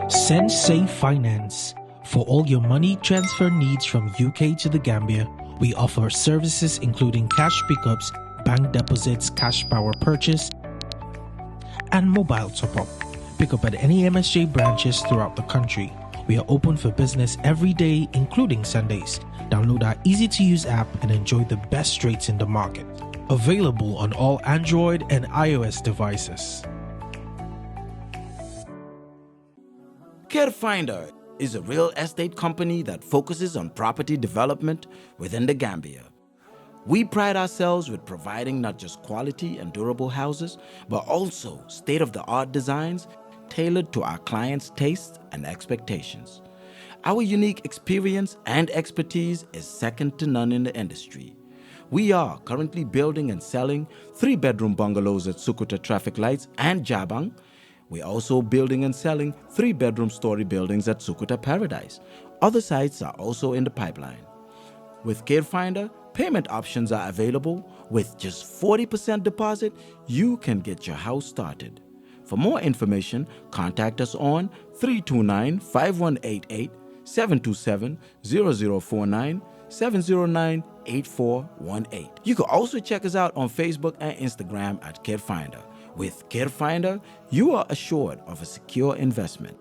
Sensei Finance. For all your money transfer needs from UK to the Gambia, we offer services including cash pickups, bank deposits, cash power purchase, and mobile top-up. Pick up at any MSJ branches throughout the country. We are open for business every day, including Sundays. Download our easy-to-use app and enjoy the best rates in the market. Available on all Android and iOS devices. Kerr is a real estate company that focuses on property development within the Gambia. We pride ourselves with providing not just quality and durable houses, but also state-of-the-art designs tailored to our clients' tastes and expectations. Our unique experience and expertise is second to none in the industry. We are currently building and selling 3-bedroom bungalows at Sukuta Traffic Lights and Jabang. We're also building and selling 3-bedroom story buildings at Sukuta Paradise. Other sites are also in the pipeline. With Kerr, payment options are available. With just 40% deposit, you can get your house started. For more information, contact us on 329-5188, 727-0049, 709-8418. You can also check us out on Facebook and Instagram at Kerr. With Kerr, you are assured of a secure investment.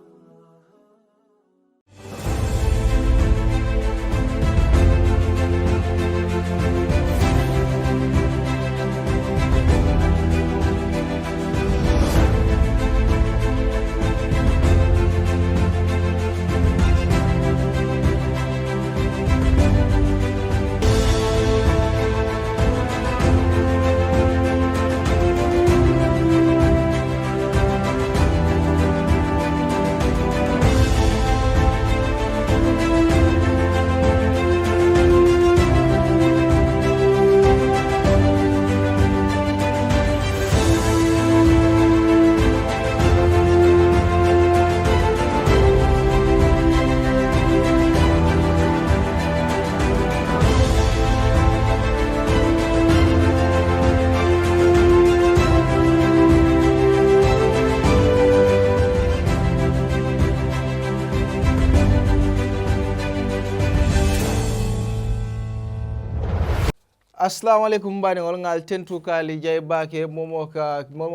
Assalamu alaikum bani wal ngal tentu kali jay bake momo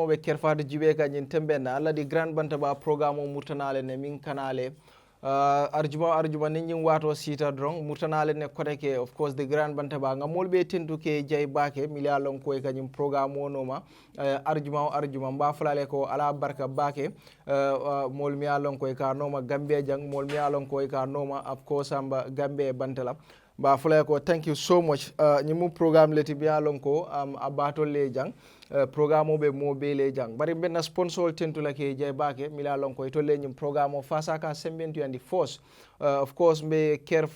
be kerfade jibe ka nyin tembenna alla di grand Bantaba programme murtanale ne min kanale arjuma ninyin wato sita drong murtanale ne koteke of course the grand Bantaba ngamol be tentu ke jay bake milalon koy kanyum programme wonoma arjuma mba fulale ko ala barka bake mol mialon koy ka noma Gambia jang mol mialon koy ka noma of course amba Gambia Bantala ba fulay ko thank you so much nyimu programme leti biya lonko abato le jang programme be mo be le jang bari ben sponsor tentu la ke jay bake mila lonko to le nyim programme fasa ka sembentu and force of course be Kerr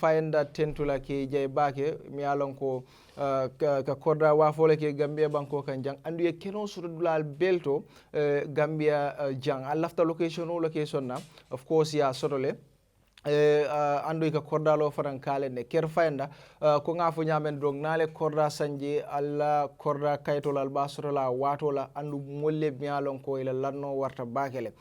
tentu la ke jay bake mi lonko ka korda wa fole ke Gambia banko kan jang andu e keno sur dulal belto Gambia jang alafta location na of course ya sotole andu ka kordalo faran kale ne Kerr ko ngafo nyamen dog nale korda sanje alla korda kaytol al basrola watola andu molle mialon ko ila lanno warta bakele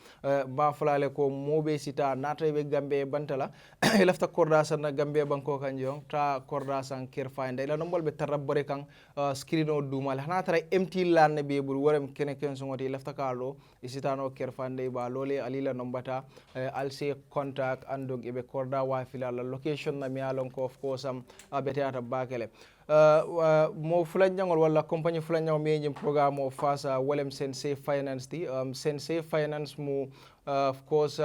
ba fulale ko mobe sita nata be Gambe Bantala lafta korda san Gambe banko kanjong ta korda san Kerr ila nombol be tarabbore kan screeno dumal hanatara empty lan be bur worem kene ken songoti lafta kalo isitano Kerr ba lole alila nombata alse contact andog be korda wa filala location na mialon ko of course am beteata bakele mo fulanjangol wala compagnie fulanjang meñim programme o fasa walem Sensei Finance di Sensei Finance mu of course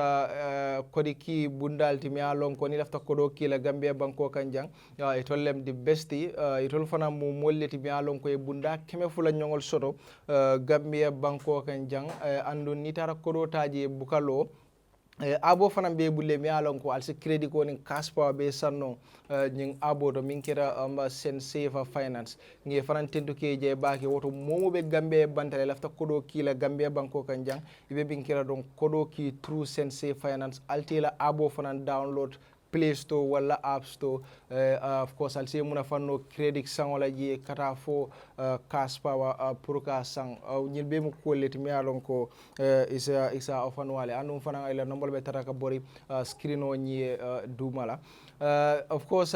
kodi ki bundalti mialon ko ni lafta kodo ki la Gambia banko kanjang e tollem di besti e tol fana mu molleti mialon ko e bunda keme fulanjangol soto Gambia banko kanjang andu ni tara kodo taji bukalo abo fana be bulle mi alon ko alse credit ko ni kaspa be sanno ning abo to min kira Sensei Finance ngi fana tentu ke je baake woto momo be Gambe Bantale lafta kodo kila Gambia banko kanjang ibe bin kira don kodo ki through Sensei Finance altila abo fana download Play Store wala App Store. Of course, I'll say muna fanno credit sang la je kata fo cash power pour ka sang ñil be mu kollet mi alon ko isa ofan wale andum fana ila nombol be taraka bori screen o ñi dumala. Of course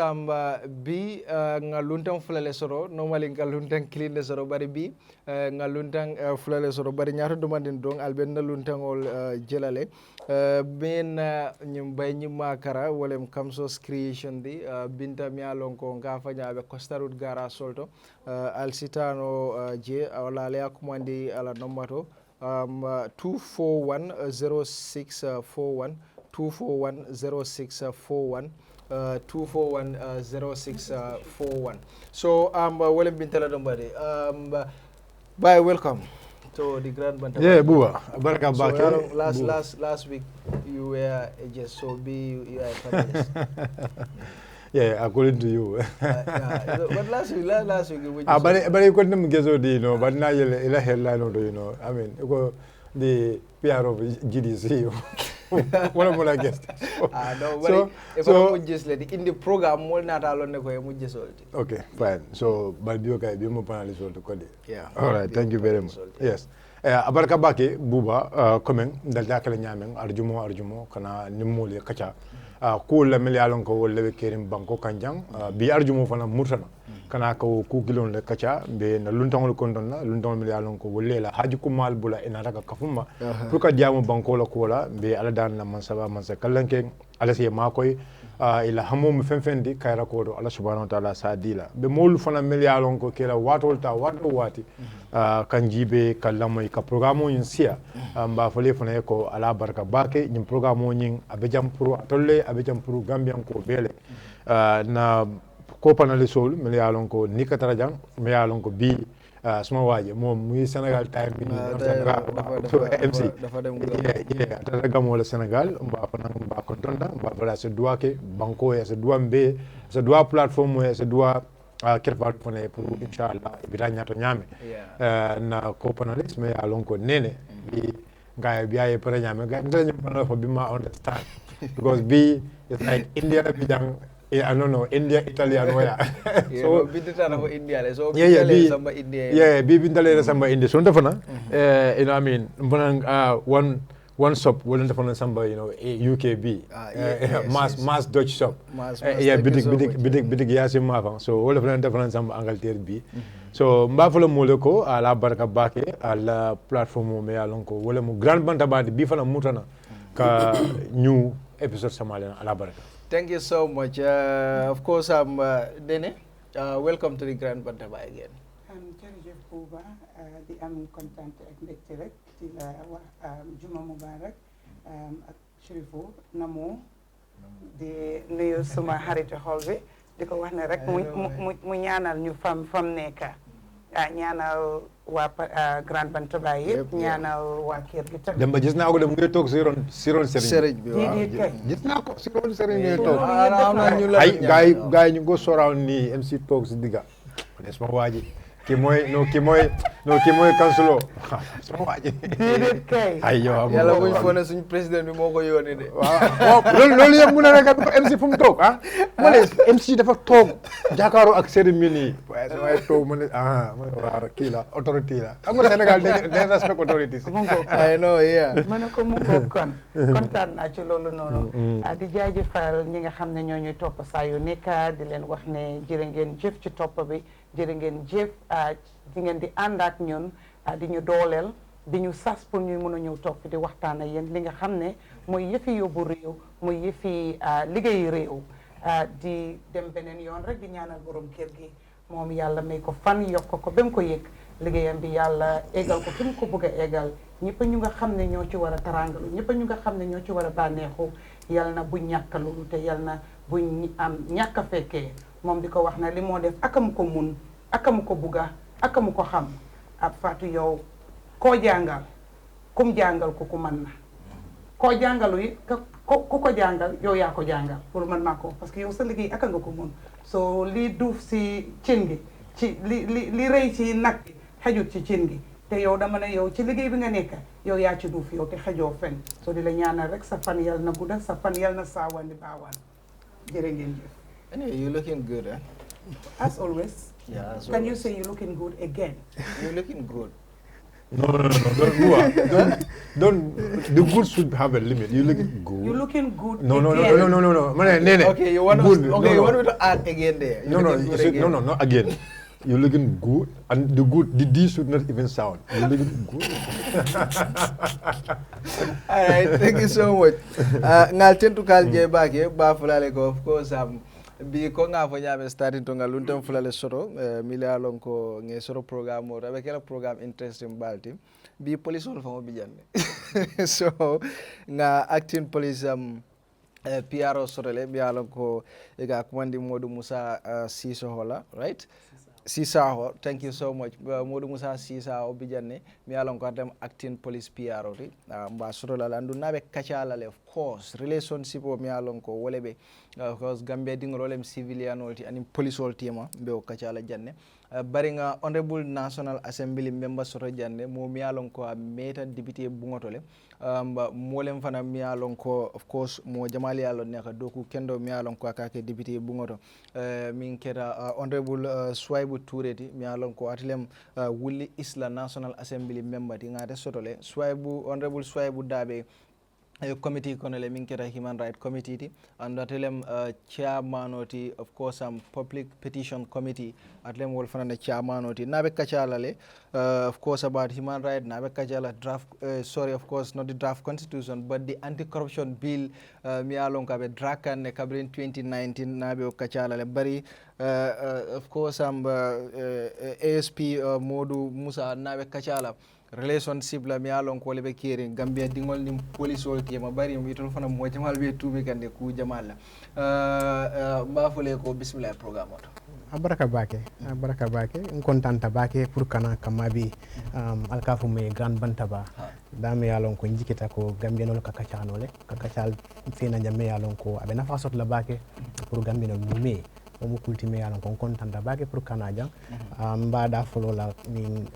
bi ngaluntan fulale soro normally ngaluntan clean le soro bari bi ngaluntan fulale soro bari ñaata demandin dong alben naluntan ol jelale ben ñum bay ñi makara wolem kamso creation di binta mi alon ko nga fanya be costarut gara solto alsitano je wala le akumandi ala nombato 2410641 2410641 2410641. So wolem bintala dombade bye, welcome to the Grand Bantaba. Yeah, Buba. Baraka back. So last week you were a guest, so you are a panelist. Yeah, according to you. But last week but you couldn't get you know, but now you're headline, you know. I mean, the PR of GDC. One of my guests. No, but if I just let in the program, we'll not alone. Okay, fine. So, but you okay? You more panelists to code. Yeah. All right. Thank you very much. Yes. Abarka bake Buba comment dalda kala nyameng arjumo kana nimole kacha ko la milyalon ko wolle kerim banko kanjang bi arjumo fana murtana kana ko ku kilon le kacha be na luntangol kondonna luntangol milyalon ko wolle la haji ko mal bula ina daga kafuma pour ka diamu banko la ko la be ala dan na mansaba mansa kallanke ala se makoy ila hamum fenfendi kayra ko do Allah subhanahu wa ta'ala sadila be mol fana milyalon ko kela watol ta wati kan jibe kallamoy ka programo yin sia mba fole fana ko ala barka bake nyim programo yin abejam pour atolle abejam pour gambian ko bele na ko panale sol milyalon ko nikatara jang milyalon ko bi suma waje mom muy Sénégal time bi MC dafa gamo le Sénégal mba fana mba ko tonda mba bala se doit ke banko ya se doit mbe se doit plateforme ya se doit kerfal fone pour inchallah bitanya to nyame na ko panelist me alon ko nene bi gaay biaye para nyame gaay ndanya pana ko bima understand because B is like India bijang I don't know India Italian waya so bidita ko India le so samba India bi bindale samba India so ndafana you know I mean one shop wala ndafana samba you know UKB mass Dutch shop bidig yasi mafa so wala ndafana samba Angleterre bi so mbafala mole ko ala baraka bake ala platform me alonko wala mu Grand Bantaba bi fana mutana ka new episode samale ala baraka. Thank you so much. Of course, Dene, welcome to the Grand Bantaba again. Jërëjëf Buba di am kontaan ak mbégte rek di la wax Juma Mubarak ak Chérifou Namo di nuyu suma xaritu xol bi di ko wax ne rek mu ñaanal ñu fam nekka ñaanal waa Grand Bantaba yëpp ñaanal waa kër gi tamit. Demba gis naa ko dem ngay toog si ron sëriñ bi waaw gis naa ko si ron sëriñ ngay toog ay gaay ñu ko soraaw nii MC toog si digga des ma waaji ki mooy kansulo sama waaji ay yow yàlla buñ fone suñu président bi moo ko yónnee de waaw loolu yëpp mu ne rek MC fu mu toog mu ne MC dafa toog jàkkaaroo ak cérémonie waaye sama toog mu ne waaw kii la autorité la xam nga Sénégal dañ respect autorité ay no ma ne ko mu ngoog kon kontaan naa ci loolu noonu di jaajëfal ñi nga xam ne ñoo ñuy topp saa yu nekk di leen wax ne jërë ngeen jëf ci topp bi jërë ngeen jëf di ngeen di ànd ak ñun di ñu dooleel di ñu sas pour ñuy mën a ñëw topp di waxtaan ak yéen li nga xam ne mooy yëfi yóbbu réew mooy yëfi liggéeyi réew di dem beneen yoon rek di ñaanal borom kër gi moom yàlla may ko fan yokk ko ba mu ko yëg liggéeyam bi yàlla eggal ko fi mu ko bëgg a eggal ñëpp ñu nga xam ne ñoo ci war a tarangalu ñëpp ñu nga xam ne ñoo ci war a bànneexu yal na bu ñàkk loolu te yal na buñ am ñàkk a fekkee moom di ko wax na li moo def akamu ko mun akamu ko bugga akamu ko xam ab Fatou yow koo jàngal kum jàngal ku mën na koo jàngalu yi ku ko jàngal yow yaa ko jàngal pour mën naa ko parce que yow sa liggéey aka nga ko mun soo lii duuf si cin gi ci li rëy ci nag gi xejut ci cin gi te yow dama ne yow ci liggéey bi nga nekk yow yaa ci duuf yow te xejoo fen soo di la ñaanal rek sa fan yal na gudda sa fan yal na saawandi baawaan jërë ngeen jëf. Anyway, you're looking good, eh? As always. Yeah, as Can you always. say you're looking good again? You're looking good. No. Don't. The good should have a limit. You look good. You're looking good No. again. Okay, you want good. you want me to add again there? No, not again. You're looking good, and the D should not even sound. You're looking good. All right, thank you so much. Ngal tentu kal je bake ba fulale ko, of course bi ko nga fo nyame starting to ngal luntem fulale soto milia lon ko nge soto programme o avec la programme interesting balti bi police on famo bi janne. So nga acting police PRO sorole bi alon ko e ga commandi Modou Musa Sissaho la, right? Sissaho, thank you so much. Modou Musa Sissaho bijanne mi alon ko dem acting police PRO ri mba sorola landu nabe kachala le, of course relationship o mi alon ko wolebe of course Gambia dingolem civilian olti ani police olti ma be o kachala janne bari nga honorable national assembly member soro janne mo mi alon ko meta député bungotole molem fana mi alon ko of course mo jamali alon ne ka doku kendo mi alon ko akake député bungoto min kera honorable Suwaibou Touray mi alon ko atlem Wuli Isla national assembly member ti ngate sotole honorable Suwaibou Dabe committee konole min keta human right committee ti and atelem chairman oti of course public petition committee atlem wol fanana chairman oti nabe kachalale of course about human right nabe kachala draft sorry of course not the draft constitution but the anti-corruption bill mi alon ka be drakan ne kabrin 2019 nabe kachalale bari of course ASP Modou Musa nabe kachala relationship la mi alon ko lebe kiri Gambia dingol ni police ol tema bari mi ton fana mo jamal be tumi kande ku jamal la ba fole ko bismillah programme oto baraka bake en contenta bake pour kana kamabi alkafu me grand bantaba dame yalon ko jikita ko Gambia no kakacal fina jamme yalon ko abe nafa sot la bake pour Gambia no mume mo kultime yalon ko contenta bake pour kana jang mbada folo la min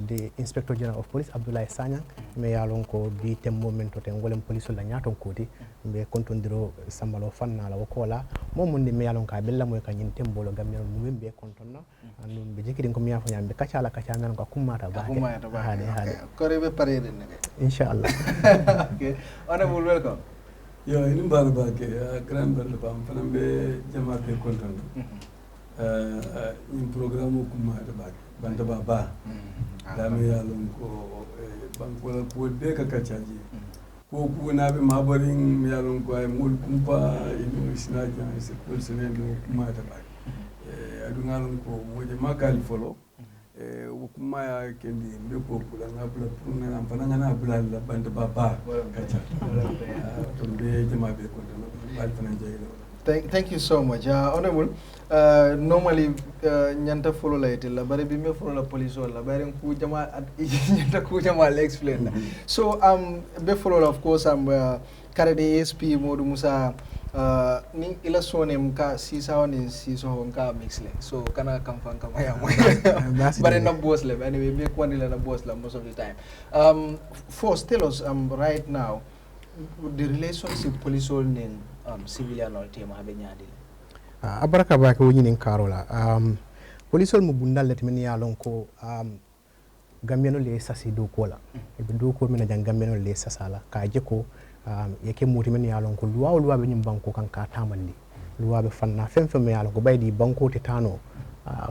the inspector general of police Abdoulaye Sanyang me yalon ko bi tem momento ten golem police la nyaton koti be kontondiro sambalo fanna la wakola momunde me yalon ka bella moy kanyin tembolo Gambia no be kontonna andum be jikidin ko mi yafa nyambe kacala men ko kummata bake hade ko rebe parede ne inshallah. Okay, honorable welcome. Yo, ini baru bagi grand berlepas, pernah be jamaah be konten. Ini program hukum ada bagi, Bantaba. Kami ya longko bangkola kode kakacaji. Kuku nabi mabaring ya longko ay mul kumpa ini isnaja sekul senen hukum ada bagi. Adungan longko mo jamaah kali follow. Hukuma ya kendi mbeko kula ngabula puna nampana ngana bula la Bantaba kacha tumbe jama be ko alfana jeylo. Thank you so much. Honorable, normally nyanta follow la itela bare bi me follow la police wala bare ku jama nyanta ku jama le explain. So be follow of course Cadet ASP Modou Musa ni ila sonem ka Sissaho ni Sissaho nka mix le so kana kamfan kama ya but na boss le anyway make one na boss la most of the time first tell us right now the relationship police all nin civilian all team habe nyaadi abaraka ba ko nyinin karola police all mu bundal le timen ya lon ko Gambia no le sasi do kola e do ko mena jang Gambia no le sasala ka jeko yake muti men yalon ko luwa be nyim banko kan ka tamandi luwa be fanna fem yalon ko baydi banko te tano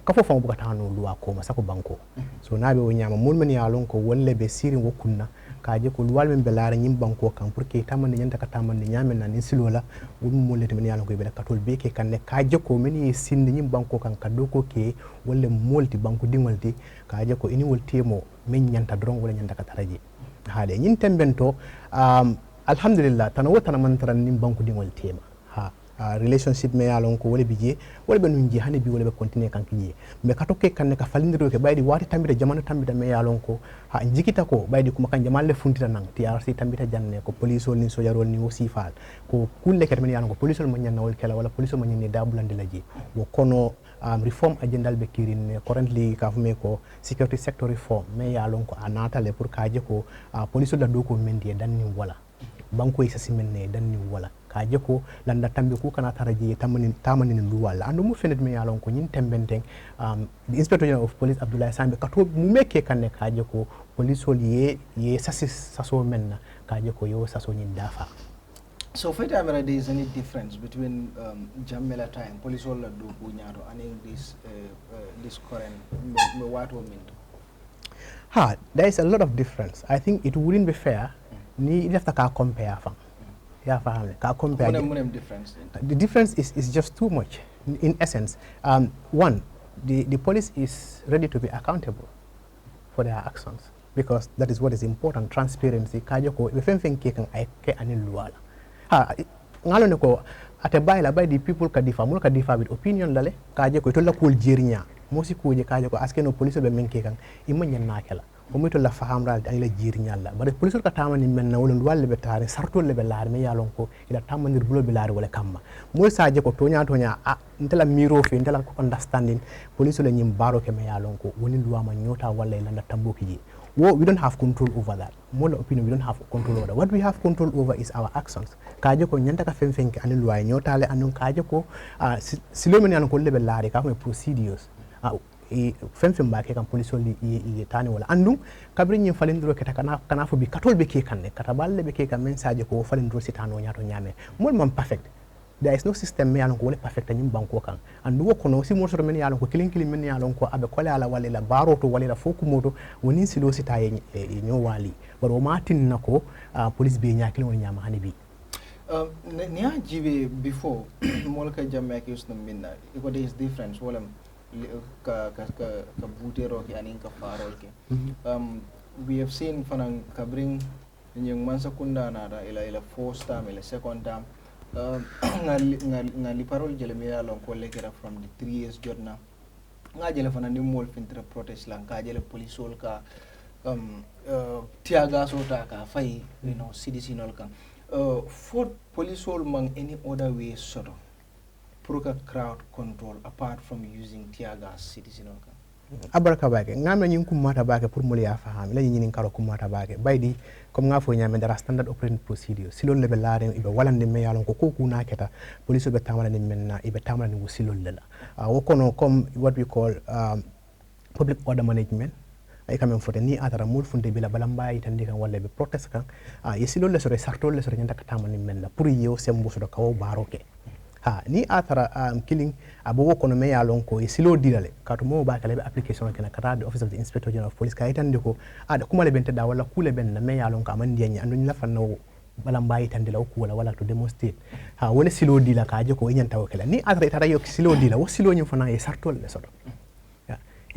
ka fo fam buka tano luwa ko masako banko so nabe o nyama mun men yalon ko wolle be siri wokunna ka je ko luwa men be laara nyim banko kan pour que tamandi nyanta ka tamandi nyamen nan ni silola wum mollete men yalon ko be katol be ke kan ne ka je ko men yi sindi nyim banko kan ka do ko ke wolle molti banko dingolti ka je ko ini woltemo men nyanta dron wala nyanta ka taraji haade nyin tembento alhamdulillah tana wotana mantara nim banku dingol tema relationship me yalon ko wala bije wala be nunji hani bi wala be continue kan kiye me katoke kan ne ka falindiro ke baydi wati tambita jamana tambita me yalon ko jikita ko baydi kuma kan jamalle funtita nan TRC tambita janne ko police ni sojarol ni wasifal ko kulle ket men yalon ko police mo nyanna wal kala wala police mo nyanni dabulande laji wo kono reform agenda be kirin currently kafume ko security sector reform me yalon ko anata le pour kaje ko police la do ko mendi danni wala banko isa simenne danni wala ka je ko landa tambe ku kana taraji tamani lu wala ando mu fenet me yalon ko nyin tembenten the inspector general of police Abdoulaye Sambe kato mu meke kanne ka je ko police hol ye saso menna ka je ko yo saso nyin dafa. So for there is any difference between Jamela time police hol do ku nyaado and this current me what mean? There is a lot of difference. I think it wouldn't be fair ni left ka compare fam. Yeah, ka compare. Difference. The difference is just too much. In essence, one, the police is ready to be accountable for their actions because that is what is important. Transparency. Kajoko, if anything can I anil luala. Ngalo ne ko ate bay the people kadifa mul kadifa with opinion lale kajoko itola kul jirinya mosi kuje kajoko aske no police be menke kan imanya nakela o mito la fahamral ay la jirinya la bare police ka tamani men na wala walle be tare sarto le be laar me yalon ko ila tamanir bulo be laar wala kamma mul saje ko tonya ntela miro fe ntela ko understanding police le nyim baro ke me yalon ko woni luama nyota wala ila na tamboki ji. We don't have control over that. More opinion, we don't have control over that. What we have control over is our actions. Kaje ko nyanta ka femfenke anu luai nyotale anu kaje ko silomeni anu ko lebe lari ka procedures. Femfem ba ke kan police oli i tani wala andu kabri nyim falindro ke kana fo bi katol be ke kanne kataballe be ke kan message ko falindro sitano nyato nyame. More man perfect. There is no system me alon ko wala perfect nyim banko kan andu wo kono si morso men yalon ko kilin men yalon ko abe kole ala wala la baro to wala la foku moto woni silo sita e nyo wali baro matin nako police be nyakil woni nyama hanibi ni jibe before molka jamme ke usna minna iko there is difference wala ka butero ke anin ka faro ke we have seen fanang kabring nyeng mansa kunda na ila first time ila second time ngali parole jele mi yalon ko lekera from the 3 years jotna nga jele fana ni mol fintra protest lan ka jele police sol ka tiaga sota ka fay CDC nol kan for police sol mang any other way sort of proka crowd control apart from using tear gas CDC nol kan abaraka bake ngame nyin kumata bake pour muli ya faham la nyin karo kumata bake baydi comme nga fo nyame dara standard operating procedure silol lebe laare ibe walande me yalon ko koku na keta police be tamala ni menna ibe tamala ni silol lela wokono comme what we call public order management ay kamen fote ni atara mul funde bila balamba itandi kan walla be protest kan yesilol le sore sartol le sore nyanta tamani menna pour yew sembo so do kawo baroke ni atara killing abo kono me yalon ko silo dilale kato mo ba kala be application kana kata the office of the inspector general of police ka itande ko ada kuma le bente da wala kule ben na me yalon ka man dianya andu la fanno bala mbayi tande la ko wala to demonstrate woni silo dila ka je ko nyanta wakala ni atara itara yo silo dila wo silo nyum fana e sartol le sodo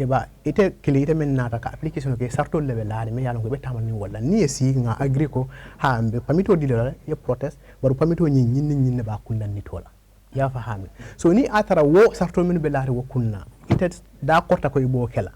ba ite kili ite men nata ka application ke sartol le be laade me yalon ko be tamani wala ni si nga agree ko be pamito dila ye protest baru pamito nyinne ba kundan ni tola ya fahami so ni atara wo sarto min be laari wo kunna ite da korta ko ibo kela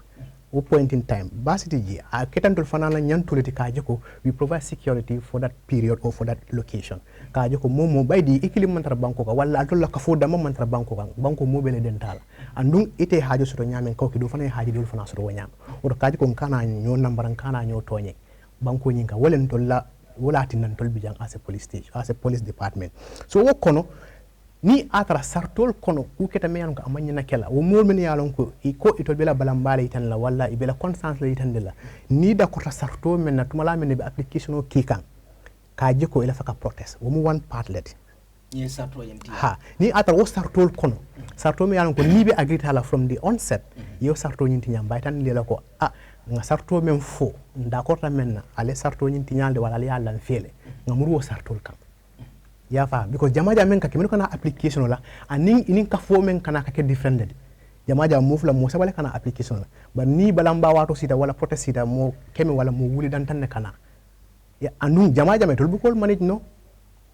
wo point in time basiti ji a ketantol fanana nyantuleti kaje ko we provide security for that period or for that location kaje ko momo baydi ikilim mantar banko ka walla altolla ka fo dama mantar banko kan banko mobile dental andum ite haajo soto nyamen kawki do fana haaji dol fana soto wanyam o kaje ko kana nyo nambaran kana nyo tonye banko nyinga wolen tolla wala tinan tol bijang as a police station as a police department so wo kono ni atara sartol kono ku keta me yanko amanya kela wo mol men yalon ko ko itol bela balambale itan la walla ibela conscience la itan la ni da ko sarto men na tumala men be application o kikan ka jiko ila faka protest wo mu one part let ni sarto yenti ni atara wo sartol kono sarto me yalon ko ni be agree hala from the onset yo sarto nyinti nyam baytan lela ko nga sarto men fo nda ko ta men na ale sarto nyinti nyalde wala yalla fele ngamuru wo sartol kan ya fa because jamaja men ka kimeno kana application la anin inin ka fo men kana ka ke different jamaja move la mo sabale kana application la ba ni balamba wato sita wala protest sita mo kemi wala mo wuli dan tan kana ya andun jamaja me tol bukol manage no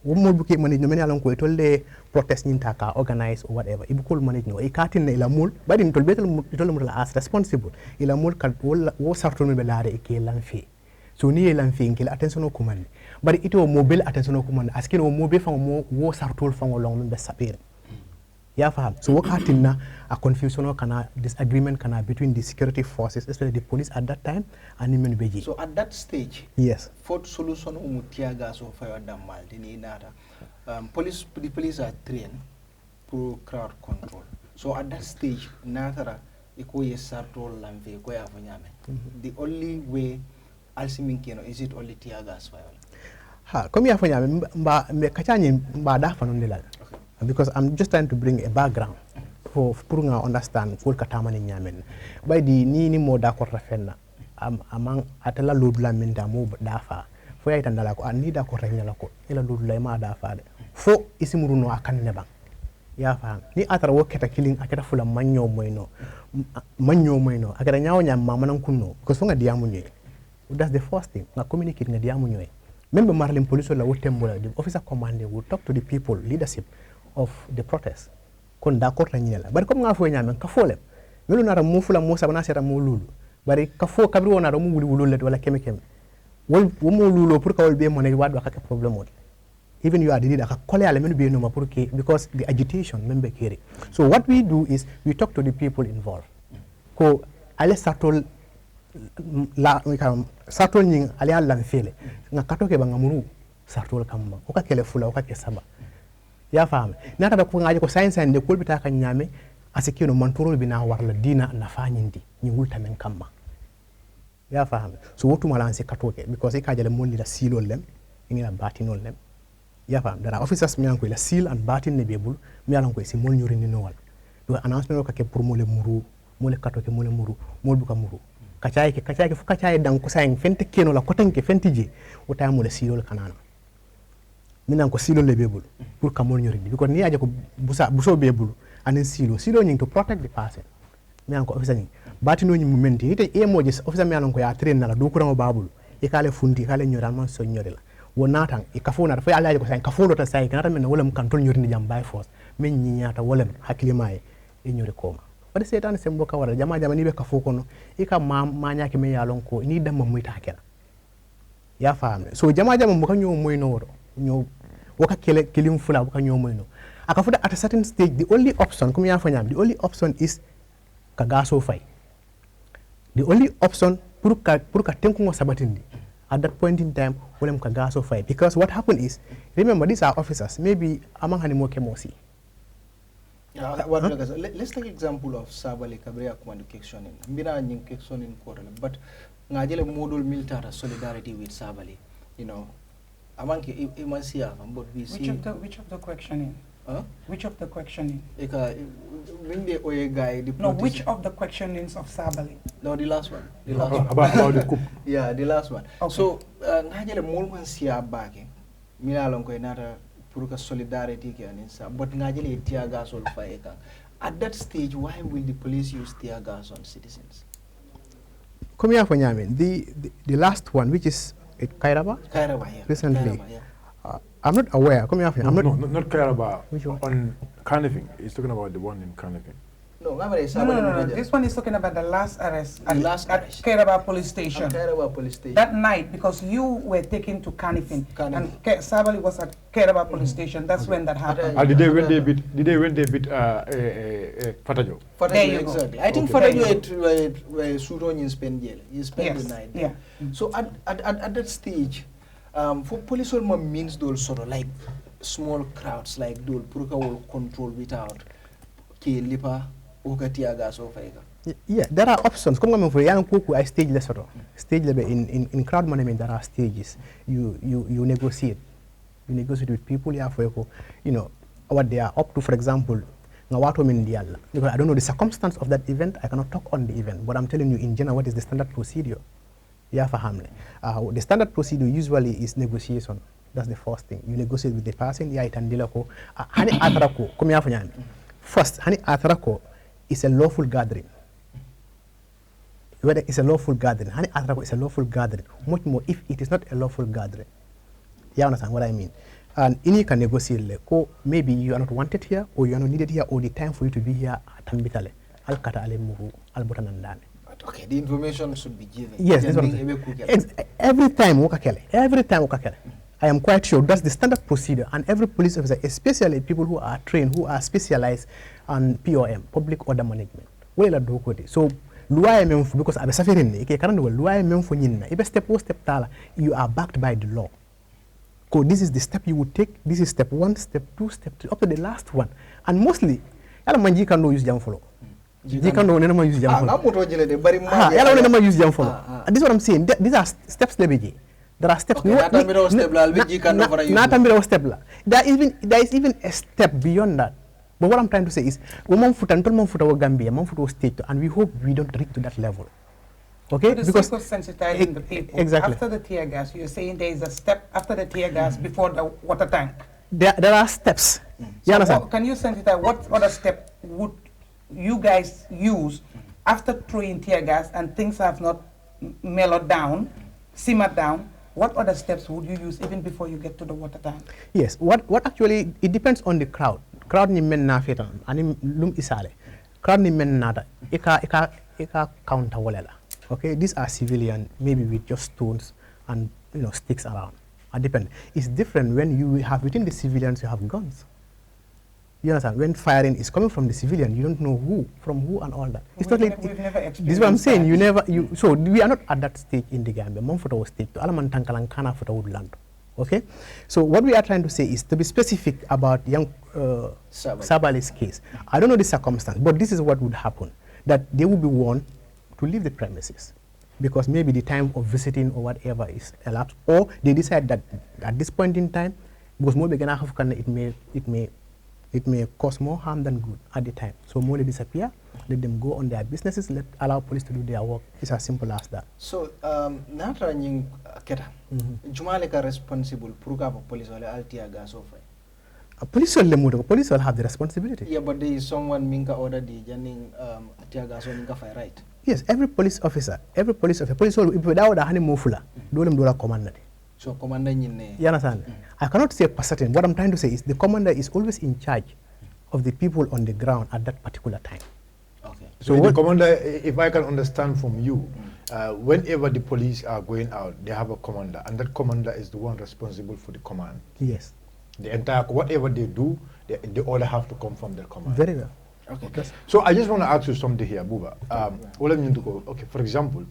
wo mo buke manage no men yalon ko tolle protest nyinta ka organize or whatever ibukol manage no e katin ila mul badin tol betel tol mul as responsible ila mul ka wo sarto me be laare e ke lan fi so ni elan fi ngil attention o command bari ito mobile attention o command askino mobile fango mo wo sartol fango long be sapere ya faham so wakatinna a confusion or kana disagreement kana between the security forces, especially the police at that time and the beji. So at that stage, yes, for solution umutiaga so fire damal dini nata. The police are trained for crowd control. So at that stage, natara iko yesarto lamve ko ya fanyame. The only way alsiminkeno is it only tear gas fire. Ha, come here fanyame mba me kachani mba da fanondela. Because I'm just trying to bring a background for nga understand full katamani nyamen. By the ni mo da ko rafenna amang atala lodula minda mo dafa. Fo ya itandala ko ani da ko rafenna ko ila lodula ma dafa de. Fo isimuru no akan nebang. Ya faham. Ni atara wo keta killing aketa fula manyo moyno. Manyo moyno. Aketa nyawo nyam mamanan kunno. Because fo nga diamu nyoy. That's the first thing. Nga communicate nga diamu nyoy. Member Marlin police la wotembola the officer commanding will talk to the people leadership of the protest kon d'accord la ñela bari comme nga fo ñame ka folem melu nara mo fula mo sabana sera mo lulu bari ka fo kabri wona ro mo wuli wulul wala keme keme wol wo mo lulo pour ka wol be mo ne wadu ka problem wol even you are the leader ka kole ala melu be no ma pour que because the agitation member kere so what we do is we talk to the people involved ko ale satol la satol ñing ale ala fele nga katoke ba ngamuru satol kamba o ka kele fula o ka ke saba ya faham nata da ko ngaji ko science and de kolbita kan nyame asikino mantoro bina warla dina na fanyindi ni wulta men kamma ya faham so wotu malanse katoke because ka jale monni la silo lem ingina batinol lem ya faham dara officers mi anko la seal and batin ne bebul mi alan ko si mol nyori ni nowal do announcement ko ke pour mole muru mole katoke mole muru mol buka muru kacay fu kacay dan ko sayin fente keno la kotanke fentije wota mole silo kanana minan ko silo le bebul pour kamol nyori because ni aje ko buso bebul anen silo nying to protect the person minan ko officer ni batino ni mumenti ite emoji officer minan ko ya train na do ko ran babul e kale fundi kale nyoral man so nyori la wonatan e kafona fa alaje ko sayin kafondo ta sayin kanata men wala kan ton nyori ni jam by force men nyiata wala hakilima e nyori koma wadi setan sembo ka wala jama ni be kafo kono e ka ma nyaake me yalon ko ni damma muy ta kala ya faame so jama mo ka nyow moy no woro ñoo waka kilim fula waka ñoo moy no aka fuda at a certain stage the only option comme ya fanyam the only option is ka gaso fay the only option pour ka tenku ngo sabatindi at that point in time wolem ka gaso fay because what happened is remember these are officers maybe among hani mo kemosi let's take example of Sabali Kabria command kection in mbina nying kection in quarter but ngajele model military solidarity with Sabali you know among but we see which of the questioning? Which of the questioning? No, which of the questionings of Sabali? No, the last one. About the coup. Yeah, the last one. Okay. So, ngajele molman siya bake. Mina long ko inata puruka solidarity ke aninsa. But ngajele tear gas all fire. At that stage, why will the police use tear gas on citizens? Come here for Nyamin. The last one, which is Kairaba? Kairaba, yeah. Recently. Kairaba, yeah. I'm not aware. Come here. Not Kairaba. Which one? On Carnifing. He's talking about the one in Carnifing. No, This one is talking about the last arrest at Kairaba police station. Kairaba police station. That night, because you were taken to Carnifing and Sabali was at Kairaba police station. That's when that happened. Did they when they beat Fatou? There you exactly. go. I think Fatou were Suron in spend jail. You spend the night. Yeah. So at that stage, for police almost means those sort of like small crowds like those Puruka will control without Lipa. Yeah, there are options. Come on, for young people, I stage less stage level in crowd management. There are stages. You negotiate. You negotiate with people. Yeah, for you know what they are up to. For example, because I don't know the circumstance of that event. I cannot talk on the event, but I'm telling you in general what is the standard procedure. Yeah, for Hamlet. The standard procedure usually is negotiation. That's the first thing. You negotiate with the person. Yeah, it and Hani atarako. Come here for you. First, Hani atarako is a lawful gathering. Whether it's a lawful gathering, Hani atarako is a lawful gathering. Much more if it is not a lawful gathering. You understand what I mean? And you can negotiate. Maybe you are not wanted here, or you are not needed here, or the time for you to be here at Tambitale. Al kata ale muhu al botanandane. Okay, the information should be given. Yes, this one. Every time waka kele. I am quite sure that's the standard procedure, and every police officer, especially people who are trained, who are specialized on POM, public order management, so because abe safirin ne ke karande loi men fo nyinna ibe step tala, you are backed by the law. So this is the step you would take. This is step 1, step 2, step 3, up to the last one. And mostly, yala manji can use jam follow. You can never use jam follow. Yala never use jam follow. This is what I'm saying. These are steps they begin. There are steps. There is even a step beyond that. But what I'm trying to say is, Gambia, state, and we hope we don't reach to that level. Okay, because sensitizing the people. Exactly. After the tear gas, you're saying there is a step after the tear gas before the water tank. There are steps. You understand? Can you sensitize what other step would you guys use after throwing tear gas and things have not mellowed down, simmered down? What other steps would you use even before you get to the water tank? Yes. What actually, it depends on the crowd. Crowd ni men na fetan ani lum isale. Crowd ni men nada. Eka counter walela. Okay, these are civilian, maybe with just stones and sticks around. It depends. It's different when you have within the civilians you have guns. You understand? When firing is coming from the civilian, you don't know who and all that. It's we've never experienced this is what I'm saying. that. So we are not at that stage in the Gambia. Mamfuta stage to alaman tankalan futa would land. Okay, so what we are trying to say is to be specific about young Sabali's case. I don't know the circumstance, but this is what would happen: that they will be warned to leave the premises because maybe the time of visiting or whatever is elapsed, or they decide that at this point in time, because more it may cause more harm than good at the time. So more they disappear, let them go on their businesses, allow police to do their work. It's as simple as that. So, natra nying keta, jumale ka responsible pruka for police wale altia gas offer. Police will have the responsibility. Yeah, but there is someone minka order the jamming altia gas or minka fire, right? Yes, every police officer, police will, if without a honey mufula, do them do a commander. So commander you understand? I cannot say for certain. What I'm trying to say is the commander is always in charge of the people on the ground at that particular time. Okay. So the commander, if I can understand from you, whenever the police are going out, they have a commander, and that commander is the one responsible for the command. Yes. The entire, whatever they do, they all have to come from their command. Very well. Okay. So I just want to ask you something here, Buba. Okay, for example,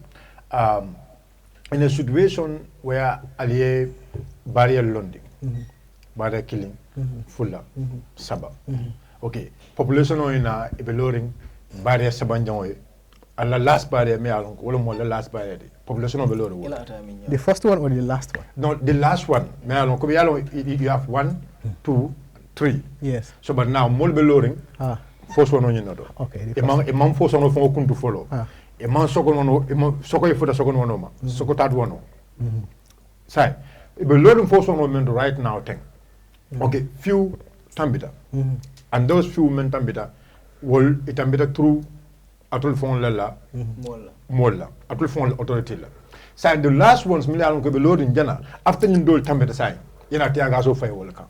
in a situation where aliye barrier londing, barrier killing, fulla, saba. Okay, population oina ibeloring barrier sabanjangoy. And the last barrier me along, the last barrier. Population of the first one or the last one? No, the last one. Me along, you have 1, 2, 3. Yes. So but now more beloring. First one on you know. Okay. A man force on phone to follow. A man second one, soko for the second one, soko third one. Say, below force on right now, thing. Okay, few tambita. And those few men tambita will it tambita through atul phone lala mola atul phone authority la. Say the last ones me alon ko be loading jana after you do tambita say yana tiaga so fay wala kan.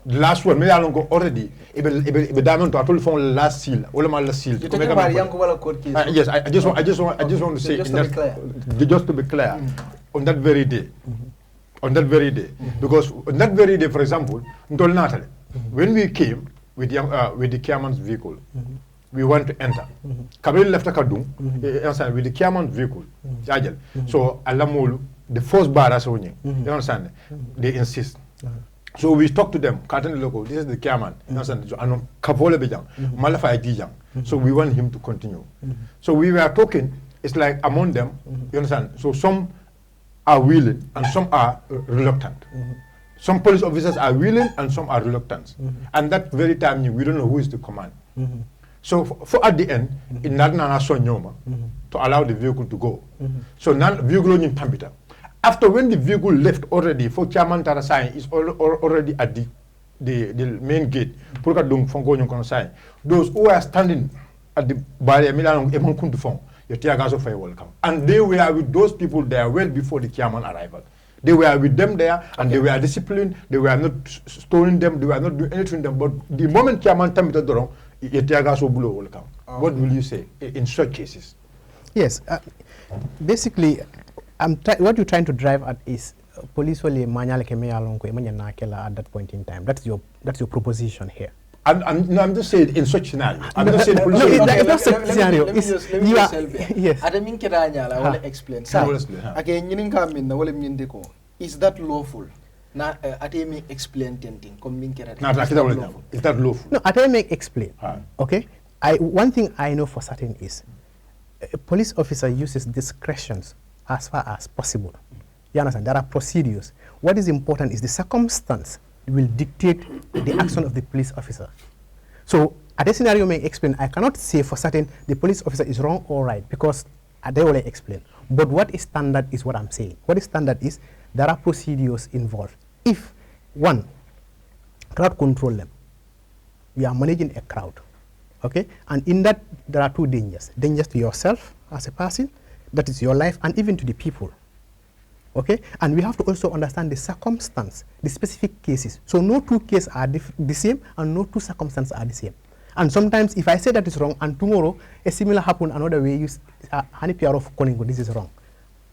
The last one, me along already. Ibe diamond to atul phone last seal. All my last seal. You talking about young court case? Yes, I just want to say just to be clear, on that very day, because on that very day, for example, when we came with the chairman's vehicle, we want to enter. Kabili left a kadung, with the chairman's vehicle, so alamolu the first bar as you understand, they insist. So we talk to them, Carton Loco, this is the chairman, so we want him to continue. So we were talking, it's like among them, you understand? So some are willing and some are reluctant. Some police officers are willing and some are reluctant. And that very time, we don't know who is the command. So for at the end, in Nadana Sonyoma, to allow the vehicle to go. So now vehicle in Tambita. After when the vehicle left already, for Chairman Tarasai is already at the main gate, those who are standing at the barrier, and they were with those people there well before the chairman arrival. They were with them there, and they were disciplined, they were not stoning them, they were not doing anything to them, but the moment Chairman Tamita Dorong, what will you say in such cases? Yes, basically, what you're trying to drive at is police wale manyale ke me alon ko emanya na kela at that point in time. That's your proposition here. I'm just saying in such scenario. I'm just saying Let me just yes. Ada min keda nyala wala explain. Ake nyinin ka min na wala min ko. Is that lawful? Na ate me explain tenting comme min keda. Is that lawful? No, ate me explain. Okay? One thing I know for certain is a police officer uses discretions as far as possible. You understand? There are procedures. What is important is the circumstance will dictate the action of the police officer. So, at a scenario may explain, I cannot say for certain the police officer is wrong or right because they will explain. But what is standard is what I'm saying. What is standard is there are procedures involved. If one, crowd control them, you are managing a crowd, okay? And in that, there are two dangers. Dangers to yourself as a person, that is your life, and even to the people. Okay, and we have to also understand the circumstance, the specific cases. So no two cases are the same, and no two circumstances are the same. And sometimes, if I say that is wrong, and tomorrow a similar happen another way, you of calling this is wrong.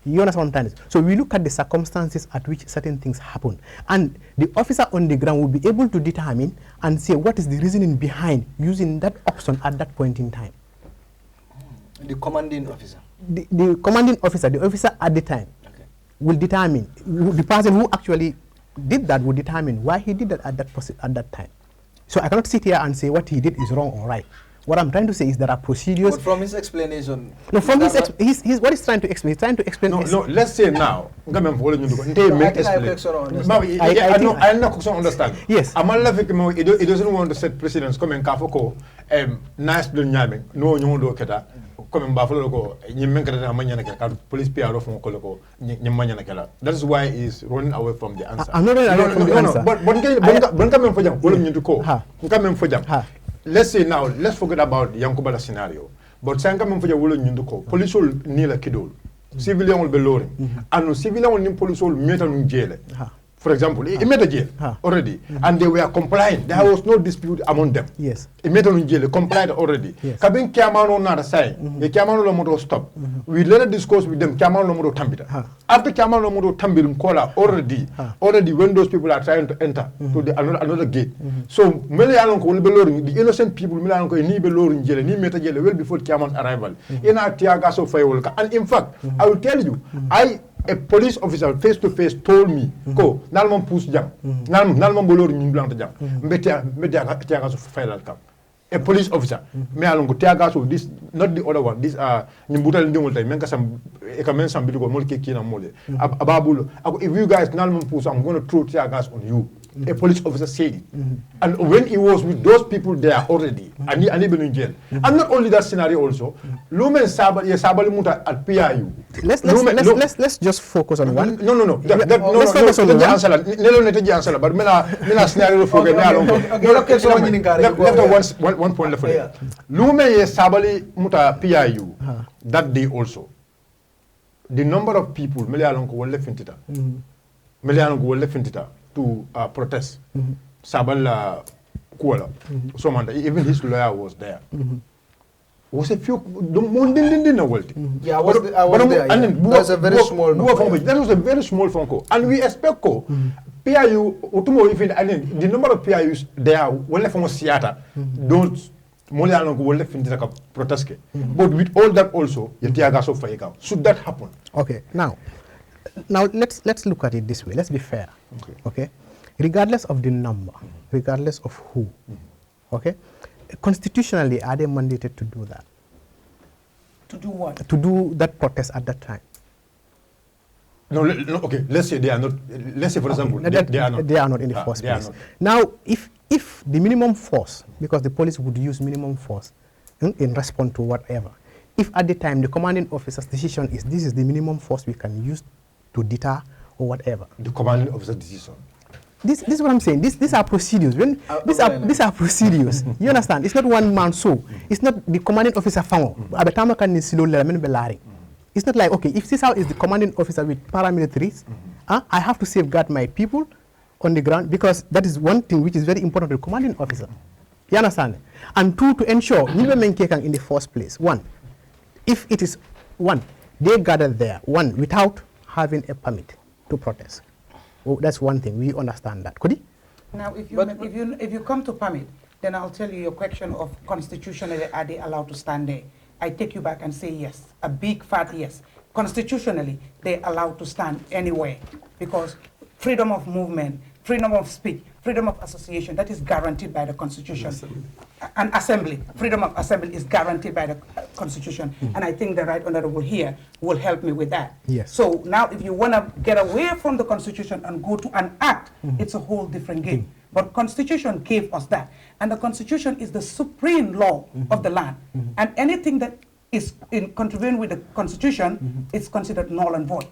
You understand what I'm saying? So we look at the circumstances at which certain things happen, and the officer on the ground will be able to determine and say what is the reasoning behind using that option at that point in time. The commanding officer. The commanding officer, the officer at the time, will determine, the person who actually did that will determine why he did that at that time. So I cannot sit here and say what he did is wrong or right. What I'm trying to say is there are procedures. But from his explanation. No, from his what he's trying to explain. He's trying to explain. No, let's say now. I understand. Yes. It doesn't want to set precedents. Come and kafoko. Nice do nyame. No nyondo keda. Come Buffalo ko police PR from Koloko that is why he's running away from the answer. I'm not running away from the answer. But let's say now, let's forget about Yankubala scenario. But police will kneel a kiddo. Civilian will be lowering. And civilian will need police will meet on jail. For example, he made a jail already, and they were compliant. There was no dispute among them. Yes. He made a jail, complied already. Kabin Kiamano not aside, the Kiamano Lomodo stop. We later discussed with them Kiamano Lomodo Tambita. After Kiamano Lomodo Tambil Kola already when those people are trying to enter to the another gate. So Melianko will be lowering the innocent people. Melianko need be lowering jail, need meta jail well before Kiaman arrival. In our Tiagaso Fayolka, and in fact, I will tell you, a police officer face to face told me, "Ko nalman pousse jam, nalman bolor ni blanc jam, mbete tiagaso fayal kam." A police officer, me alongo tiagaso this not the other one. This ni butal ndingol tay men ka sam e ka men sam bidugo mol ke kina mole. Ababulo, if you guys nalman pousse, I'm going to throw tiagas on you. A police officer said it. And when he was with those people there already, and he been in jail. And not only that scenario also, Lumen Sabali Muta at PIU. Let's just focus on one. No. Let's focus on the answer. But Mela scenario for one point left for it. Lumen Sabali Muta PIU that day also. The number of people Melialonko were left in Tita. Melialonko were left in Tita to protest. Sabala Kuala. Even his lawyer was there. Was a few Yeah, I was there. That was a very small number. That was a very small phone call. And we expect PIU even the number of PIUs there were from Seattle don't protest. But with all that also, should that happen? Okay, now let's look at it this way. Let's be fair. Okay? Regardless of the number, regardless of who, okay? Constitutionally, are they mandated to do that? To do what? To do that protest at that time. No, okay, let's say they are not, let's say for example, they are not. They are not in the first place. Now, if the minimum force, because the police would use minimum force in response to whatever, if at the time the commanding officer's decision is this is the minimum force we can use to deter or whatever. The commanding officer's decision. This is what I'm saying. These are procedures. These are procedures. You understand? It's not one man show. It's not the commanding officer fango. It's not like, okay, if Sissaho is the commanding officer with paramilitaries, I have to safeguard my people on the ground because that is one thing which is very important to the commanding officer. You understand? And two, to ensure in the first place. One, if it is one, they gathered there, one, without having a permit to protest. That's one thing. We understand that. Could he? Now, if you come to permit, then I'll tell you your question of constitutionally, are they allowed to stand there? I take you back and say yes, a big fat yes. Constitutionally, they're allowed to stand anywhere because freedom of movement, freedom of speech, freedom of association, that is guaranteed by the Constitution. And assembly, freedom of assembly is guaranteed by the Constitution. And I think the Right Honorable here will help me with that. Yes. So now if you want to get away from the Constitution and go to an act, it's a whole different game. But Constitution gave us that. And the Constitution is the supreme law of the land. And anything that is in contravening with the Constitution, it's considered null and void.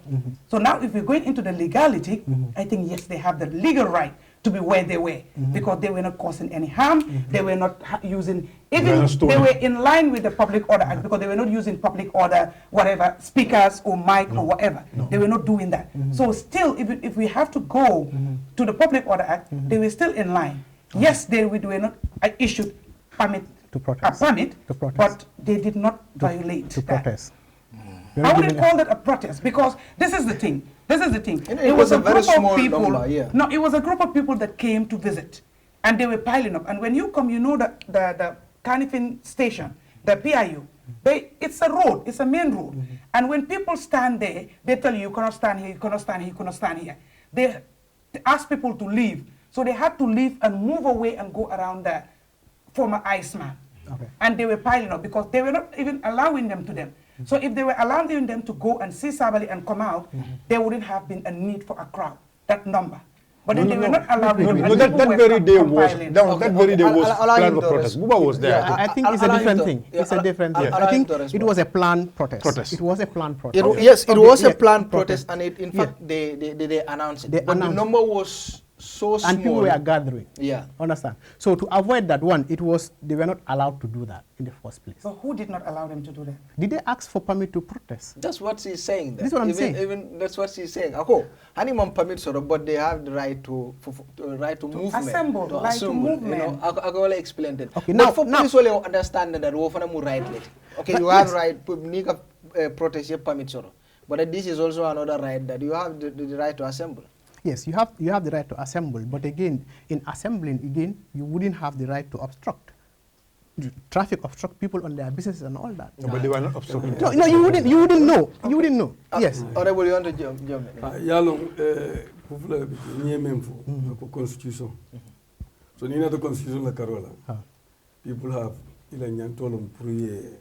So now if we're going into the legality, I think yes, they have the legal right to be where they were because they were not causing any harm. They were not using, even they were in line with the Public Order Act because they were not using public order, whatever, speakers or mic or whatever. They were not doing that. So still, if we have to go to the Public Order Act, they were still in line. Yes, they were not issued permit to protest. But they did not violate to protest. I wouldn't call that a protest because this is the thing. It was a very small number, yeah. No, it was a group of people that came to visit, and they were piling up. And when you come, you know that the Carnifin station, the PIU, it's a road, it's a main road. And when people stand there, they tell you cannot stand here, you cannot stand here, you cannot stand here. They ask people to leave. So they had to leave and move away and go around the former Iceman. Okay. And they were piling up because they were not even allowing them to them. So if they were allowing them to go and see Sabali and come out, there wouldn't have been a need for a crowd, that number. But then they were not allowing them. That very day was planned protest. Buba was there. Yeah, I think it's a different thing. It's a different thing. I think it was a planned protest. It was a planned protest. Yes, it was a planned protest, and in fact, they announced it. But the number was so small. And people were gathering. Yeah. Understand? So to avoid that one, they were not allowed to do that in the first place. So who did not allow them to do that? Did they ask for permit to protest? That's what she's saying. This is what I'm saying. Even that's what she's saying. Ako, anyone permit sort of, but they have the right to movement. Assemble, right to movement. You know, I will explain that. Okay, now for police only understand that we have right. Okay, you have right to protest your permit sort of, but this is also another right that you have the right to assemble. Yes, you have the right to assemble, but again, in assembling, you wouldn't have the right to obstruct. Traffic obstruct people on their businesses and all that. No, but they were not obstructing. No, you wouldn't know. Okay. You wouldn't know. Yes. Honorable, you want to jump? Yalong, popular for constitution. So in the constitution la Carola, people have ila nyantolom pruye.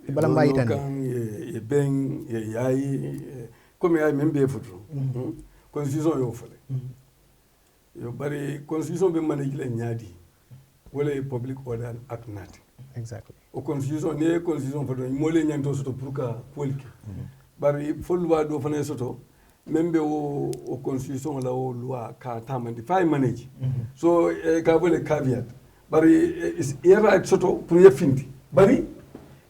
Ye beng ye yai, come I membe futro. Constitution yo fale. Yo bari constitution be manage la nyadi. Wala public order act nat. Exactly. O constitution ne constitution fado mole nyanto soto pour ka polki. Bari fo loi do fane soto membe o constitution la o loi ka tamandi fay manage. So ka vole caveat. Bari is right soto pour ye findi. Bari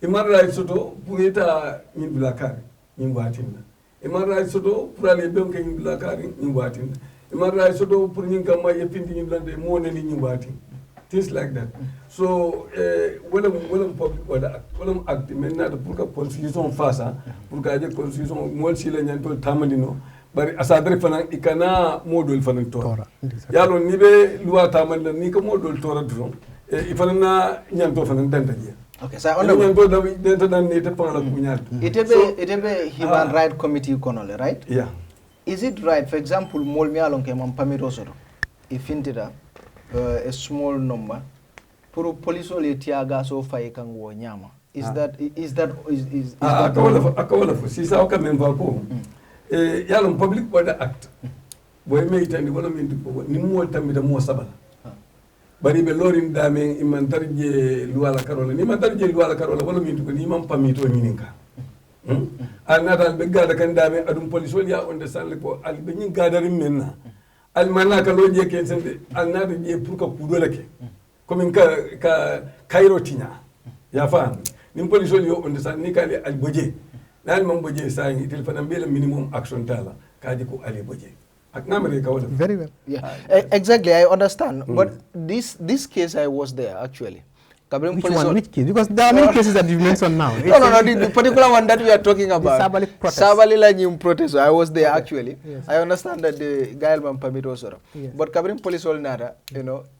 imar right soto pour eta min blakari min watinna. Imar right soto pour aller benke min blakari min watinna. Imar right soto pour min kama ye findi min blande mo ne ni watinna. Things like that. So, well, public order act, well, act, maintenant, pour que constitution fasse, pour que la constitution, moi, si les gens veulent tamadino, bari asadre fana ikana modul fana tora. Yalo ni be loi tamadina ni ka modul tora dron. Ifana nyanto fana dandaje. Okay, so on the Human Rights Committee konole, right? Yeah. Is it right, for example, mol mi alon ke mam pamiro soro. Ifintida a small number pour police ole tiaga so fay kan wo nyama is that akola fo si sa ka memba ko yalon public order act boy me tandi wala min ko ni mo tamida mo sabala bari be lorin dame iman tarje luwala karola ni man tarje luwala karola wala min ko ni man pamito nyininka anata be gada kan dame adum police wol ya understand ko al be nyin gadarin menna almana ka loje ke sende alnade je pour ka kudola ke comme ka kairo tinya ya fam nim police yo on sa ni kali al boje dal mam boje sa ngi telephone ambele minimum action tala kaji ko ali boje ak namre ka wala very well. Yeah, exactly, I understand. But this case I was there actually. Which one? Which case? Because there are many cases that you've mentioned now. No, the particular one that we are talking about. The Sabali protest. Sabali Lanyum protest. I was there actually. Yes. I understand that the Gailman permit also. Yes. But Kabrim police all nada,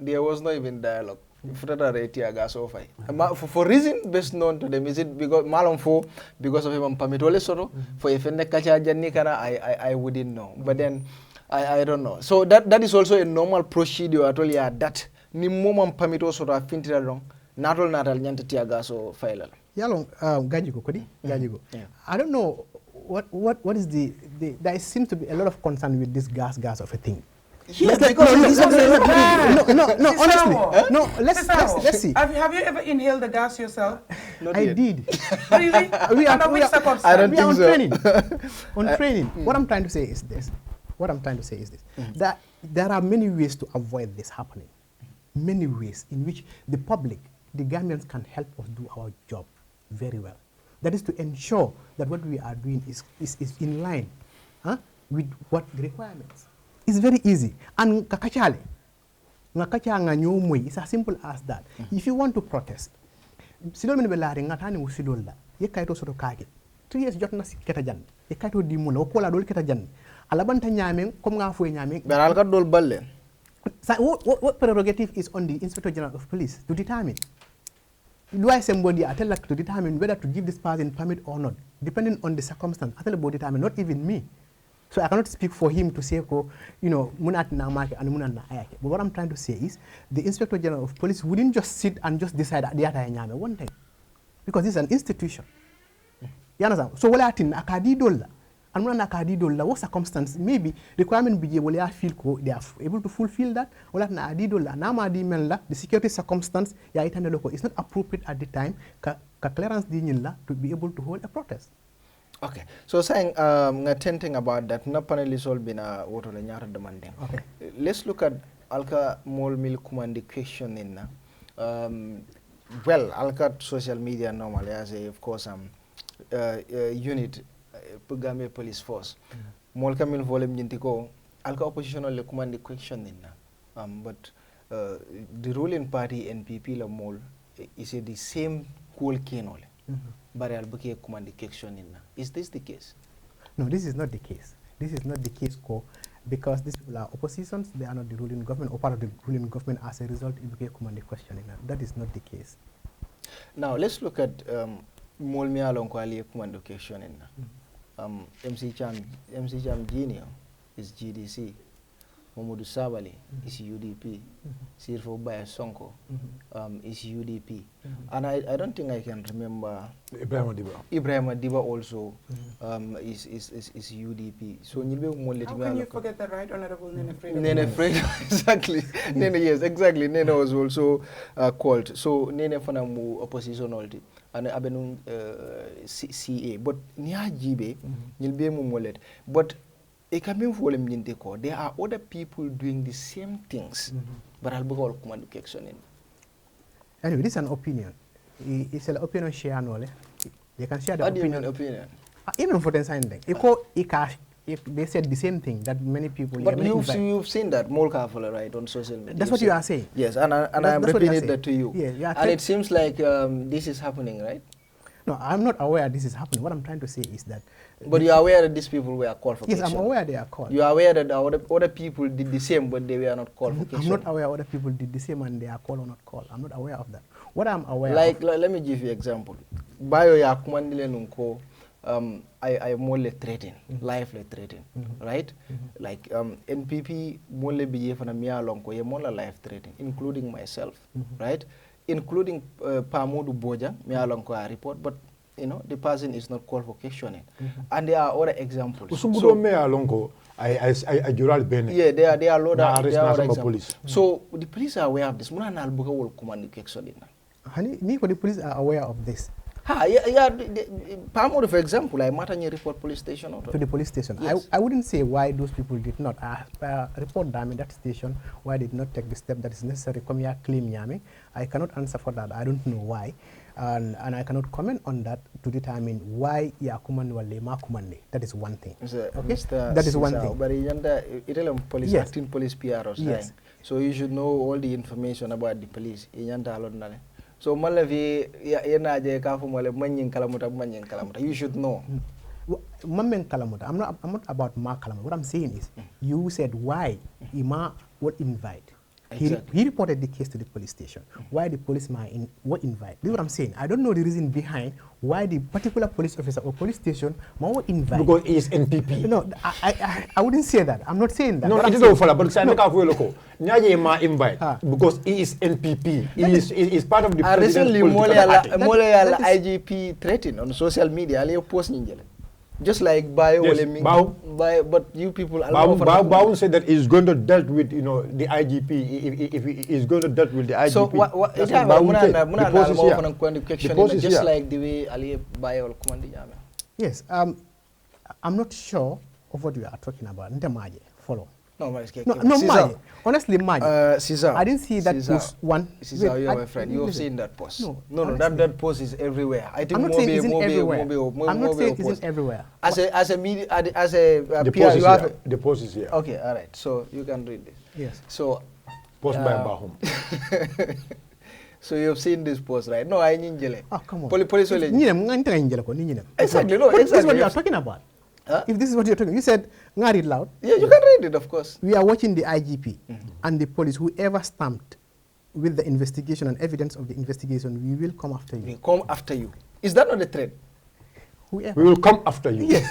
there was not even dialogue. For reason best known to them, is it because because of him permit all sort for if I wouldn't know. But then I don't know. So that is also a normal procedure at all. Yeah, that ni moment permit also to have wrong. Natal nyanta tiagaso file. Yalong gajigo kodi gajigo. I don't know what is the there seems to be a lot of concern with this gas of a thing. Yes, honestly. No, let's see. Have you ever inhaled the gas yourself? I did. Really? We are on training. On training. What I'm trying to say is this. That there are many ways to avoid this happening. Many ways in which the public, the Gambians, can help us do our job very well. That is to ensure that what we are doing is in line with what the requirements. It's very easy. And kakachale, it's as simple as that. If you want to protest, sidol men belari ngatani usidol la. Ye kaito soto kage. 3 years jotna keta jan. Ye kaito di muna okola dol keta jan. Alabanta nyameng kom nga fo nyameng. Beral ka dol balle. What prerogative is on the Inspector General of Police to determine? Do I somebody I tell to determine whether to give this person permit or not, depending on the circumstance. I tell about determine, not even me. So I cannot speak for him to say, munat na market and munat na ayake. But what I'm trying to say is, the Inspector General of Police wouldn't just sit and just decide at the other one time, because this is an institution. You understand? So wala atin akadi dolla, and muna akadi dolla. What circumstance? Maybe requirement bije wala feel they are able to fulfill that. Wala na adi dolla. Na ma di menla the security circumstance ya itande loko. It's not appropriate at the time ka clearance di nyilla to be able to hold a protest. Okay, so saying thinking about that, not panelists all been water the nyara demanding. Okay, let's look at alka mol mil command question in well, alka social media normally as a of course unit Pugame police force. Molka mil volume jintiko alka oppositional command question in but the ruling party NPP la mol is the same cool kenole. Is this the case? No, this is not the case. This is not the case, because these people are oppositions. They are not the ruling government or part of the ruling government. As a result, it became command questioning. That is not the case. Now let's look at Molmia Lonkwali command questioning. MC Cham Junior is GDC. Momodu Sabali is UDP. Sirfo Baya Sonko is UDP. And I don't think I can remember Ibrahim Adiba also is UDP. So how can you forget the Right Honorable Nene Fredo? Nene Fredo, exactly. Nene, yes, exactly. Nene was also called. So Nene Fanamu opposition already. And Abenung CA. But Nia Jibe, Nilbe Mumolet. But there are other people doing the same things, but I'll be all command action in. Anyway, this is an opinion. It's an opinion share. They can share the opinion. Even for the sign thing. If they said the same thing that many people. But you've seen that more carefully, right, on social media. That's what you are saying. Yes, and I'm repeating that to you. Yeah, and it seems like this is happening, right? No, I'm not aware this is happening. What I'm trying to say is that. But you are aware that these people were called for yes, question? I'm aware they are called. You are aware that other people did the same, but they were not called for question? I'm not aware other people did the same and they are called or not called. I'm not aware of that. What I'm aware of... let me give you an example. Bayo ya kumandile nunko, I more threaten, life threaten, right? Like NPP more biye fana miya lonko ye more life threaten, including myself, right? Including Pamodu Boja, miya lonko a report, but the person is not called for questioning. And there are other examples. Yeah, there are other examples. So the police are aware of this. The police are aware of this. Pamodu, for example, I matter report police station. To the police station. Yes. I wouldn't say why those people did not report them in that station, why they did not take the step that is necessary. Come here, claim yami. I cannot answer for that. I don't know why. And I cannot comment on that to determine why Yakuman wale makumande. That is one thing. Okay? That is one thing. But police yes. Acting police PROs. Yes. So you should know all the information about the police. So malavi yena je ka fu mole manyin kalamuta. You should know. I'm not about ma kalamuta. What I'm saying is, you said why Ima would invite. Exactly. He reported the case to the police station. Why the policeman would invite? This is what I'm saying. I don't know the reason behind why the particular police officer or police station would invite. Because he is NPP. No, I wouldn't say that. I'm not saying that. No, it is not for but Nyaye ma invite because he is NPP. He is part of the recently political Mole IGP threatened on social media. Post just like Bayo, yes, but you people Bao said that he's going to deal with the IGP if he is going to deal with the IGP. So what just like the way Ali Bayo command. Yes, I'm not sure of what you are talking about. Follow. No, honestly, Sissaho, I didn't see that post one. Sissaho, you're my friend. You have seen that post. No, that post is everywhere. I think I'm not saying it's everywhere. I'm not saying it's everywhere. As a media, as a PR, you have the post is here. Okay, all right. So you can read this. Yes. So post by Bahum. So you have seen this post, right? No, I ninjele. Oh, come on. Police Exactly. No, exactly. This is what you are talking about. If this is what you're talking, you said, read it loud. Yeah, you can read it, of course. We are watching the IGP and the police, whoever stamped with the investigation and evidence of the investigation, we will come after you. We come after you. Is that not a threat? Whoever. We will come after you. Yes.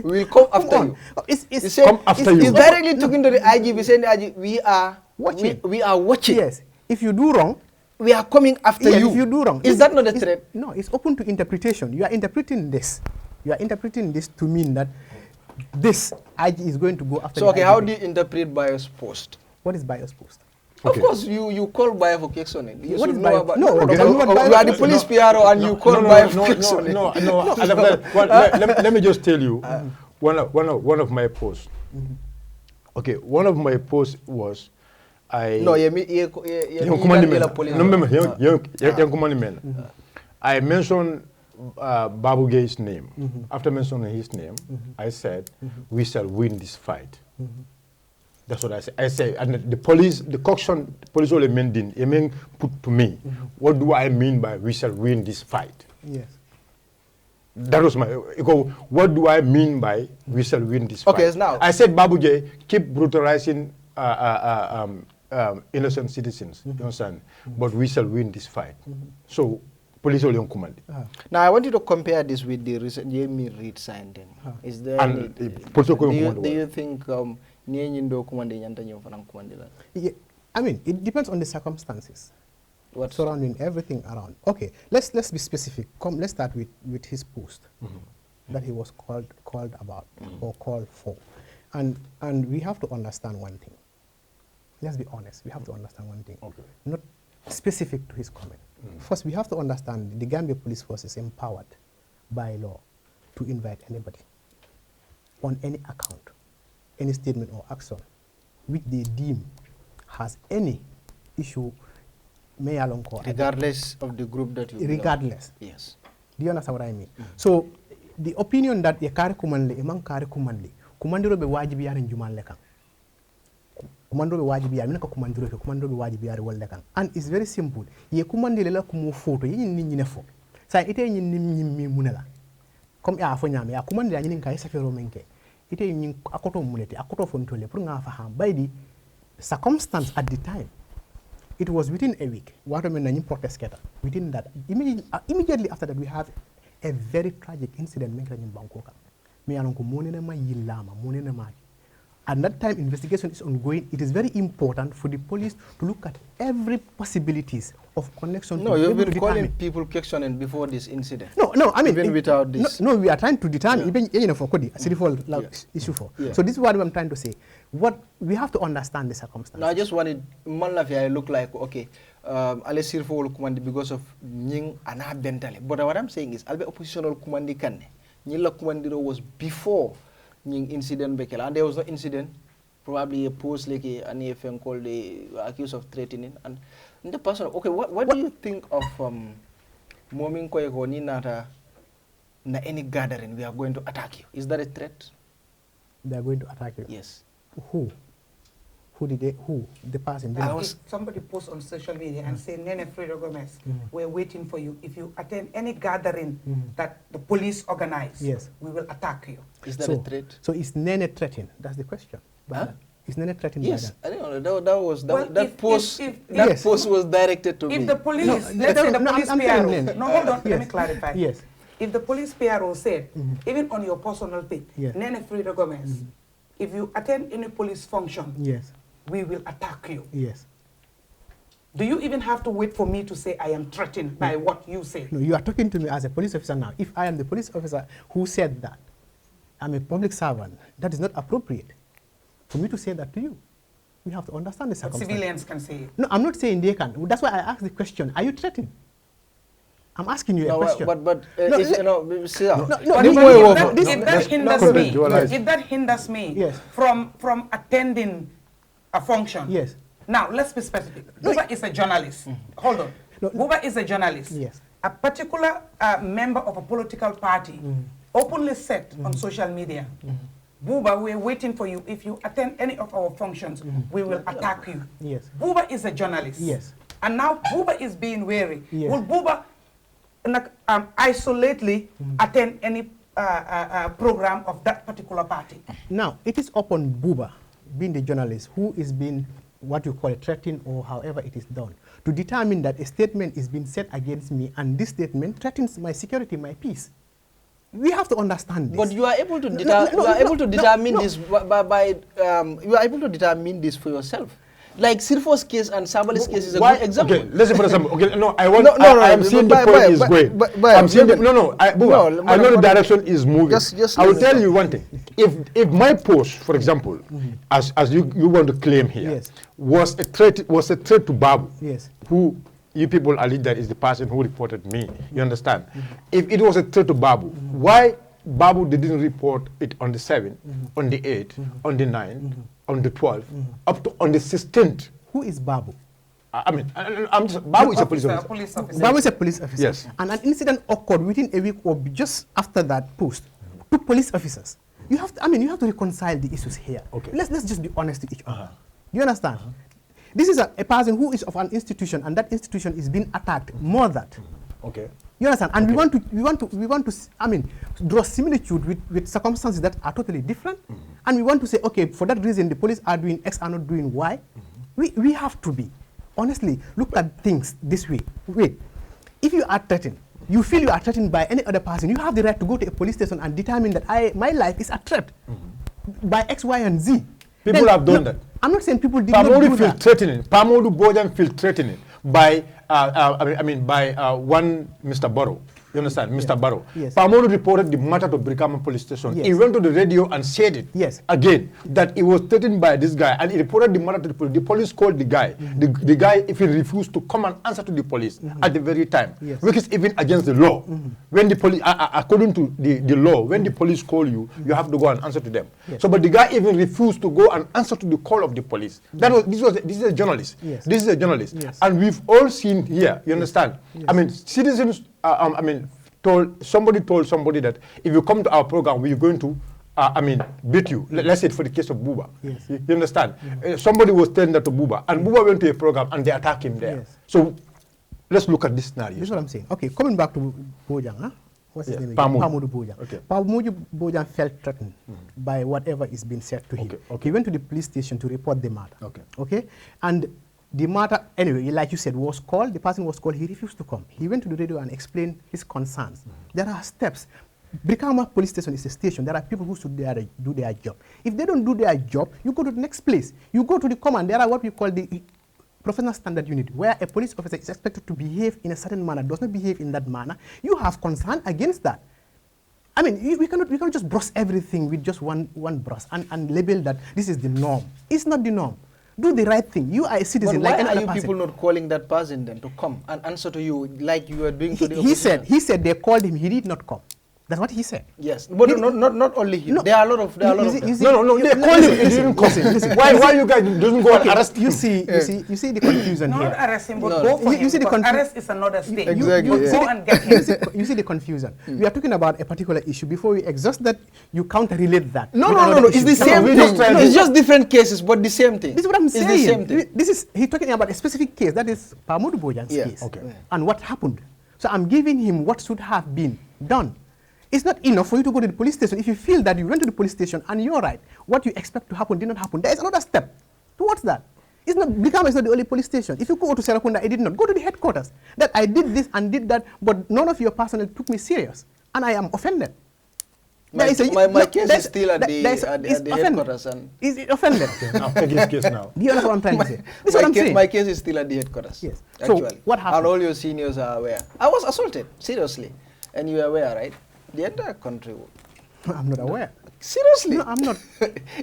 We will come after you. It's come after you. It's directly talking to the IGP, saying the IGP, we are watching. We are watching. Yes. If you do wrong, we are coming after you. If you do wrong. Is that not a threat? No, it's open to interpretation. You are interpreting this. You are interpreting this to mean that this IG is going to go after. So okay, how do you interpret bias post? What is bias post? Okay. Of course, you call bias for Kexonen. You what should is know about. No, okay. You are the police PRO and you call bias for Kexonen. Let me just tell you one of my posts. Okay, one of my posts was I mentioned Babu Gay's name. After mentioning his name, I said, we shall win this fight. That's what I said. I said, and the police, the coction, police only mean put to me, what do I mean by we shall win this fight? Yes. That was my, what do I mean by we shall win this fight? Okay, now. I said, Babu Gay, keep brutalizing innocent citizens, you understand? But we shall win this fight. So, police only on command. Now, I want you to compare this with the recent Jamie Reid signing. Is there any, do you think I mean, it depends on the circumstances. What surrounding everything around. Okay, let's be specific. Let's start with his post that he was called about or called for, and we have to understand one thing. Let's be honest. We have to understand one thing. Okay. Not specific to his comment. First, we have to understand the Gambia Police Force is empowered by law to invite anybody on any account, any statement or action which they deem has any issue, regardless of the group that you regardless. belong. Yes. Do you understand what I mean? So, the opinion that ye kare kumandle, emang kare kumandle, kumandiro be wajibi yare njuman lekan. Kumandiro be wajibi yare, minaka kumandiro be wajibi yare wal lekan. And it's very simple. Ye kumandile la kumu photo, ye nini nefo. Sa ite nini munela. Comme ya afo nyame, ya kumandile nini nka yesafero menke. Ite nini akoto munete, akoto fontole, pour nga faham. By the circumstance at the time, it was within a week. Within that, immediately after that, we have a very tragic incident in Bangkok. At that time, investigation is ongoing. It is very important for the police to look at every possibilities of connection. No, you've been calling people questioning before this incident. No, I mean, even without this. No, we are trying to determine even for Kodi, issue for. Yeah. So this is what I'm trying to say. What we have to understand the circumstances. No, I just wanted Malafia look like okay. Because of Ning and Bentale. But what I'm saying is, Albe oppositional commandi can. Nila commandiro was before Ning incident Bekela, and there was no incident. Probably a post like an EFM called the accused of threatening and the person. Okay, what do you think of Momin Koyeko Ninata na any gathering we are going to attack you? Is that a threat? They are going to attack you. Yes. Who Who did they? Who? The person? If somebody posts on social media and say, Nene Fredo Gomez, we're waiting for you. If you attend any gathering that the police organize, we will attack you. Is that a threat? So is Nene threatened? That's the question. Huh? Is Nene threatened yes, by I don't know. That post yes. was directed to me. If the police, let's say the police PRO, no, hold on, let me clarify. Yes. If the police PRO said, even on your personal thing, Nene Fredo Gomez, if you attend any police function, we will attack you. Yes. Do you even have to wait for me to say I am threatened by what you say? No, you are talking to me as a police officer now. If I am the police officer who said that, I'm a public servant, that is not appropriate for me to say that to you. You have to understand the circumstances. But civilians can say it. No, I'm not saying they can. That's why I asked the question, are you threatened? I'm asking you a question. If that hinders me from attending a function, now let's be specific. Buba is a journalist. Hold on. Buba is a journalist. Yes. A particular member of a political party openly said on social media, Buba, we're waiting for you. If you attend any of our functions, we will attack you. Yes. Buba is a journalist. Yes. And now Buba is being wary. Yes. Will Buba isolately attend any program of that particular party? Now, it is upon Buba, being the journalist, who is being what you call threatened or however it is done, to determine that a statement is being said against me and this statement threatens my security, my peace. We have to understand this. But you are able to determine this by you are able to determine this for yourself. Like Sirfo's case and Sabali's case is a good example. Okay, let's say for example. Okay, no, I'm seeing the point is going. I'm seeing the, I know the direction is moving. I will tell you one thing. If my post, for example, as you want to claim here, was a threat to Babu, who you people allege that is the person who reported me. You understand? If it was a threat to Babu, why Babu didn't report it on the 7th, on the 8th, on the 9th, on the 12th, up to on the 16th? Who is Babu? I mean, Babu is a police officer. Babu is a police officer. Yes. And an incident occurred within a week or just after that post. Two police officers. You have to, you have to reconcile the issues here. Okay. Let's just be honest to each other. You understand? This is a person who is of an institution, and that institution is being attacked more than that. Okay. You understand? And we want to draw similitude with circumstances that are totally different. And we want to say, okay, for that reason, the police are doing X, are not doing Y. We have to be, honestly, look at things this way. Wait, if you are threatened, you feel you are threatened by any other person, you have the right to go to a police station and determine that my life is a threat by X, Y, and Z. People have done that. I'm not saying people did not do that. Threatening. Modou Bojan feel threatening by one Mr. Barrow. You understand? Mr. Barrow. Yes. Modou reported the matter to Brikama police station. Yes. He went to the radio and said it again, that he was threatened by this guy, and he reported the matter to the police. The police called the guy. The guy even refused to come and answer to the police at the very time, which is even against the law. When the police, according to the law, when the police call you, you have to go and answer to them. So, but the guy even refused to go and answer to the call of the police. This is a journalist. This is a journalist, and we've all seen here. You understand? I mean, citizens. Somebody told somebody that if you come to our program, we're going to, beat you. Let's say it for the case of Buba. You understand? Somebody was telling that to Buba, and Buba went to a program and they attacked him there. So let's look at this scenario. This is what I'm saying. Okay, coming back to Bojang, huh? What's his name? Modou Bojang. Okay. Modou Bojang felt threatened by whatever is being said to him. He went to the police station to report the matter. Okay? And the matter, anyway, like you said, was called. The person was called. He refused to come. He went to the radio and explained his concerns. There are steps. Brikama police station is a station. There are people who should do their job. If they don't do their job, you go to the next place. You go to the command. There are what we call the professional standard unit, where a police officer is expected to behave in a certain manner, does not behave in that manner. You have concern against that. I mean, we cannot just brush everything with just one brush and label that this is the norm. It's not the norm. Do the right thing. You are a citizen. But why like are you people not calling that person then to come and answer to you like you are doing to the opposition? He said they called him. He did not come. That's what he said. Yes, but not only him. No, there are a lot of them. No, they call him. Listen. Why you guys doesn't go and arrest him? You see the confusion here. Not arrest him, but go for him. You see the arrest is another state. Exactly. You go and get him. You see the confusion. We are talking about a particular issue. Before we exhaust that, you counter-relate that. No. It's the same thing. It's just different cases, but the same thing. This is what I'm saying. It's the same thing. He's talking about a specific case. That is Modou Bojan's case. Okay. And what happened. So I'm giving him what should have been done. It's not enough for you to go to the police station. If you feel that you went to the police station and you're right, what you expect to happen did not happen. There is another step towards that. It's not, Brikama is not the only police station. If you go to Serakunda, I did not. Go to the headquarters. That I did this and did that, but none of your personnel took me serious. And I am offended. My case is still at the headquarters. Is it offended? I'll take his case now. Do you understand what I'm trying to say? This is what I'm saying. My case is still at the headquarters. Yes. Actually. So what happened? And all your seniors are aware. I was assaulted, seriously. And you are aware, right? The entire country. I'm not aware. Seriously? No, I'm not.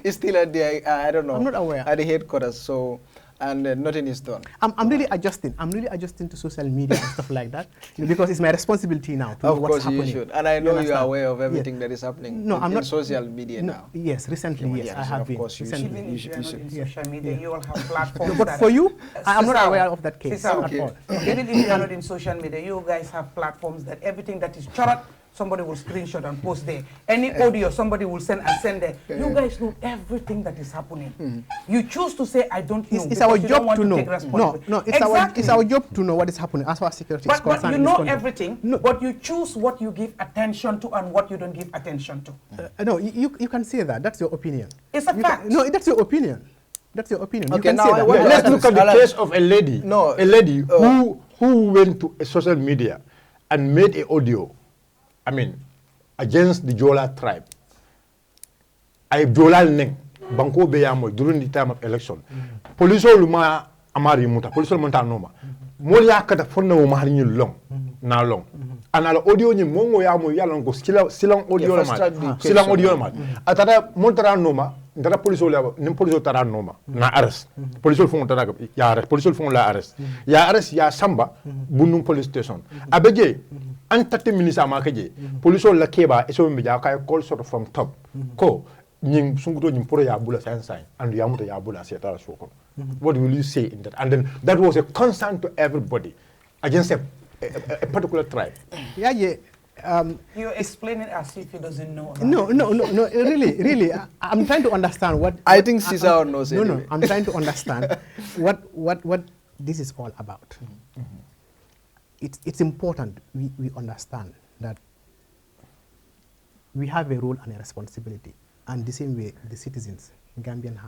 It's still at the, I don't know. I'm not aware. At the headquarters, so, and nothing is done. I'm really adjusting. I'm really adjusting to social media and stuff like that, because it's my responsibility now to know what's happening. Of course you should. And I know you are aware of everything that is happening in social media now. Yes, recently, yes, I have been. Of course, Even if you are not in social media, you all have platforms. But for you, I'm not aware of that case at all. Even if you are not in social media, you guys have platforms that everything that is chorot, somebody will screenshot and post there. Any audio, somebody will send and send there. You guys know everything that is happening. You choose to say, I don't know. It's our job to know. No, it's our job to know what is happening as far as security is concerned. But you know everything, but you choose what you give attention to and what you don't give attention to. No, you can say that. That's your opinion. It's a fact. No, that's your opinion. That's your opinion. Okay, you can say that. Let's look at the case of a lady. A lady who went to a social media and made an audio, against the Jola tribe. I Jola neng banko beyamo during the time of election. Police luma amari muta. Police monta noma. Molia kata fonna o mahari long na long. Anala audio ni mongo ya mo yalon ko silang audio ma. Silang audio ma. Atara montara noma. Ndara police la nim police tara noma na arrest. Police fon tara ya arrest. Police fon la arrest. Ya arrest ya samba bunum police station. Abeje an 30 minutes ama kaje police la keba eso mi ja kay call sort of from top ko nying sunguto nyim pro ya bula sign and ya muta ya bula setara soko. What will you say in that? And then that was a concern to everybody against a particular tribe. You're explaining as if he doesn't know. No, really. I'm trying to understand what. I think Sissaho knows it. No, I'm trying to understand what this is all about. It's important we understand that we have a role and a responsibility, and the same way the citizens, Gambian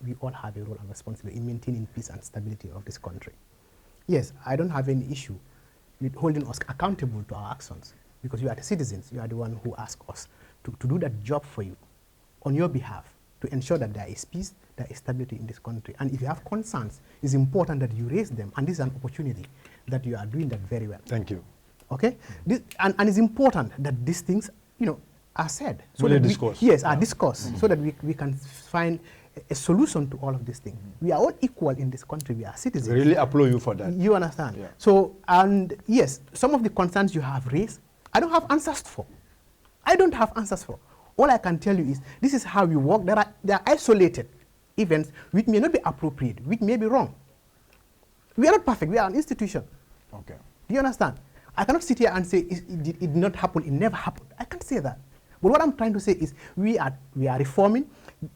we all have a role and responsibility in maintaining peace and stability of this country. Yes, I don't have any issue with holding us accountable to our actions, because you are the citizens, you are the one who ask us to do that job for you on your behalf, to ensure that there is peace, there is stability in this country. And if you have concerns, it's important that you raise them, and this is an opportunity that you are doing that very well. Thank you. Okay? And it's important that these things, are said. So that discourse. Yes, are discussed, so that we can find a solution to all of these things. We are all equal in this country. We are citizens. I really applaud you for that. You understand? Yeah. So, and yes, some of the concerns you have raised, I don't have answers for. All I can tell you is, this is how we work. There are isolated events which may not be appropriate, which may be wrong. We are not perfect. We are an institution. Okay. Do you understand? I cannot sit here and say it did not happen, it never happened. I can't say that. But what I'm trying to say is we are reforming.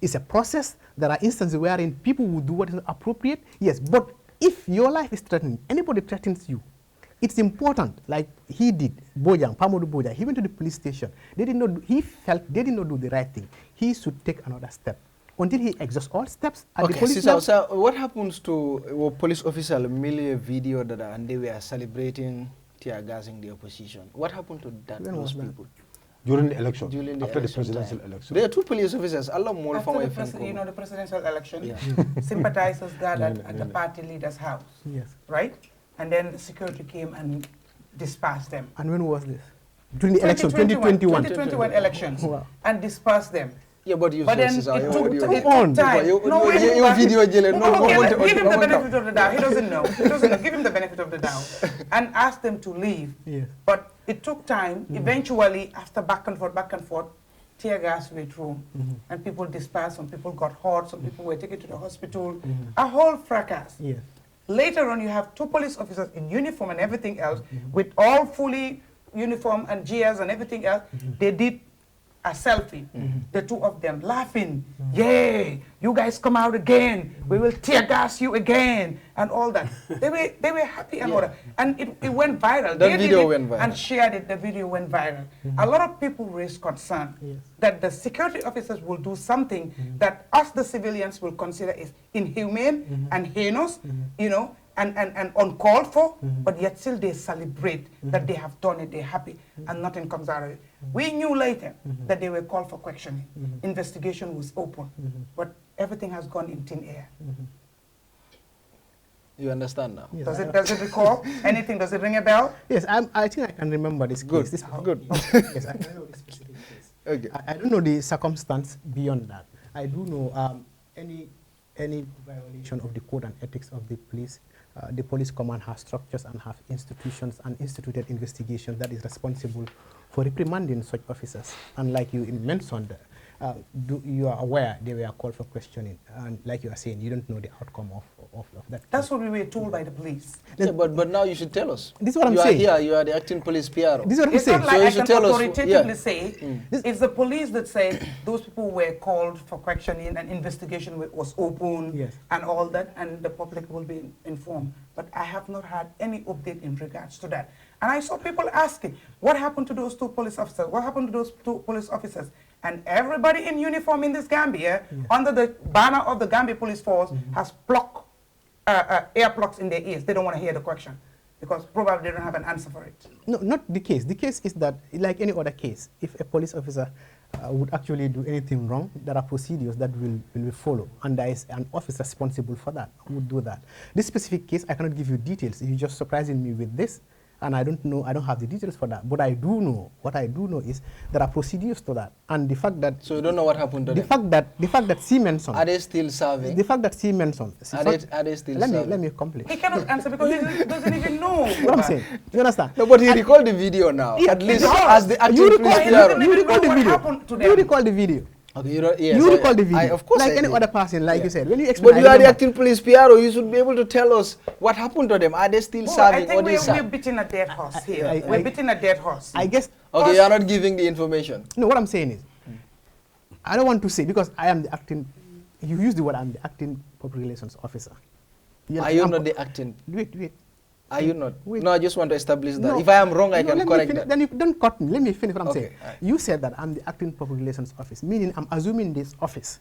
It's a process. There are instances wherein people will do what is appropriate. Yes, but if your life is threatened, anybody threatens you, it's important, like he did, Modou Bojang, he went to the police station. He felt they did not do the right thing. He should take another step until he exhausts all steps at the police level. So what happens to a police officer merely a video that and they were celebrating tear gassing the opposition? What happened to those people? During the election, after the presidential election. There are two police officers. After the presidential election, sympathizers gathered at the party leader's house. Yes. Right? And then the security came and dispersed them. And when was this? During the election, 2021. 2021 elections. Wow. And dispersed them. Yeah, but you But then sources are it your took audio. time. You video jele no give him the benefit of the doubt. He doesn't know. He doesn't know. Give him the benefit of the doubt and ask them to leave. Yes. But it took time. Eventually, after back and forth, tear gas went through, and people dispersed. Some people got hurt. Some people were taken to the hospital. A whole fracas. Yes. Later on, you have 2 police officers in uniform and everything else, with all fully uniform and GS and everything else. They did a selfie, the 2 of them laughing. Yay, you guys come out again. We will tear gas you again and all that. They were happy and all that. And it went viral. The video went viral. And shared it. The video went viral. A lot of people raised concern that the security officers will do something that us, the civilians, will consider is inhumane and heinous, you know, and uncalled for, but yet still they celebrate that they have done it, they're happy, and nothing comes out of it. We knew later that they were called for questioning. Investigation was open, but everything has gone in thin air. You understand now? Yes, Does it recall anything? Does it ring a bell? Yes, I think I can remember this Good. case. This Good. Yes, I know this specific case. Okay. I don't know the circumstance beyond that. I do know any violation of the code and ethics of the police command has structures and have institutions and instituted investigation that is responsible for reprimanding such officers. And like you mentioned, you are aware they were called for questioning, and like you are saying, you don't know the outcome of that. That's what we were told by the police. Yeah, but now you should tell us. This is what I'm you saying. You are here, you are the acting police PRO. This is what I'm It's saying. not like So you I should can tell us, authoritatively yeah. say it's the police that said those people were called for questioning and investigation was open Yes. and all that, and the public will be informed. But I have not had any update in regards to that. And I saw people asking, what happened to those 2 police officers? What happened to those 2 police officers? And everybody in uniform in this Gambia, under the banner of the Gambia Police Force, has plugged ear plugs in their ears. They don't want to hear the question because probably they don't have an answer for it. No, not the case. The case is that, like any other case, if a police officer would actually do anything wrong, there are procedures that will be followed, and there is an officer responsible for that who would do that. This specific case, I cannot give you details. You're just surprising me with this, and I don't know, I don't have the details for that. But I do know, what I do know is there are procedures to that, and the fact that... So you don't know what happened to them? The fact that she mentioned... Are they still serving? The fact that she mentioned... Are they still serving? Let me complete. He cannot answer because he doesn't even know. What I'm saying, you understand? No, but he recalled the video now. Yeah, at least does. as the acting You police recall, PRO. you recall the What video. happened to them? You recall the video. Okay, yes, You recall the video. of course like I any did. other person, like you said. When you explain, But you are the acting police PRO, you should be able to tell us what happened to them. Are they still Well, serving I or think they we're beating a dead horse here. I- We're beating a dead horse. I guess... Okay, you are not giving the information. No, what I'm saying is, I don't want to say, because I am the acting... You use the word, I'm the acting public relations officer. Are you not the acting? Wait. Are you not? Wait. No, I just want to establish that. No. If I am wrong, I No, can let me correct finish. that. Then you don't cut me. Let me finish what I'm Okay, saying. alright. You said that I'm the acting public relations office, meaning I'm assuming this office.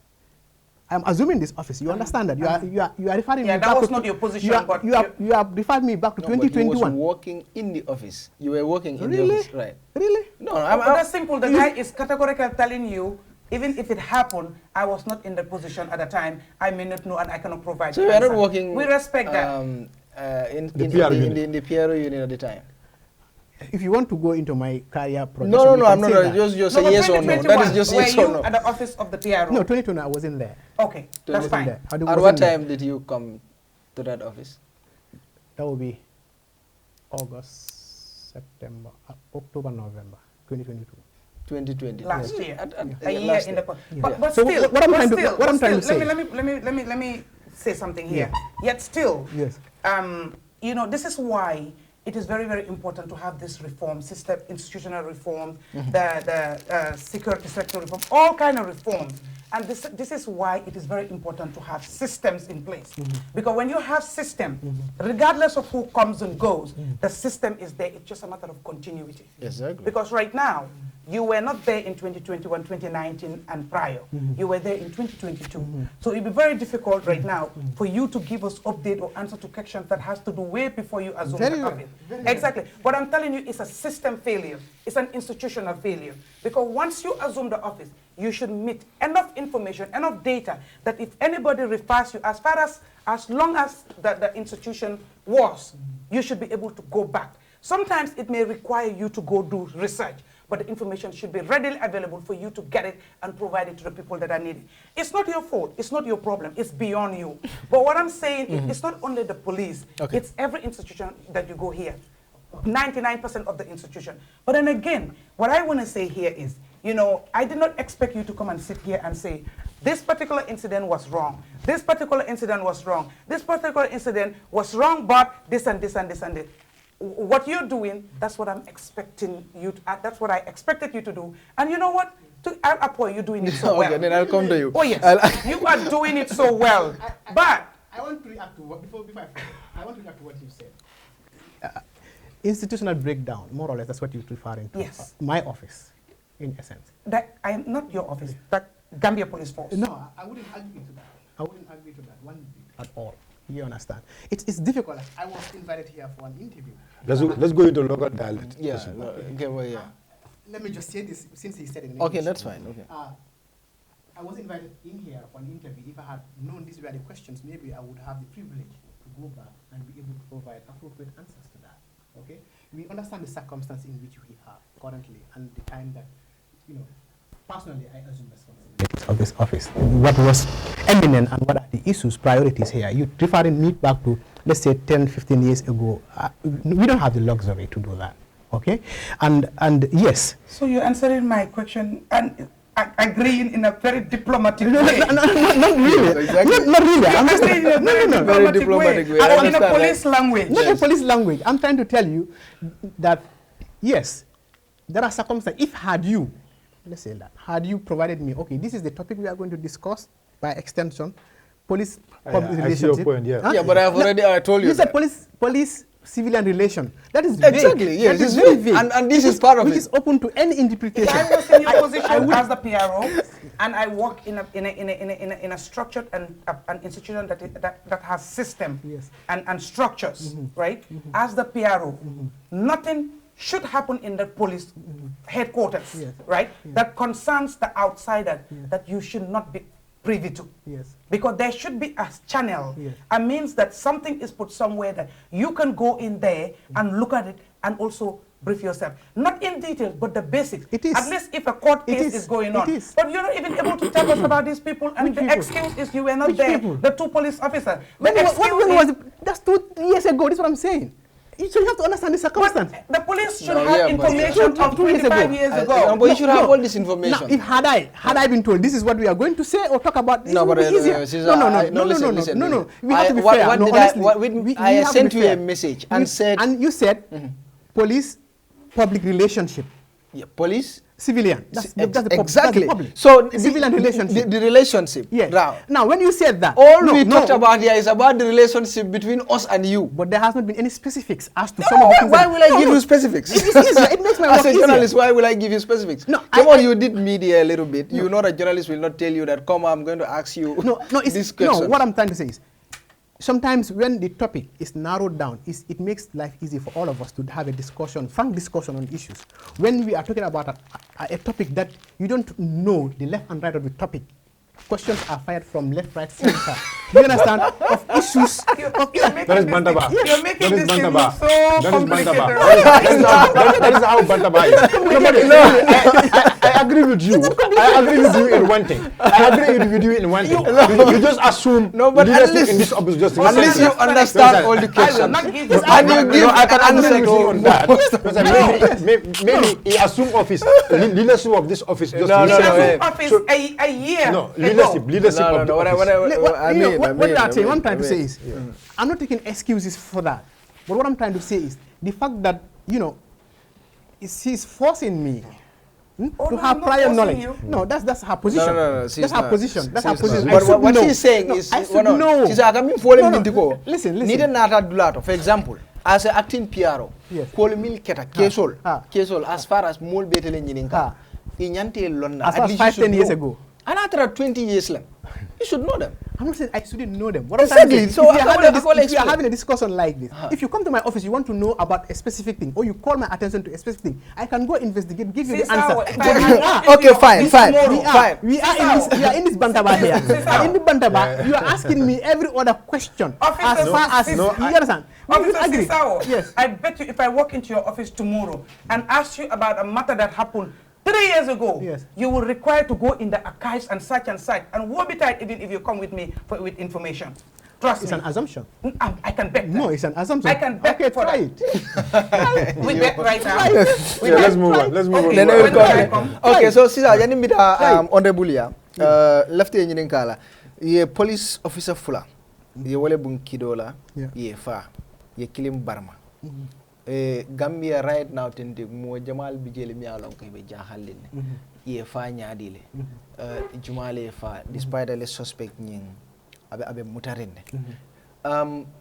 I'm assuming this office. You understand that? You are referring me Yeah, back that was to... not your position, You have referred me back to No, but you 2021. was working in the office. You were working in the Really? office, right? Really? No, But that's simple. The guy is categorical telling you, even if it happened, I was not in the position at the time. I may not know and I cannot provide. So the you are not answer. working. We respect that. In the PRO unit at the time. If you want to go into my career project, No, I'm not. Just No, a but yes or no. That is just were yes you or no. at the office of the PRO? No, 2020 I wasn't there. Okay, that's Wasn't fine. there. I At wasn't what there. time did you come to that office? That will be August, September, October, November, 2022. 2020. Last year. A yeah, year last in year. the Yeah. but So still, what I'm trying to say. Let me say something here. Yet still, Yes. you know, this is why it is very, very important to have this reform, system, institutional reform, the security sector reform, all kind of reforms. And this is why it is very important to have systems in place. Because when you have system, regardless of who comes and goes, the system is there. It's just a matter of continuity. Exactly. Because right now, you were not there in 2021, 2019, and prior. You were there in 2022. So it'd be very difficult right now for you to give us update or answer to questions that has to do way before you assume the office. Exactly. What I'm telling you is a system failure. It's an institutional failure. Because once you assume the office, you should meet enough information, enough data, that if anybody refers you, as long as the institution was, you should be able to go back. Sometimes it may require you to go do research. but the information should be readily available for you to get it and provide it to the people that are needed. It's not your fault. It's not your problem. It's beyond you. But what I'm saying is it's not only the police. It's every institution that you go here. 99% of the institution. But then again, what I want to say here is, you know, I did not expect you to come and sit here and say, this particular incident was wrong. This particular incident was wrong. This particular incident was wrong, but this and this and this and this. What you're doing, that's what I'm expecting you to, that's what I expected you to do. And you know what? I'll applaud you doing it so well. Okay, then I'll come to you. Oh yes, you are doing it so well. But I want to react to what, before I want to react to what you said. Institutional breakdown, more or less, that's what you're referring to. Yes. My office, in essence. That I am not your office. That Gambia Police Force. No, I wouldn't agree to that. I wouldn't agree to that one bit at all. You understand? It's difficult. I was invited here for an interview. Let's go into local dialect. Yeah. Okay, well, yeah. Let me just say this since he said it in Okay, English. that's fine. Okay. I was invited in here for an interview. If I had known these were the questions, maybe I would have the privilege to go back and be able to provide appropriate answers to that. Okay? We understand the circumstance in which we are currently and the time that, you know, personally I assume responsibility of this office. What was eminent and what are the issues, priorities here? You referring me back to, let's say, 10, 15 years ago. We don't have the luxury to do that. Okay? And yes. So you're answering my question and agreeing in a very diplomatic way. Not really. Exactly. Not really. I'm just agreeing in a very diplomatic way. I In a police language. Not a police language. I'm trying to tell you that, yes, there are circumstances. If had you, let's say that, had you provided me, okay, this is the topic we are going to discuss, by extension, police-public relationship. I see your point, yeah. Huh? Yeah, but I have already told you. You said police-civilian relation. That is exactly, vague. yes, That it's is very vague. vague. And this is part of which it. is open to any interpretation. If I was in your position as the PRO, and I work in a structured and an institution that has system and structures, right? As the PRO, nothing should happen in the police headquarters, right? That concerns the outsider that you should not be privy to. Because there should be a channel, a means that something is put somewhere that you can go in there and look at it and also brief yourself. Not in detail, but the basics. It is. At least if a court case is going on. But you're not even able to tell us about these people, and the excuse is you were not there. The two police officers. When was that's 2 years ago, that's what I'm saying. You should have to understand the circumstance. The police should have information of 25 years ago. But you should have all this information. Now, if had I been told this is what we are going to say or talk about, no, but listen. We have to be fair. What did I sent you a message and said, and you said police-public relationship. Yeah, police. Civilian. That's exactly. the public. So the civilian relationship. The relationship. Yeah. Now, when you said that, all we talked about here is about the relationship between us and you. But there has not been any specifics as to some of the things. Why will I give you specifics? It is easier. It makes my work easier. As a journalist, why will I give you specifics? No, come on, you did media a little bit. You know that journalists will not tell you that. Come, I'm going to ask you. This question. No, what I'm trying to say is, sometimes when the topic is narrowed down, it makes life easy for all of us to have a discussion, frank discussion on issues. When we are talking about a topic that you don't know the left and right of the topic, questions are fired from left, right, center. You understand? Of issues. That is Bantaba. You're making this thing look so complicated. That is how Bantaba is. I agree with you. I agree with you in one thing. I agree with you in one thing. You just assume leadership in this office just unless you understand all the questions. And you give I can answer to on that. Maybe he assumed office, leadership of this office just office a year. No, leadership of the office. What I'm trying to say is, I'm not taking excuses for that. But what I'm trying to say is, the fact that, she's forcing me to have prior knowledge. No, that's her position. That's her position. That's her position. But what she's saying is, I should know. She's like, I'm following Listen. For example, as an acting PRO, call me Kesol, as far as Mul Betele Nyininka, Inyante Lonna, as far as 5-10 years ago. And after 20 years, You should know them. I'm not saying I shouldn't know them. What Exactly. I'm saying, So if we are having a discussion like this, Uh-huh. if you come to my office, you want to know about a specific thing, or you call my attention to a specific thing, I can go investigate, give you the answer. Okay, fine. We are in this Bantaba here. In the Bantaba, you are asking me every other question as far as you understand. Officer Sissaho, yes. I bet you if I walk into your office tomorrow and ask you about a matter that happened 3 years ago, yes, you will require to go in the archives and search and woe betide even if you come with me with information. Trust it's me. an assumption. I can bet that. No, it's an assumption. I can bet okay, for try that. it. We bet right now. Let's move on. Let's move Okay, on. when I come. Okay, so Sisa, yani mita honorable ya. Left ye nyinin kala. Ye police officer fula. Ye wale bun kidola. Ye fa. Ye kilim barma. Gambia right now tende mo jamal bijele mi alon ko be jahalin. Ye fa nyaadile. Jumale fa despite the suspect nying abe mutarinde.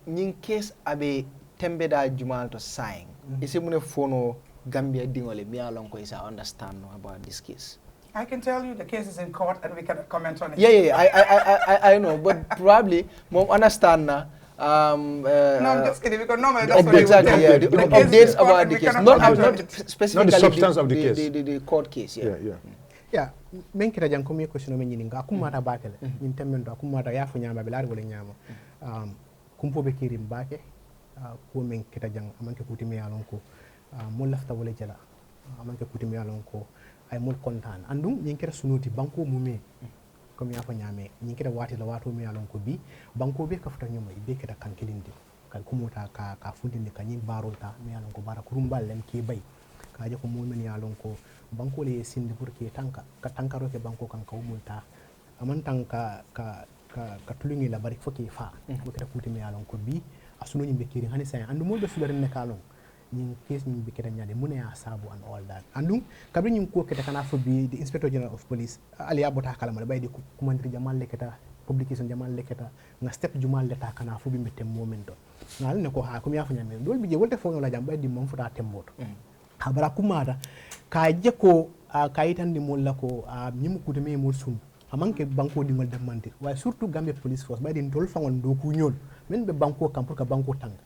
Nying case abe tembe da jumal to sign. Isi mune fono Gambia dingole mi alon ko isa understand about this case. I can tell you the case is in court and we can comment on it. Yeah, I know, but probably mom understand na. No, I'm just kidding because normally that's what exactly, yeah. The updates about the case, not specifically not the substance of the case. The court case, Yeah, men kita jang komi question men nyini nga kumata bakele min temendo kumata ya fu nyama be lari wala nyama kumpo be kirim bake ko men kita jang amanke kuti mi yalon ko mo lafta wala jala amanke kuti mi yalon ko ay mol kontan andum nyin kera sunuti banko mumé comme ya fa nyame nyin kera wati la wato mi yalon ko bi banko be ka futa nyuma be keda kankilindi kan kumota ka fundinde kanyin barolta mi yalon ko bara kurumbal len ke bay kaje ko mumen yalon ko banko le sindi pour que tanka ka tankaro ke banko kan kawmulta aman tanka ka tulungi la bari foki fa ko keda kuti mi yalon ko bi asuno nyimbe kiri hani say andu mo be fulare ne kalon ñing case ñing be keda ñade mune ya sabu and all that andum kabri ñing ko keda kana fo bi the inspector general of police ali abota kala mo bay di commandant jamal leketa publication jamal leketa nga step jumal leta kana fo bi metem momento ngal ne ko ha ko mi afa ñame dol bi je wolte fo la jam bay di mom futa temboto habara kumata ka je ko kayitandi mo la ko ñimu kude me mo sun amanke banko di ngol damante way surtout Gambia police force bay di tol fangon do ku ñol men be banko kam pour ka banko tang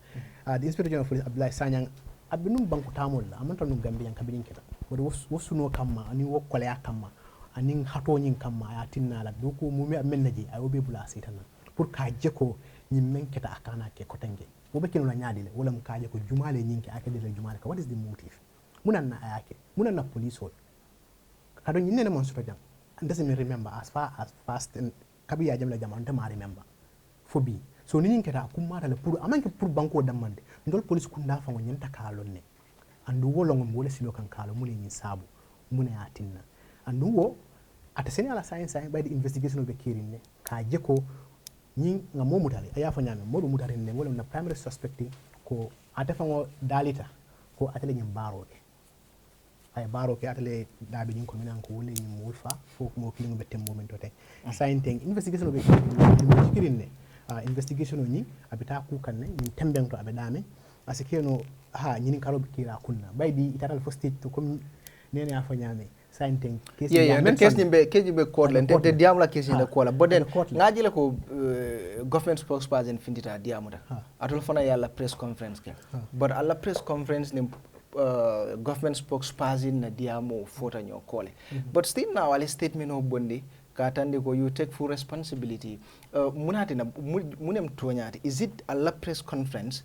the inspector general of police Abdoulaye Sanyang abinum banko tamol la amanta no Gambia yan kabinin keta wado wosuno kamma ani wo kole ya kamma ani hato nyin kamma ya tinna la do ko mumi amen naji ay obe bula sitana pour ka je ko ñim men keta akana ke ko tange wo be kino la nyaadi le wala mu ka je ko jumale nyinki akade le jumale ka what is the motive munan na ayake munan na police hol kado nyine mon soto jam doesn't remember as far as fast kabi ya jam la jam anta ma remember fobi so ni nyinke ta kumata le pour amanke pour banko damande ndol police kunda fango nyenta kalon ne andu wolo ngom wala silo kan kalo muni nyi sabu muni atinna andu wo ata seni ala science by the investigation be kirin ne ka je ko nyi nga mo mutale aya fa nyame modu mutare ne wala na primary suspect ko ata fango dalita ko atale nyim baroke ay baro ke atale dabi nyin ko minan ko wala nyi mulfa fo ko mo kilingo be tem momento tay science investigation be kirin ne investigation o ni abita ku kanne ni tembento abe dame asikeno ha nyini karobe kira kunna baydi itatal fo state to comme nene afa nyame sainten case the case be court len te diamla case ni ko la boden ngaji le ko government spokesperson findita diamuda atol fana yalla press conference ke but alla press conference ni government spokesperson na diamo fota nyo kole but still now alle statement o bondi katande ko you take full responsibility munati na munem tonyati is it a press conference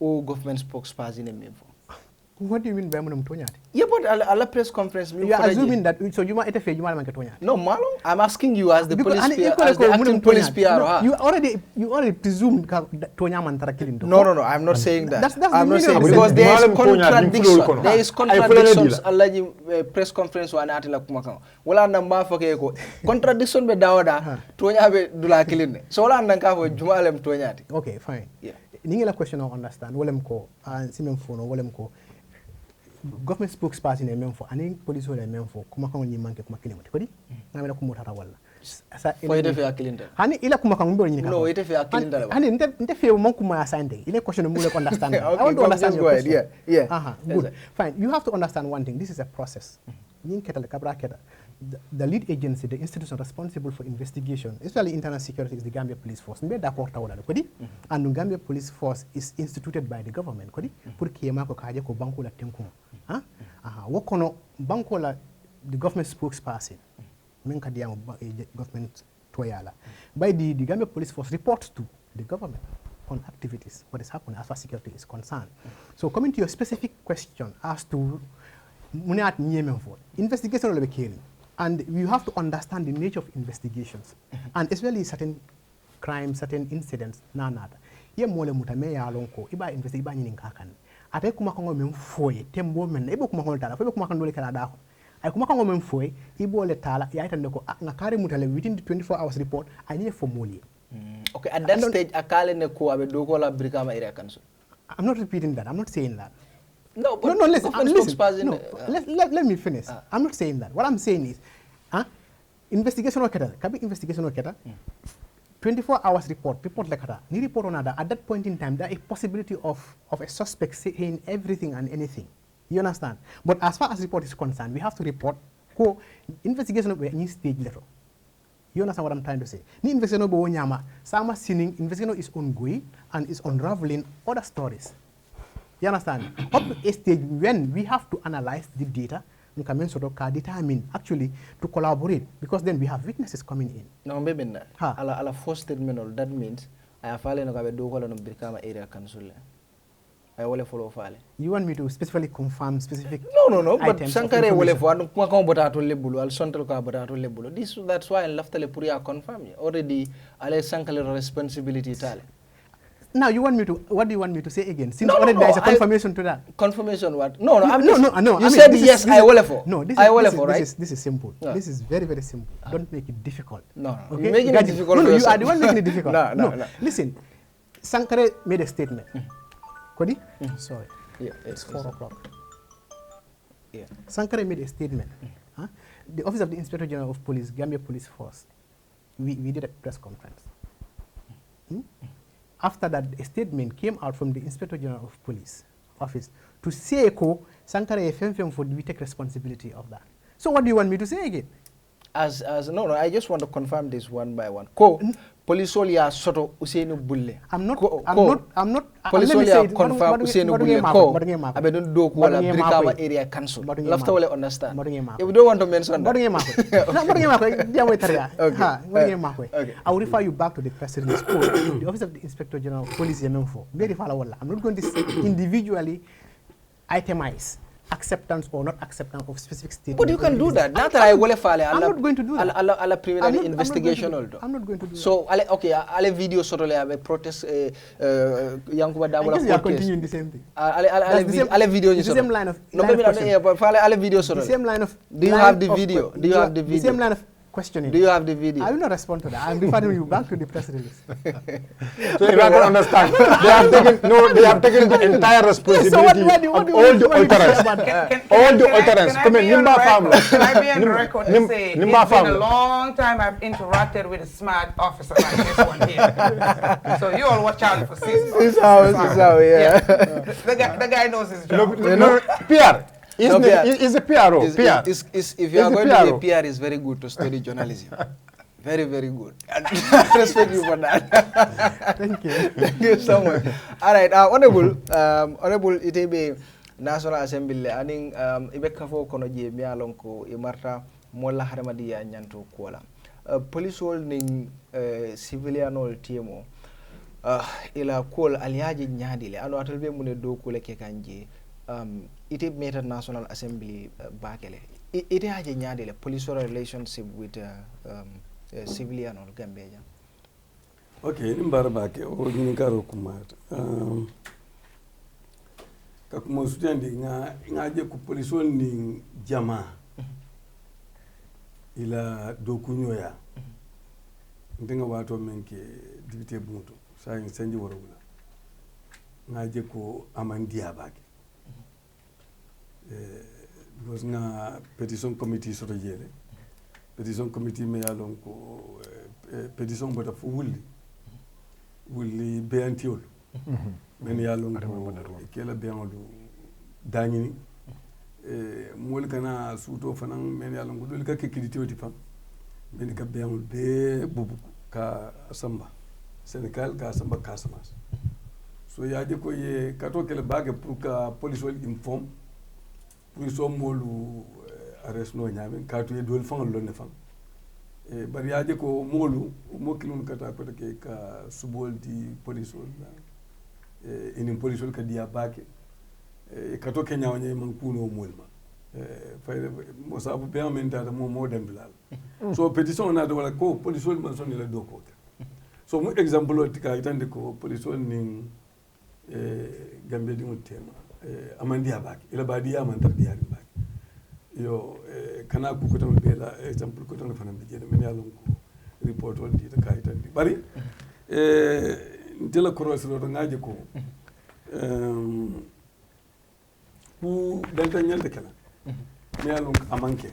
or government spokesperson in mevo what do you mean by munem tonyati yeah but a press conference you are assuming that so you ite fe you man tonyati no malo I'm asking you as the police as the acting police PR you already presume tonya man tarakilin no I'm not saying that I'm not saying because there is contradictions allaji press conference wa natila kuma kan wala nan ba fake ko contradiction be dawada tonya be dula kilin so wala nan ka fo jumalem tonyati okay fine yeah ningi la question I understand wolem ko simem fono wolem ko government spokesperson e men fo ani police wala men fo kuma kan ni manke kuma kilimo ko di ngamela ko motata wala sa fo ite fe akilinda hani ila kuma kan mbo ni ka no ite fe akilinda la hani nte fe mon kuma asante ile question mo le understand okay, I want to understand your question yeah good fine you have to understand one thing this is a process yin ketal kabra keta the lead agency, the institution responsible for investigation, especially internal security, is the Gambia Police Force. And the Gambia Police Force is instituted by the government. The government spokesperson, government by the Gambia Police Force reports to the government on activities, what is happening as far as security is concerned. So coming to your specific question as to investigation will be killing. And you have to understand the nature of investigations, and especially certain crimes, certain incidents. Ye mole mutame ya lonko iba investigate iba nyini kakan. Ate kuma kongo memfoye tembo men ibo kuma kongo tala, febe kuma kongo le kala dako. Ay kuma kongo memfoye ibo le tala ya itande ko ngakare mutale within the 24 hours report I need for mole. Okay, at that stage akale ne ko abe doko la Brikama area council. I'm not repeating that. I'm not saying that. No, but listen. Let me finish. I'm not saying that. What I'm saying is, investigation oketa, kabi investigation oketa, 24 hours report like that. Ni report on that. At that point in time, there is a possibility of a suspect saying everything and anything. You understand? But as far as report is concerned, we have to report. Investigation of any stage level. You understand what I'm trying to say? Ni investigation of nyama, sama sinning investigation is ongoing and is unraveling other stories. You understand? Up to a stage when we have to analyze the data, we can determine actually to collaborate, because then we have witnesses coming in. No, maybe not. Ala first statement, that means I have fallen on the Brikama area council. I will follow file. You want me to specifically confirm specific? No. But Sankare will have this. That's why I left the Puria confirm already. Ale Sankare responsibility tale. Now you want me to? What do you want me to say again? Since already there is a confirmation to that. Confirmation what? No. You said yes. I will for. No, this is simple. No. This is very, very simple. Don't make it difficult. No. Okay? You're making it difficult. No, you are the one making it difficult. No. Listen, Sankare made a statement. Kodi? Sorry. Yeah. It's 4 o'clock. Yeah. Sankare made a statement. The Office of the Inspector General of Police, Gambia Police Force, we did a press conference. After that, a statement came out from the Inspector General of Police office to say, Sankare for we take responsibility of that. So what do you want me to say again? No, I just want to confirm this one by one. Police only are sort of Usainu Bulle. I'm not. Police only are confirm Usainu Bulle. I don't do Kuala Brikama area council. Love to understand. If we don't want to mention that. Okay. I will refer you back to the press release. The Office of the Inspector General of Police Yemenfo. Very follow. I'm not going to individually itemize acceptance or not acceptance of specific statements. But you can do that. I'm not going to do that. Ala preliminary investigation also. I'm not going to do that. So, ale video sort of protest Yankuba Damola. You are continuing the same thing. Ale video. The same line of. No, maybe not. Ale video sort of. The same line of. Do you have the video? Do you have the video? The same line of questioning. Do you have the video? I will not respond to that. I'm referring you back to the press release. So if I can understand, they have taken the entire responsibility of all the utterance. All the utterance. Can I be on the record to say it's been a long time I've interacted with a smart officer like this one here. So you all watch out for Sissaho, yeah. The guy knows his job. PR. Is a PRO. PR. If you are going to be a PR, it's very good to study journalism. Very, very good. I respect you for that. Thank you. Thank you so much. All right, Honorable Itebe National Assembly, I think Ibekafo Konoji Mialonko, Imarta, Mola Haramadia Nyanto Kuala. Police holding civilian or TMO. Ila call Aliaji Nyadile, I know Atalbe Munedo Kulekanje. It made a National Assembly bakele. It has a police relationship with civilian or Gambia. Okay, Nimbarbake or Ninkaro Kumat. Kakumosutendi ngaje ku police ni jama ila dokunyoya. Ndinga watu menke dibite buntu. Sa senji worogula. Ngaje ku amandia bake. Because na petition committee sort of yele. Petition committee me along ko petition bota fu Wuli beantiol. Men yalong ko kela beandu dangini mol kana suto fanan men yalla ngudul ka kekidité oti fam men ka beamul be bubu ka samba Sénégal ka samba Casamance so yaje ko ye kato kele bage pour ka police wol inform pour so molu arrest no nyame ka to ye dol fan lo ne fam e bari yaje ko molu mo kilun kata ko ke ka subol di police wol inin police wol ka dia bake kato kenya wanye man kuno molma fayde mo sabu be amenta mo dem bilal so petition na de wala ko police wol man sonni la do ko so mu example o tika itande ko police wol ni gambe di tema amandi abaki ila badi ya man tarbiya ri baki yo kana ku ko tan be la example ko tan fana be jede men yalon ko report wol di ka itande bari ndela cross ro ngaje ko ku dalta nyalde kala mi yalon amanke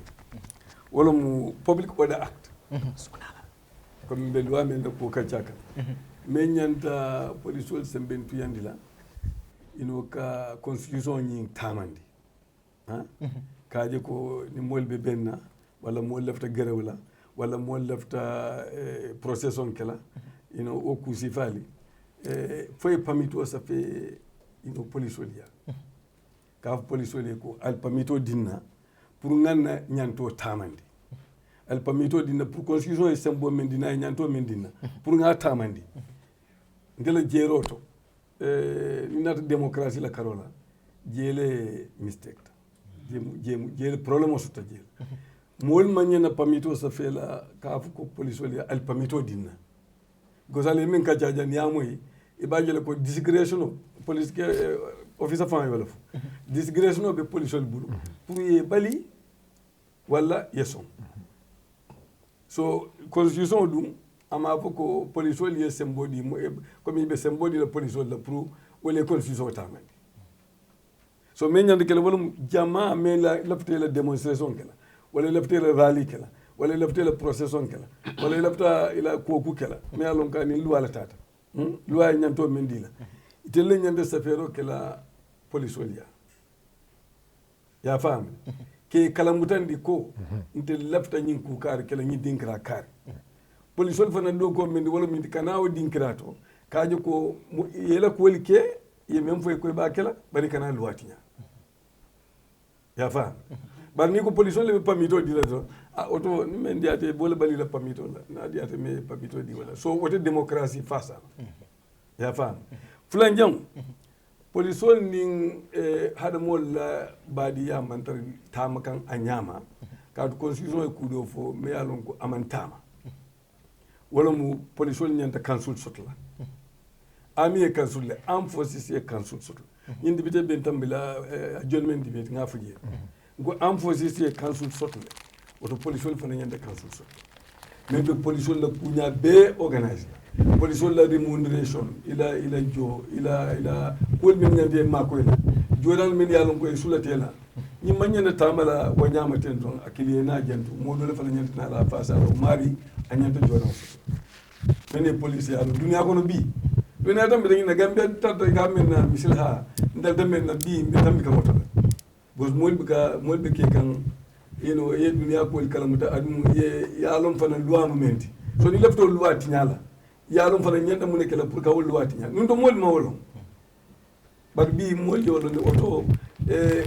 wala mu public order act comme be loi men ko kacaka men nyanta police wol sembentu yandila ino ka constitution nyi tamandi ha kaje ko ni molbe benna wala mol lafta garewla wala mol lafta procession kala ino o kusifali foi pamito sa fe ino police wol ya ka police wol ko al pamito dinna pour nganna nyanto tamandi al pamito dinna pour constitution e sembo men dinna nyanto men dinna pour nga tamandi ngela jeroto nata démocratie la karola jele mistake jele problème o sutta jele mol manyana pamito sa fela ka fu ko police wali al pamito dinna gozale men ka jaja niamoy e bajele ko discretion police ke officer fan wala fu discretion be police wal bulu pour ye bali wala yeson so constitution dum ama ko police wol ye sembodi comme be sembodi la police wol la pour wala constitution tamandi so men nyande kala wala jama men la lafte la démonstration kala wala lafte la rally kala wala lafte la procession kala wala lafta ila koku kala me alon ka ni loi la tata loi nyanto men dila itelle nyande safero kala police wol ya fam ke kala mutandi ko inte lafta nyin ku kar kala nyi dinkra kar police wol fana do ko min wala min kana o dinkirato kaje ko yela ko ke ye même foy ko ba kala bari kana luwatinya ya fa bar ni ko police wol le pamito di la do auto ni men diate bole bali la pamito la na diate me pamito di wala so wote démocratie face ya fa fulan jang police wol ni hada mol la badi ya mantar tamakan anyama ka constitution e kudo fo me yalon ko amantama wala mu police wol nyanta council sotla ami e council le am forces e council sotla indi bite ben tambila adjournment debate nga fuje ngo am forces e council sotla auto police wol fana nyanta council sotla mais be police wol la kunya be organize police wol la remuneration ila jo ila kol men nyande mako ila jodan men yalon ko e sulatela ni manyana tamala wanyama tenton akili na jantu modo le fana nyanta na la fasa o mari anyanta jodan mene police ya dunia kono bi dunia tambe ngi na gambe tata gamen na misil ha ndal dambe na bi be tambi ka motala bos mol be ke kan yeno ye dunia ko kala muta adum ye yalom fana loi mumenti so ni lefto loi tinyala yalom fana nyanda mun kala pour ka loi tinyala nun to mol ma wolon bar bi mol yolo ni auto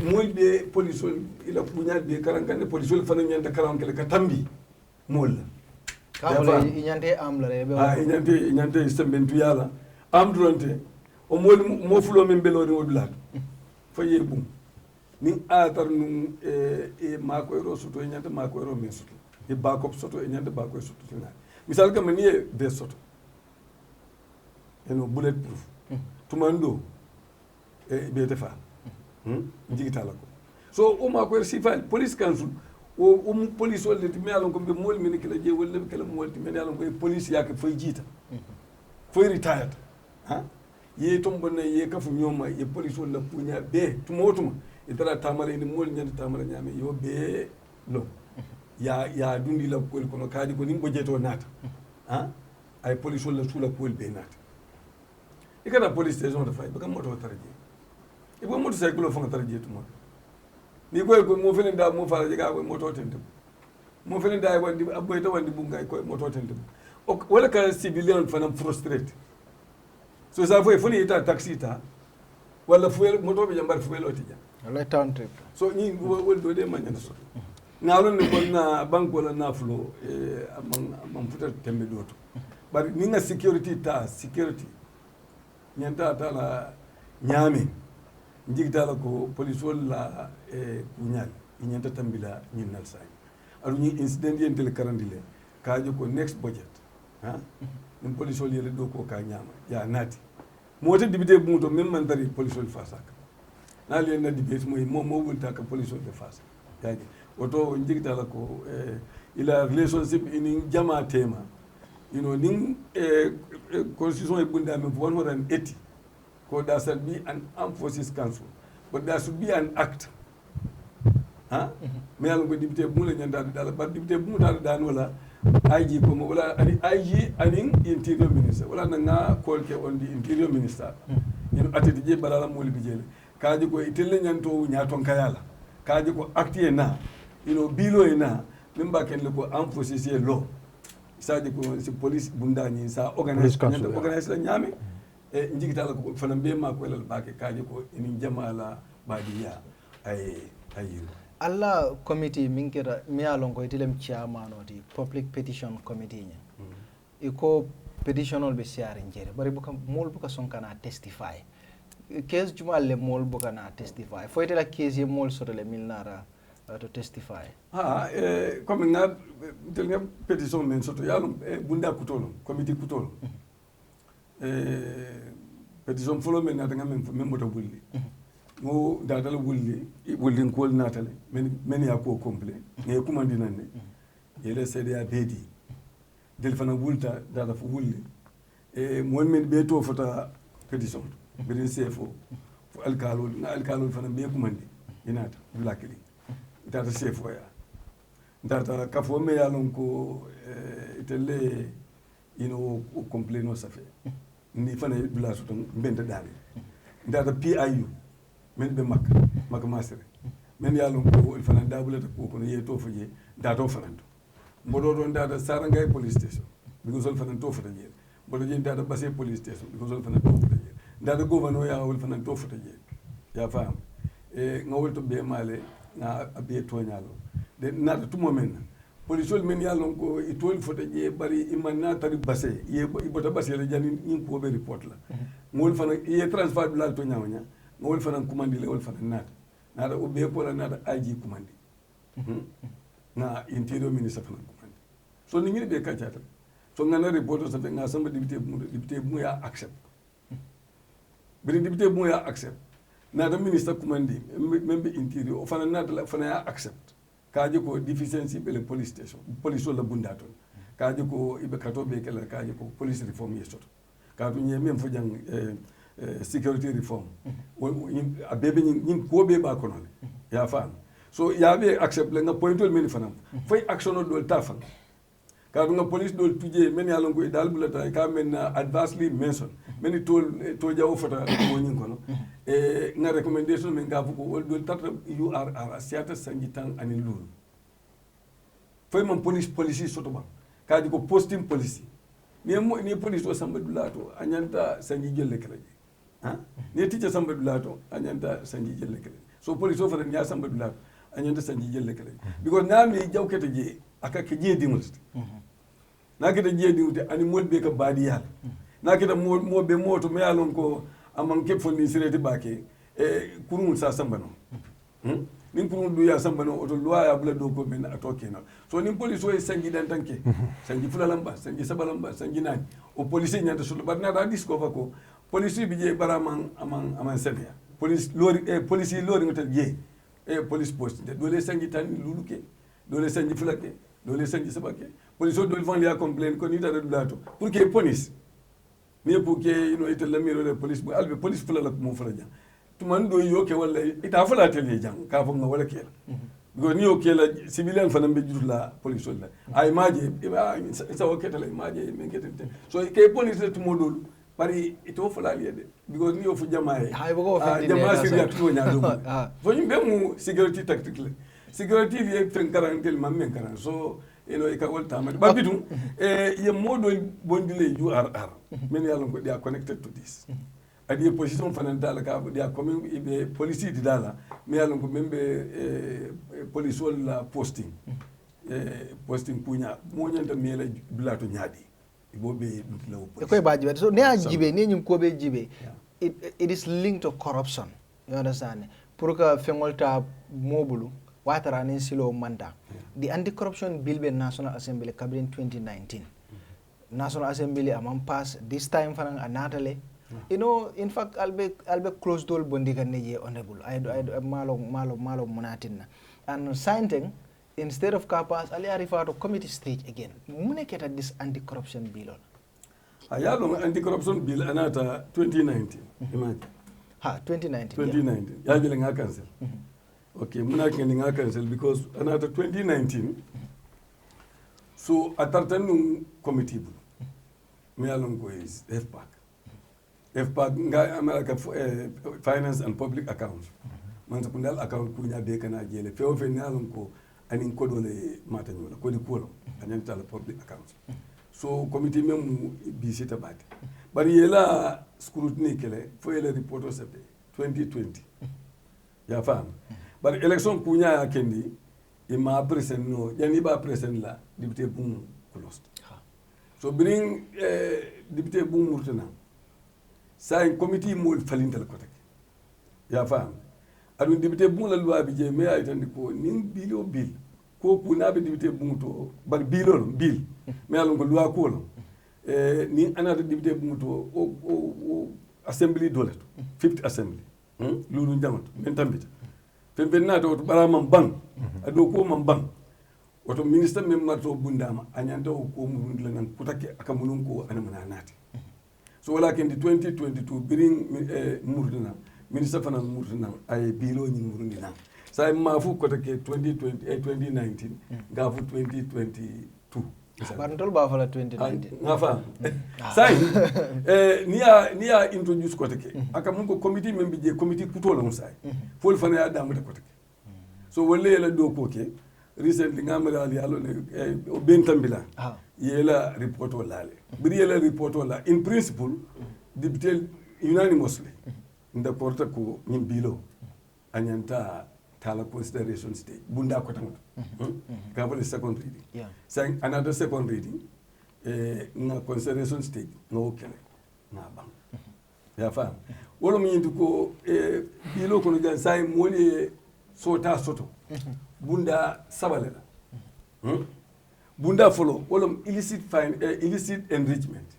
mol be police ila bunya be karankane police fana nyanda karankale ka tambi mol kamule inyante amla rebe inyante sembentu yala am dronte o mo fulo men belori odula fa yebum ni atar num mako ero soto inyante mako ero men soto e backup soto inyante backup soto tuna misal kam ni be soto eno bulletproof tumando be defa digitala ko so o mako er sifal police council o police wol de me alon ko be mol min kala je wol be kala mol me alon ko police yak fay jita fay retired ha ye tombo na ye kafu nyoma ye police wol la punya be tumotuma itara tamara ni mol nyande tamara nyame yo be lo ya dundi la ko kono kadi ko nimbo jeto nata ha ay police wol la sula ko be nata ikana police station de fay be kam moto tarje ibo moto cycle fo tarje tuma ni ko mo felen da mo fala jiga ko moto tente mo felen da wandi aboyta wandi bunga ko moto tente wala ka civilian fana frustrate so ça foi foni ita taxi ta wala fuel moto be jambar fuel otija wala town trip so ni wol do de manya so ngalon ne kon na bank wala na flo amang futa tembe doto bari ni nga security nyanta ta la nyame njigta la ko police wala kunyal nyanta tambila nyinnal sai alu ni incident yentel karandile kaajo ko next budget ha nim police wala yele do ko ka nyama ya nati mota dibite buto même man dari police wala fasaka na le na dibite moy mo wulta ka police wala fasa yaji oto njigta la ko ila relationship in jama tema nin constitution e bunda me 180 ko there shall be an armed forces council but there should be an act me yalla ko député bu la ñanda dal ba député bu dal dan wala IG ko mo wala IG anin interior minister wala nga call ke on the interior minister atati je balala mo libi jele kaaji ko itelle ñanto ñaton kayala kaaji ko acte na bilo na memba ken le ko armed forces e law c'est-à-dire que c'est police bundani sa organise la nyame e njigita la ko fana be ma ko la baake kaaje ko ni jamala badiya ay alla committee minkira mi alon ko itilem chairman oti public petition committee nya iko petitionol be siare njere bari buka mol buka sonkana testify case jumal le mol buka na testify fo itela case ye mol sotole milnara to testify comme nga tel petition men soto yalum bunda kutolo committee kutolo petition folo men na nga men moto bulli mo dadal wulli ko natale men ya ko complet nge kumandi nanne yele cda bedi del fana wulta dada fu wulli mon men be to fota petition bedin cfo fu alkalol fana be kumandi inata blakili data chef ya data kafo me yalon ko itelle o complaino safe ni fana bula so ton benta dali data PIU men be mak masere men yalon ko il fana dabula ko ko ye to faje data fanando mbodo don data sarangay police station because all fana to fata je mbodo je data basse police station because all fana to fata je data governor ya wol fana to fata je ya fam ngawol to be male na abiye toñalo de nata tumo men polisol men yalon ko itol fota je bari imanna tari basse ye ibota basse la jani nim ko be report la ngol fana ye transfer bilal to nyawnya ngol fana commandi le wol fana nata o be ko la nata aji commandi na interior minister fana commandi so ni ngi be kachata so ngana report so nga samba député bu ya accept bi député bu ya accept nada minister commandi membe interior o fana nada fana ya accept kaaji ko deficiency be le police station police la bundato kaaji ko ibe kato be kala kaaji ko police reform yesoto kaatu nye mem fo jang security reform abebe nyin ko be ba kono ya fam so ya be accept le nga pointol men fana fay action do ta fan kaatu nga police do tuje men ya lon ko dal bulata ka men adversely mention men to jaw fota mo nyin kono nga recommendation men ga fuko wol do tata URR asiata sangitan ani lulu fay man police soto ba kaadi ko posting police ni police o samba dulato anyanta sangi jelle kala ni tije samba dulato anyanta sangi jelle kala so police o fata nya samba dulato anyanta sangi jelle kala because nami jawkete je aka ke je dimust na kita je diwte ani modbe ka badiyal na kita mobe moto me alon ko amman ke fonni sireti bake kurun sa sambano nin kurun du ya sambano oto loi ya bula do ko men atoke na so nin police o sangi dan tanke sangi fulalamba sangi sabalamba sangi nani o police nyanta so barna da discover ko police bi je baraman aman sebia police lori ngata je police post de dole sangi tan luluke dole sangi fulake dole sangi sabake police o dole van ya complain ko ni da dulato pour que police mais pour que ite lamiro le police bu albe police fulala mo fulaja tuman do yoke wala ita fula tele jang ka fo nga wala kela go ni yoke la civilian fana be jurla police wala ay maje sa waketa la maje men ketete so ke police le tumo dol pari ito fulali de because ni ofu jamae jama'a sirga to nya do fo yimbe mu security tactical security li fen karantel mam men karan so e ka wol tamade ba bitum ye modo bondile URR men yalla ko dia connected to this adi position fanantala ka dia comme be police di dala me yalla ko membe police wala posting posting punya mo nyanta mela bilato nyaadi bobe law police so ne ajibe ne nyum ko be jibe it is linked to corruption, you understand, pour que fengolta mobulu watara nin silo manda. The anti-corruption bill be National Assembly cabinet 2019. National Assembly among pass this time for anatale. You know, in fact, I'll be close door bondiga neje honorable. I malo munatin. And signing instead of capas, I refer to committee stage again. Muneketa this anti-corruption bill. Ayalo anti-corruption bill anata 2019. Imagine. 2019. 2019. Yeah. Yajile nga cancel. Okay, muna kendi nga cancel because anata 2019. So atartanu committee bu. Me along go is FPAC. FPAC nga America Finance and Public Accounts. Man sakundal account kunya beka na jele. Feo fe along ko anin kodole matanyola. Kodi kuolo. Anyanta la public accounts. So committee memu bisita bati. Bari yela scrutiny kele fo yela report osebe 2020. Ya fam. Bari election kunya ya kendi ima present no yani ba present la député bum closed. So bring député bum murtana. Sa committee mo falintal ko tek. Ya fam. Adu député bum la loi bi je me ay tan ko nin bilo bill. Ko kuna be député bum to bar bill me alon ko loi ko lo ni anata député bum to o assembly doleto 5th assembly lulu njamat men tambita fembe nata to bara mam bang ado ko mam bang oto ministre mem marto bundama anyanta ko mundula nan kutake akamunun ko anamana nati so wala kendi 2022 bring murdina ministre fana murdina ay bilo ni murdina sa mafu ko take 2019 gafu 2022 Barntol ba fala 2019 ngafa sai niya introduce ko take aka mun ko committee membe je committee kutola mun sai fol fana ya damu ko take so wolle la do ko ke recently ngamala ali alo o bentambila yela report wala le bir yela report wala in principle député unanimously nda porta ko nyim bilo anyanta tala consideration stage bunda ko tan gabal second reading sang another second reading na consideration stage no kele na bang ya fam wolo mi yindi ko bilo ko no jan say moni sota soto bunda sabalela bunda folo wolo illicit enrichment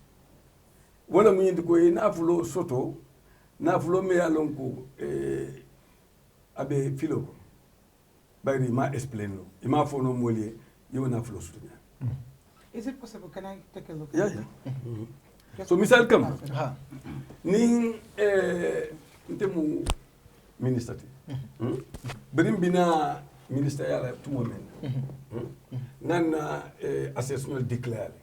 wolo mi yindi ko na folo soto na folo me alon ko abe filo ko bayri ma explain no ima fono molie you na flow sunya. Is it possible? Can I take a look? Yeah. So misal kam ni ntemu minister berim bina minister yala tumo men nana assessment declare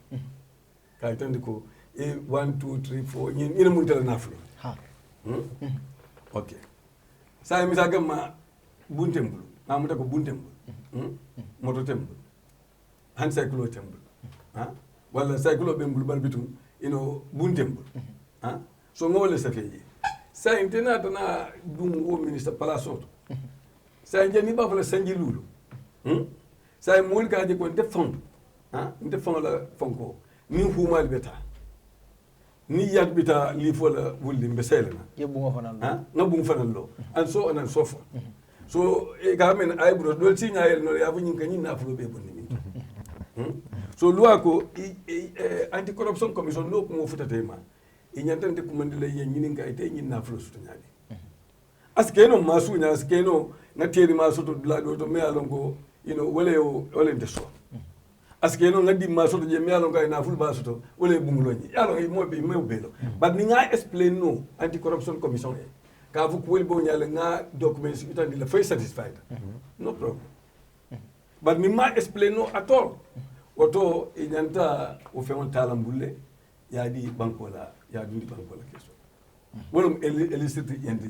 kay tan ko 1 2 3 4 ni mun tala na flow okay sa mi saga ma buntembulu amuta ko buntembulu moto tembulu han cycle tembulu wala cycle bembulu balbitum buntembulu so ngole sa feji sa intena tana dum o ministre palasoto sa njani ba fala sanji lulu sa mo ka je ko defon la fonko ni humal beta ni yat bita li fola wulli mbeselena yebungo fanal ngabungo fanal lo and so on and so forth so ga men ay bro dol ci nyaayel no ya bunyi kanyi na fulo be bonni min so loi ko anti corruption commission no ko mo futate ma e nyantante ko mandile ye nyini ga ite nyin na fulo suto nyaade askeno masu nya askeno na teri masu to la do to me alon ko wala ndeso askeno ngadi masu to je me alon ga na fulo basu to wala bungulo nyi alon e mo be me belo but ni nga explain no anti corruption commission ka fu ko bo nyale nga documents itandi la fay satisfied no problem but mi ma explain no at all oto e nyanta o fe on talambulle ya di banko la ya dundi banko la keso wolum electricity yendi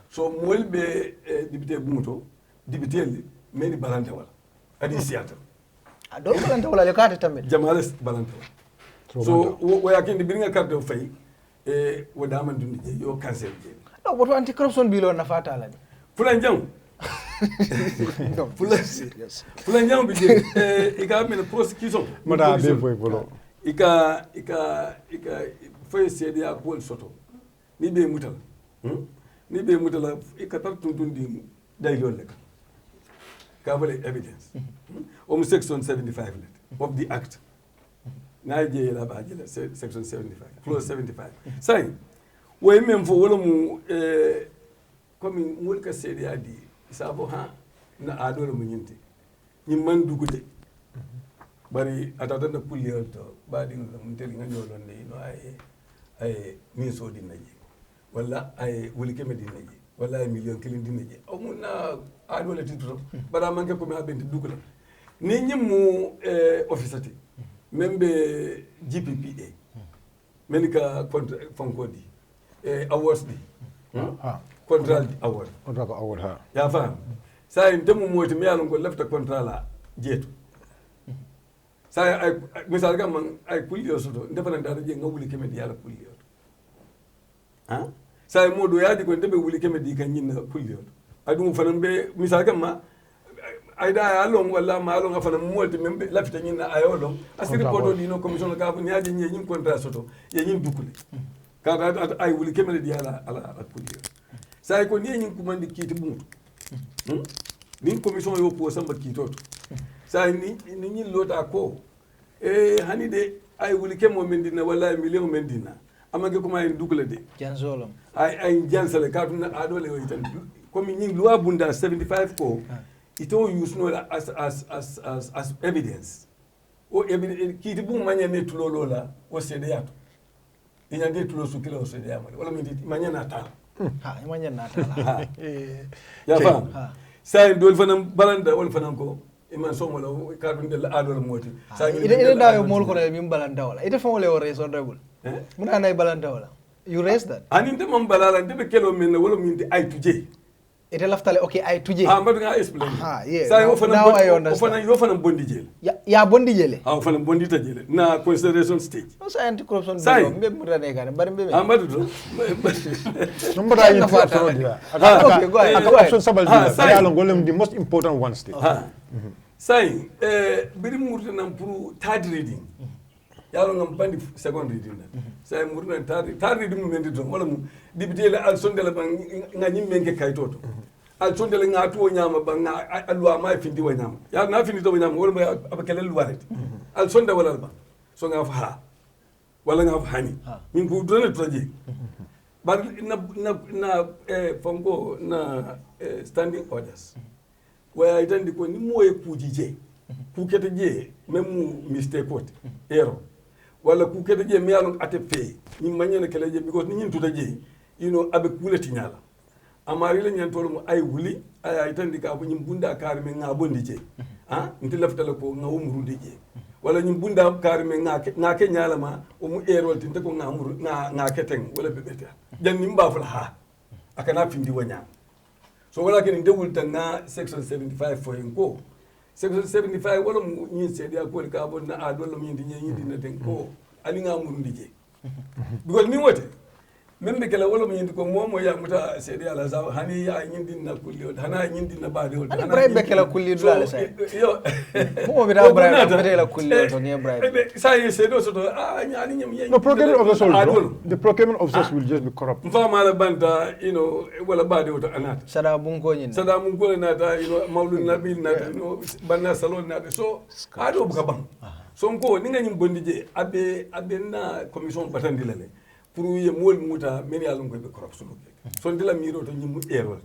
so mol be député bumuto député li meni balante wala adi siata do balante wala le kata tambe jamale balante wala so wo yakindi biringa carte fay wo daman dundi je yo cancel je no boto anti corruption bill on nafata la fulan jang fulan jang bi je ika men prosecution mada be boy bolo ika fay sedia pol soto ni be mutal ni be mutala ika tar tundundi day yolle ka vale evidence section 75 of the act na je la ba je section 75 clause 75 say way même fo wala mu comme mulka sedia di sabo ha na adolo mu nyinti ñi man dugude bari atata na pulliyol to baadi ngam tel nga ñolon ne no ay min so di naji wala ay wuli keme di naji wala ay million kilin di naji amuna adole titro bara manke ko mi habenti dugula ni ñimu officati membe GPPA menika fonko di awards di contract award ha ya fam say ndemu moti mi yalon ko lefta contrat la jeetu say ay misal ga man ay kulliyo soto ndefana dara je nga wuli keme di yala kulliyo ha say modo yaadi ko ndebe wuli keme di kan nyinna kulliyo adu fanan be misal ga ma ay da ya long wala ma long afana molti membe lafita nyinna ayolo asiri kodo di no commission ka bu nyaaje nyin contrat soto ye nyin dukule ka ay wuli keme di yala ala kulliyo say ko ni nyin kumandi kiti buntu ni commission yo po samba kitoto say ni nyin lota ko hani de ay wuli kemo mendina wala million mendina amage ko may dukule de jansolam ay jansale ka tuna adole o itan comme nyin loi bunda 75 ko ito use no as evidence o evidence kiti bu manya ne tulolola o sede yato inya de tulo su kilo sede yamale wala mi manya na ta ha manya na ta ya fam say dol fanam balanda wal fanam ko iman somo la ka dun de adol moti sa ide dawo mol ko re min balanda wala ite famo le wore honorable mun anay balanda wala you raise that ani de mom balala de kelo men wala min de ay tuje ite laftale okay ay tuje mbadu nga explain yeah sa yo fanam bondi jele ya bondi jele fanam bondi ta jele na consideration stage no sa anti corruption bill mbe murane kan bari mbe mbadu do nombra yi to dia okay go ahead option sabal dia ya lo golem the most important one stage say biri murte nam pour third reading yalo ngam bandi second reading na say murna third reading mu mendi to wala mu député la al sondela ba nga nyimmenge kaytoto al sondela nga to nyama ba nga alwa ma findi wa nyama ya na findi to nyama wala ma abakele luwaret al sonda wala ba so nga fa wala nga fa hani min ko dona traje ba na fongo na standing orders waya itandi ko ni moye kujije ku kete je même mistake kote error wala ku kete je mi yalon ate fe ni manyene kele je because ni nyin tuta je abe kuleti nyala amari le nyan tolo mo ay wuli ay itandi ka bu nyim bunda kar me nga bondi je nti laftala ko nga umru de je wala nyim bunda kar me nga ke nyala ma o mu error tin ko nga umru nga keteng wala bebeta jan ni mbaful ha akana findi wanya so wala ken ndewul tanga section 75 fo en ko section 75 wala mu nyin sedi akol ka bon na adol mu yindi nyindi na den ko ali nga muru ndije because ni wote membe kala wala mu yindi ko momo ya muta sedi ala za hani ya yindi na kulli hana yindi na baade wala hana bribe kala kulli dula sa yo mo be da bribe be la kulli to ne bribe sa yi sedo so to nyani nyam no procurement officers the procurement officers will just be corrupt mfama la banta wala baade wala anata sada mun ko nyin sada mun ko nata mawlud nabil nata banna salon nata so ado buka bang so ko ninga nyim bondije abe na commission batandi lale pour ye mol muta men yalon ko be corruption so ndila miro to nyim error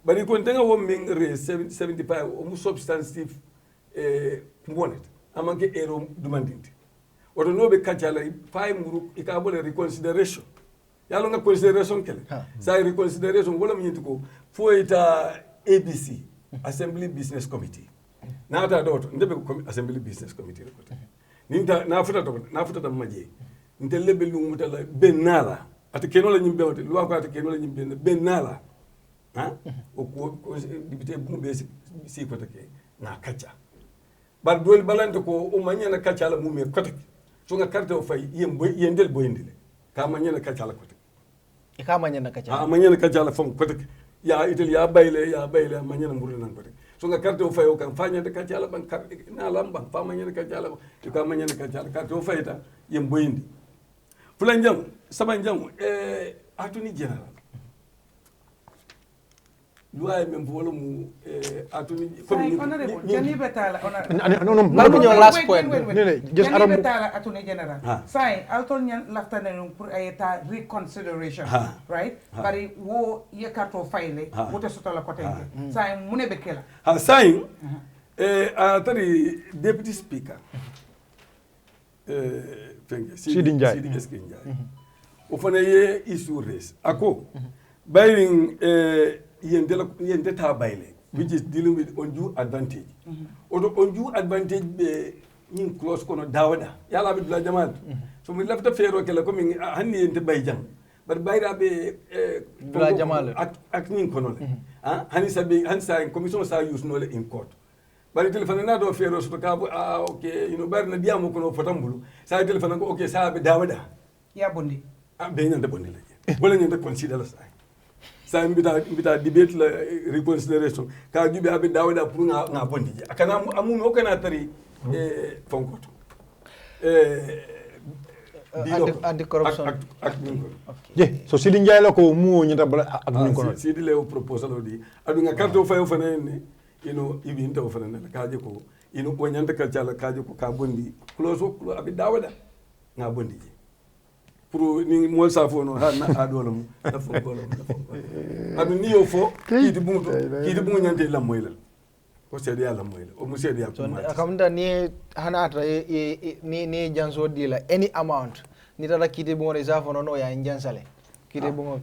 bari ko tenga wo min re 75 o mu substantive component amanke error demanding oto nobe kachala fay muru ikabole reconsideration yalo nga consideration kele sa reconsideration wala mi ko fo ita ABC Assembly Business Committee nata dot ndebe assembly business committee ko ninta na futa to maje ntelle be lungu tala benala ata keno la nyimbe wote loi ko ata keno la nyimbe benala ha o ko député bu be si ko take na kacha bar dol balante ko o manyana kacha la mumé ko take so nga carte o fay yendel boyendele ka manyana kacha la ko take e ka manyana kacha a manyana kacha la fam ko take ya itel ya bayle manyana mburu nan ko take so nga carte o fay o kan fanya de kacha la ban na lamba fa manyana kacha la ka manyana kacha la carte o fayta yem boyendi fulan jang saban jang attorney general loi même volume attorney honorable jani betala no last point just jani betala attorney general sai alton nyan laftane pour ayeta reconsideration right bari wo yekato file wote sotola kotenge sai mune bekela sai atari deputy speaker Sidi Njai o fana ye issue raise ako bayring yende ta bayle which is dealing with undue advantage odo undue advantage be nin close kono dawada yala be dula jamal so mi lafta fero kala ko min hanni yende bayjang bar bayra be dula jamal ak nin kono le hani sabi han sa commission sa use no le in court bari telephone na do fero so ka okay you know bari na diamo kono fotambulu sa telephone ko okay sa be dawada ya bondi be nyande bondi la wala nyande consider la sa mbita debate la reconsideration ka jube abe dawada pour nga bondi akana amu o kana tari fonkoto anti corruption so Sidi Njai la ko mu nyata bala ak ñu ko Sidi le proposal di adu nga carte o fayo fana ne ino ibi inta o fana ne kaje ko ino ko nyanta ka cala kaje ko ka bondi close ko abe dawada nga bondi pour ni mol sa fo no ha na adolum da fo golum adu ni yo fo kiti bungu nyante la moylal ko sedi yalla moyla o mu sedi yakuma akamda ni hanata ni janso dila any amount ni tata kiti bungu za fo no ya njansale kiti bungu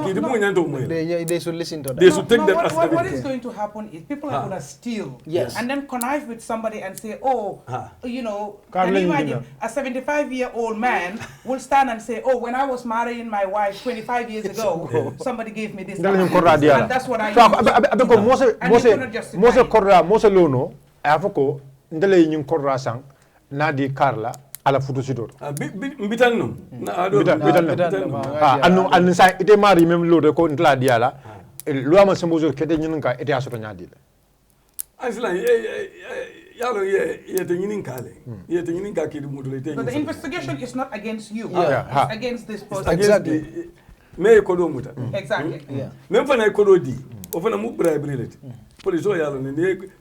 kiti bungu nyanto moyla they should listen to that. They should take that as what is going to happen is people are going to steal and then connive with somebody and say, oh, you know, can you imagine a 75-year-old man will stand and say, oh, when I was marrying my wife 25 years ago, somebody gave me this and that's what I used. Mose lono afoko ndele yin korra sang na di Carla ala futu sidor bitan no na ado bitan no anu sa ite mari même lo de ko ndla diala lo ama sembozo kete nyin ka ite asoto nyadi asla yalo ye te nyin kale ye te nyin ka kidi mudu te but the investigation is not against you it's against this person exactly me ko do muta exactly même fana ko do di o fana mu bribery police o yalo ne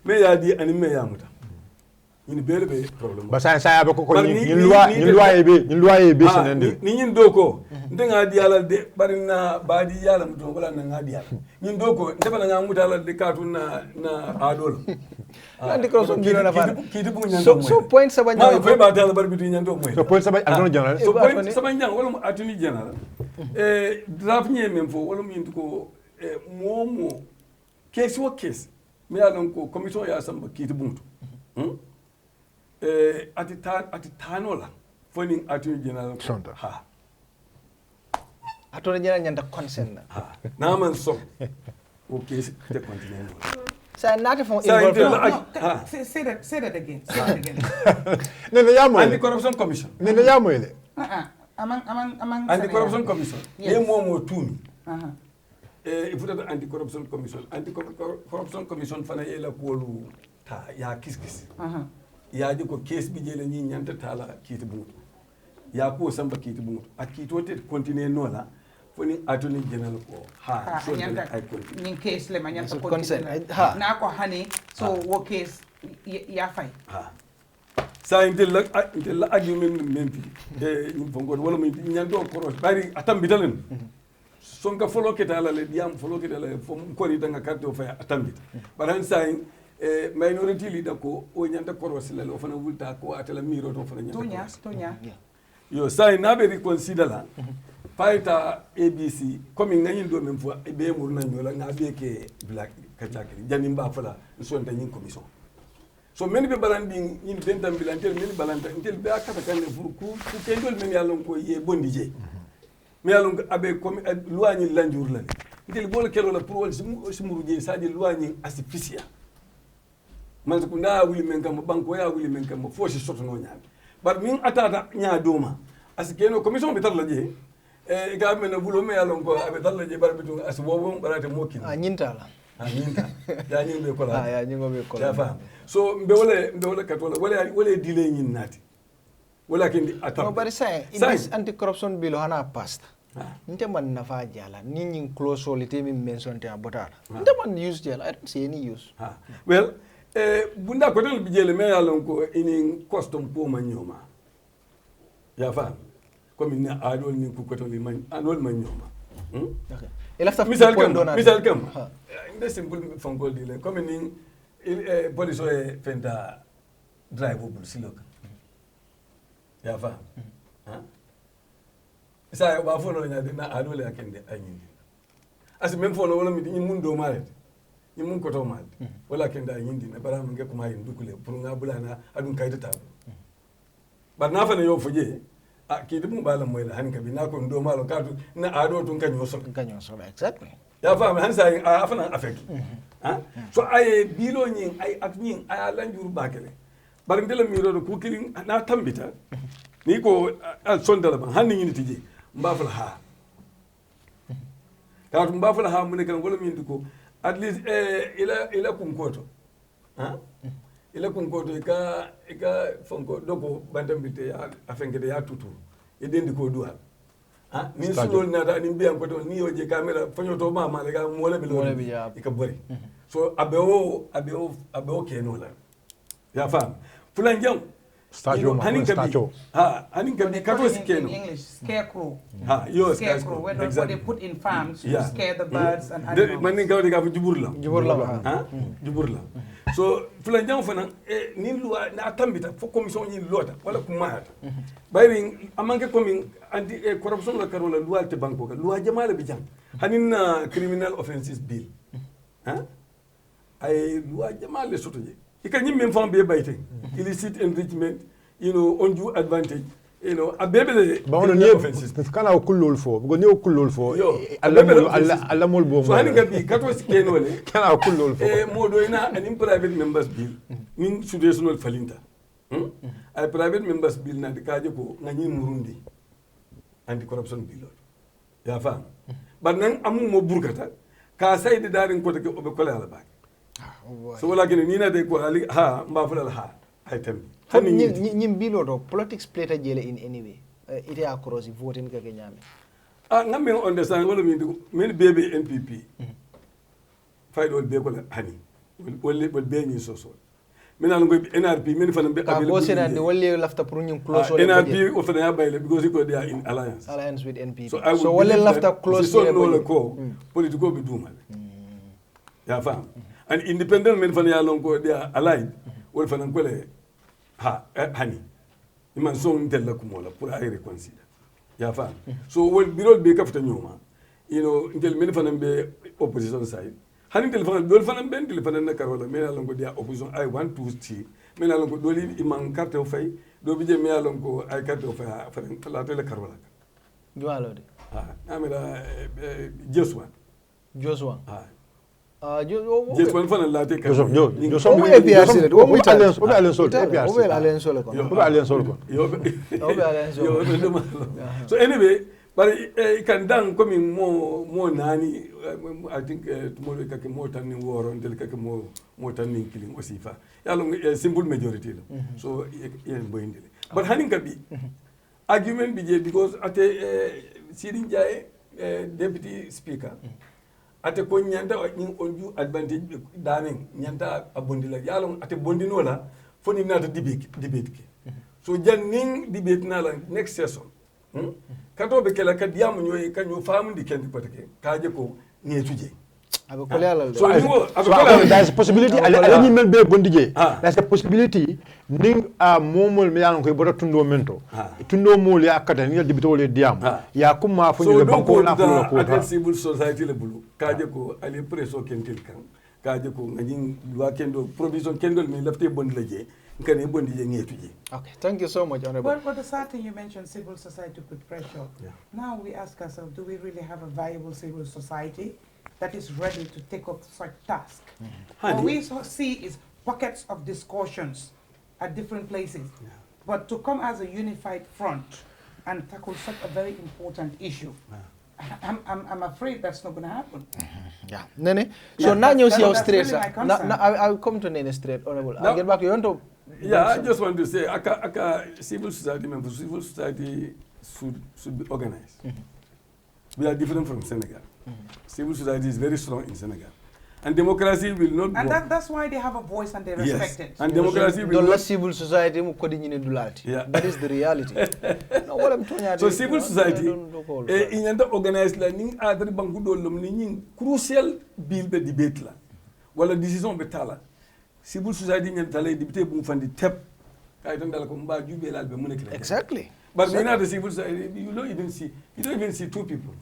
me ya di ani me ya muta ni bele be problème ba sa ya be ko ni loi be senende ni nyin doko ndenga di yala de bari na badi yala muto wala na ngadi yala nyin doko ndeba na mutala de katu na adol andi ko so ngiro na fa kiti bu nyando so point sabanya fe ba dala bari bitu nyando moy so point sabanya attorney general so point sabanya wala attorney general draft nye memfo wala min ko momo case wo case me alon ko commission ya samba kiti buntu ati tanola foni attorney general ha attorney general nyanda consent na man so okay te continue say not from say that again ne ya mo anti corruption commission ne ya mo ile among anti corruption commission ye mo tumi ifuta anti corruption commission fana yela ko ta ya kiskis ya ji ko case bi jele ni nyanta tala kiti bungu ya ko samba kiti bungu a kiti wote continue nola foni attorney general ko so nyanta ni case le manyanta consent na ko hani so wo case ya fay sa intel argument mempi ni bongo wala mi nyanto ko bari atambitalen sonka follow ketala le diam follow ketala fom ko ri danga carte o fay atambita baran sa minority leader ko o nyanta korosila o fana wulta ko atala miro to fana nyanta tonya yo sai na be reconsider la fighter ABC comme ngani do même fois be mur na nyola nga be ke black kachakiri jani mba fala so nta nyin commission so many be balandi in bentam bilantel many balanta intel be akata kan ku kendol men yalon ko ye bondi je me yalon abe comme luani lanjour la intel bol kelo la pour wal simuru je sadi luani asifisia man ko nda wuli men kam banko ya wuli men kam fo ci soto no nyaami bar min atata nya doma asikeno commission be tar la je e ga men bulo me yalon ko abe tar la je bar bitu asbobo barate mokin nyintala nyinta ya nyimbe ko la ya nyingo be ko la ya fam so mbe wala katola wala delay nyin nati wala kendi atam no bari say in this anti corruption bill hana passed nte man nafa jala nyin close solite min mention te abotara nte man use jala I don't see any use well bunda ko tel bijele me yalon ko ini custom po manyoma ya fam comme ni adol ni ku ko to ni man anol manyoma okay elafta misal kam inde simple fangol dile comme ni police o fenta drive bul siloka ya fam sa ba fono nya na adol ya kende anyi as même fono wala mi ni mun do malet ni mun ko to mal wala kende anyi na bara mun ge kuma yin dukule pour nga bulana adun kayta tab bar na fa ne yo fuje ki dum balam moy la han ka bi na ko ndo malo ka na ado tun kanyo so exactly ya fa han sa afana afeki so ay bilo nyin ay ak nyin ay lanjur bakele bar ndela mi do ko kirin na tambita ni ko al sondala ban han ni tije mbafal ha ka tum mbafal ha mun kan wala min ko at least ila kum koto ila kun ko to ka fonko doko bandambite ya afengede ya tutu e dendi ko dual ni sulol nata ni biyan ko to ni oje camera fanyo to mama le ga mole be lo e ka bori so abewo keno la ya fam fulan jam statue hanin kabi kato sikeno in English scarecrow scarecrow what they put in farms to scare the birds and animals man ni gawde ga juburla so fulan jam fana ni loi na tambita fo commission ni lota wala kumata bayri amanke komi anti corruption la karola loi te banko ka loi jamala bi jam hanin criminal offenses bill ay loi jamala sotoje ikanyim men fam be bayte illicit enrichment undue advantage abebe ba wono ni kana kullol fo go ni kullol fo alla mol bo so hani gabi kato sikenole kana kullol fo modo ina an private members bill min sudesonol falinta ay private members bill na dikaje ko ngani murundi anti corruption bill ya fam banan amu mo burkata ka sayde darin ko take obe kola ala bak so wala gene ni na de ko ali mba fulal ay tem ñim bilo do politics play ta jele in any way ite across voting ka kenyame ngam men understand wala min bebe NPP faydo be ko hani wol be ni soso min al ngoy NRP min fa be abel ko senande wolle lafta pour ñim close NRP o fa ya bayle because ko they are in alliance with NPP so wolle lafta close so no ko politico be duma ya fam and independent men fa ya lon ko they are allied wol fa nan ko le hani iman so ntella kumola pour ay reconsider ya fa so wol birol be kafta nyoma ntel men fanan be opposition side hani ntel fanan dol fanan ben ntel fanan nakar wala men alon ko dia opposition I want to see men alon ko doli iman carte o fay do bi je men alon ko ay carte o fay fanan la tele kar wala do alode amira Joshua Joshua fanan la te kar so anyway but can dan komi mo nani I think tomorrow kake mo tan ni woro ndel kake mo tan ni killing osifa yalo simple majority so yen boyndele but hanin kabi argument bije because ate Sirin Jaye deputy speaker ate ko nyanta ni undue advantage daning nyanta abondila yalo ate bondino la foni nata debate ke so janning debate na la next session kato be kala ka diamu nyoy kanyo famu di kendi patake kaje ko ngetuje abe ko lealal so there's a possibility ala ni men be bondije there's a possibility ning momol me yan ko bodo tundo mento tundo mol ya akata ni debito le diam ya kuma fu ni le banko na fu ko civil society le bulu kaje ko ali presso kentil kan kaje ko ngani loi kendo provision kendo mi lafte bon laje ngane bon je ngetuje. Okay, thank you so much, Honorable. But the sad thing you mentioned, civil society put pressure. Yeah. Now we ask ourselves, do we really have a viable civil society that is ready to take up such task? What we see is pockets of discussions at different places. Yeah. But to come as a unified front and tackle such a very important issue, I'm afraid that's not going to happen. Yeah, Nene. Yeah, So now you see how that's straight. really my concern. I'll come to Nene straight, Honorable. I'll get back. You want to? Yeah, I just want to say, civil society members, civil society should be organized. We are different from Senegal. Civil society is very strong in Senegal. And democracy will not And that's why they have a voice and they respect it. And democracy will not... civil society, yeah. That is the reality. No, what I'm telling you, so civil society, in the organized learning, other bankudo lomni crucial bill be debate la, wala decision betala. Civil society in tale debate bung fandi tep, kaya tanda ko mba jube la be munekle. Exactly. But when at the civil society, you don't even see two people.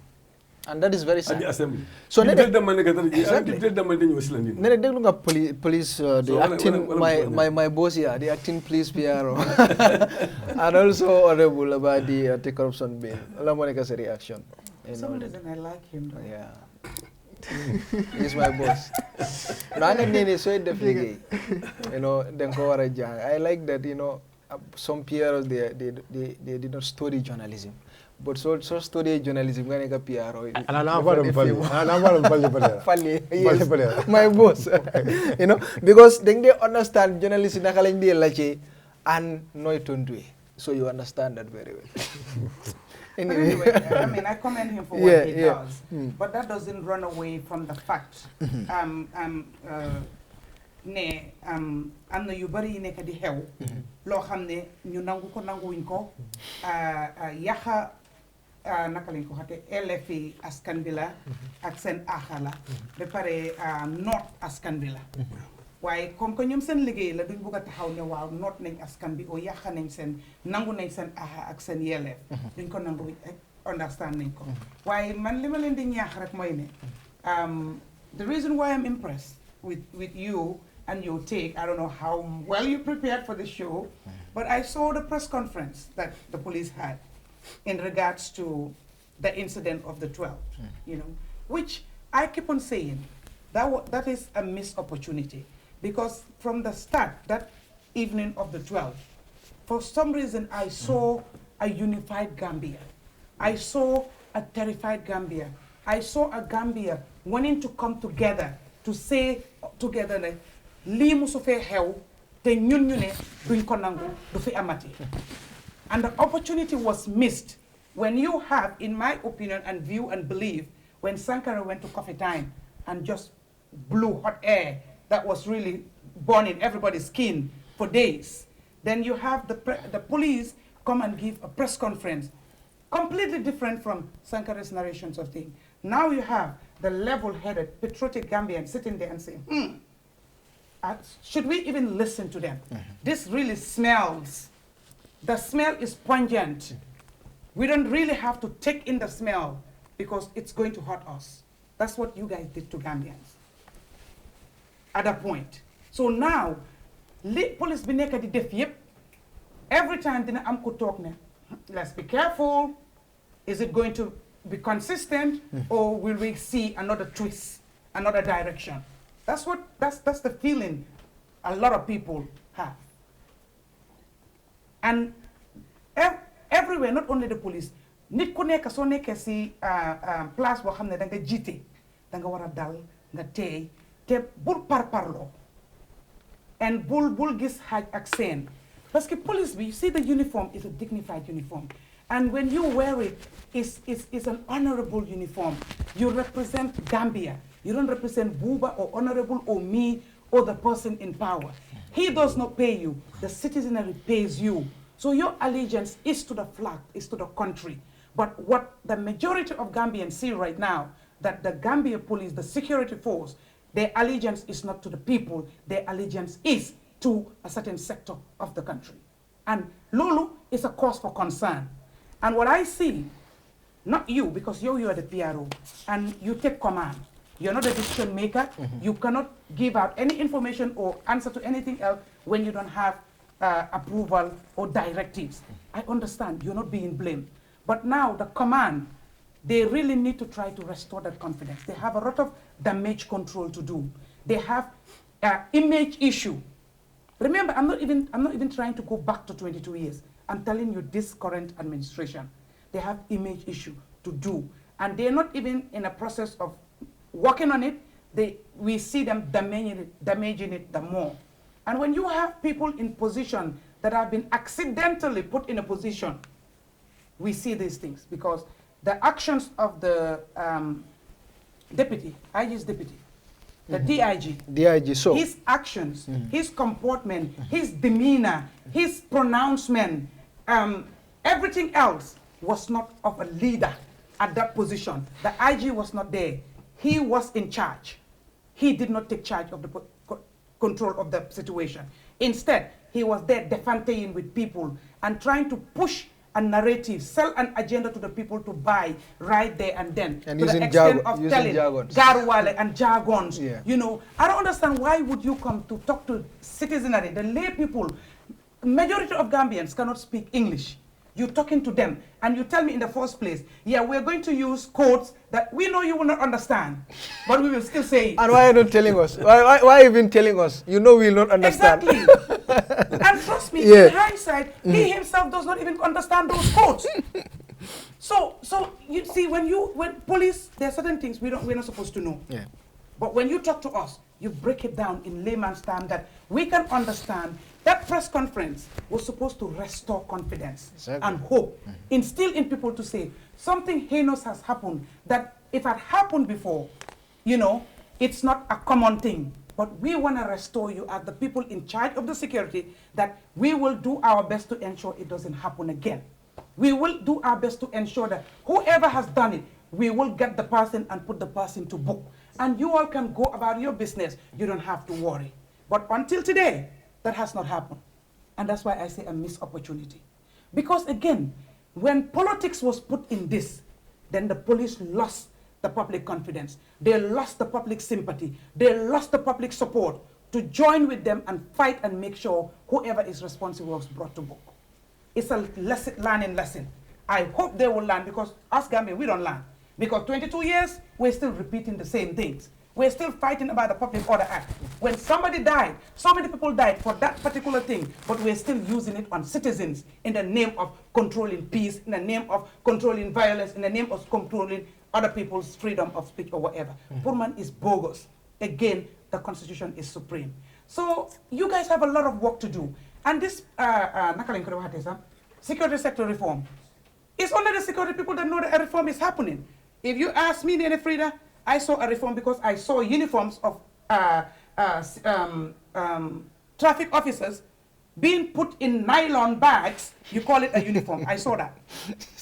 And that is very At sad. the assembly. So Nene exactly. Police, the acting, my boss here, the acting police PRO, and also honorable about the anti-corruption bill. Alamonika said reaction. For some reason I like him though. Yeah. He's my boss. You know, I like that, you know, some PROs, they did not study journalism. But so study journalism, gonna PRO. My boss. You know, because then they understand journalism and no it. So you understand that very well. Anyway, I mean, I commend him for what he does, but that doesn't run away from the fact. Am na yu bari nekk di xew loo xam ne ñu nangu ko nanguwuñ ko yaxa naka lañ ko xate elefi askan bi la ak seen aaxa la ba pare noot askan bi la waaye comme que ñoom seen liggéey la duñ bëgg a taxaw ne waaw noot nañ askan bi o yaxa nañ seen nangu nañ seen aaxa ak seen yelleef duñ ko nangu understand nañ ko waaye man li ma leen di ñaax rek mooy ne the reason why I'm impressed with you and your take, I don't know how well you prepared for the show, but I saw the press conference that the police had in regards to the incident of the 12th, you know, which I keep on saying that is a missed opportunity, because from the start, that evening of the 12th, for some reason I saw a unified Gambia. I saw a terrified Gambia. I saw a Gambia wanting to come together to say together like, lii musu fee xew te ñun ñu ne duñ ko nangu du fi amati. And the opportunity was missed when you have, in my opinion and view and belief, when Sankara went to coffee time and just blew hot air that was really burning everybody's skin for days. Then you have the police come and give a press conference, completely different from Sankara's narrations of things. Now you have the level-headed, patriotic Gambian sitting there and saying, should we even listen to them? This really smells. The smell is pungent. We don't really have to take in the smell because it's going to hurt us. That's what you guys did to Gambians at that point. So now, police be naked di def yep. Every time dina am ko talk ne, let's be careful. Is it going to be consistent, or will we see another twist, another direction? That's the feeling a lot of people have. And everywhere, not only the police, nit ku nekk soo nekkee si place boo xam ne da nga jiite da nga war a dal nga teey te bul parparloo and bul gis xaaj ak seen parce que police bi, you see the uniform is a dignified uniform, and when you wear it, it's an honorable uniform. You represent Gambia. You don't represent Buba or Honorable or me or the person in power. He does not pay you. The citizenry pays you. So your allegiance is to the flag, is to the country. But what the majority of Gambians see right now, that the Gambia police, the security force, their allegiance is not to the people. Their allegiance is to a certain sector of the country. And Lulu is a cause for concern. And what I see, not you, because you are the PRO, and you take command. You're not a decision maker. You cannot give out any information or answer to anything else when you don't have approval or directives. I understand you're not being blamed. But now the command, they really need to try to restore that confidence. They have a lot of damage control to do. They have image issue. Remember, I'm not even trying to go back to 22 years. I'm telling you this current administration. They have image issue to do. And they're not even in a process of working on it. We see them damaging it the more. And when you have people in position that have been accidentally put in a position, we see these things because the actions of the deputy, IG's deputy, the DIG, so his actions, his comportment, his demeanor, his pronouncement, everything else was not of a leader at that position. The IG was not there. He was in charge. He did not take charge of the control of the situation. Instead, he was there defanting with people and trying to push a narrative, sell an agenda to the people to buy right there and then. And to using the extent of using telling jargons. garwale and jargons. Yeah. You know, I don't understand why would you come to talk to citizenry, the lay people. Majority of Gambians cannot speak English. You're talking to them and you tell me in the first place, yeah, we're going to use codes that we know you will not understand, but we will still say it. And why are you not telling us? Why even telling us? You know we will not understand. Exactly. And trust me, in hindsight, he himself does not even understand those codes. So you see, when police, there are certain things we're not supposed to know. Yeah. But when you talk to us, you break it down in layman's terms that we can understand. That press conference was supposed to restore confidence and hope, instill in people to say something heinous has happened, that if it had happened before, you know, it's not a common thing. But we want to restore you as the people in charge of the security, that we will do our best to ensure it doesn't happen again. We will do our best to ensure that whoever has done it, we will get the person and put the person to book. And you all can go about your business. You don't have to worry. But until today, that has not happened. And that's why I say a missed opportunity. Because again, when politics was put in this, then the police lost the public confidence. They lost the public sympathy. They lost the public support to join with them and fight and make sure whoever is responsible was brought to book. It's a learning lesson. I hope they will learn, because us Gambians, we don't learn. Because 22 years, we're still repeating the same things. We're still fighting about the Public Order Act. When somebody died, so many people died for that particular thing, but we're still using it on citizens in the name of controlling peace, in the name of controlling violence, in the name of controlling other people's freedom of speech or whatever. Purman is bogus. Again, the Constitution is supreme. So you guys have a lot of work to do. And this security sector reform, it's only the security people that know that a reform is happening. If you ask me, Nene Frida, I saw a reform because I saw uniforms of traffic officers being put in nylon bags. You call it a uniform. I saw that.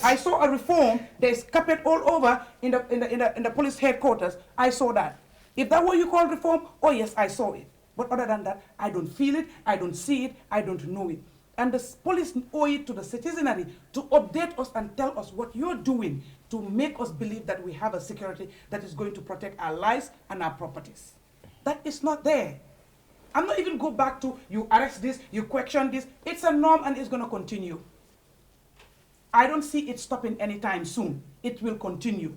I saw a reform. There's carpet all over in the police headquarters. I saw that. If that what you call reform, oh yes, I saw it. But other than that, I don't feel it. I don't see it. I don't know it. And the police owe it to the citizenry to update us and tell us what you're doing to make us believe that we have a security that is going to protect our lives and our properties. That is not there. I'm not even go back to you arrest this, you question this. It's a norm and it's going to continue. I don't see it stopping anytime soon. It will continue.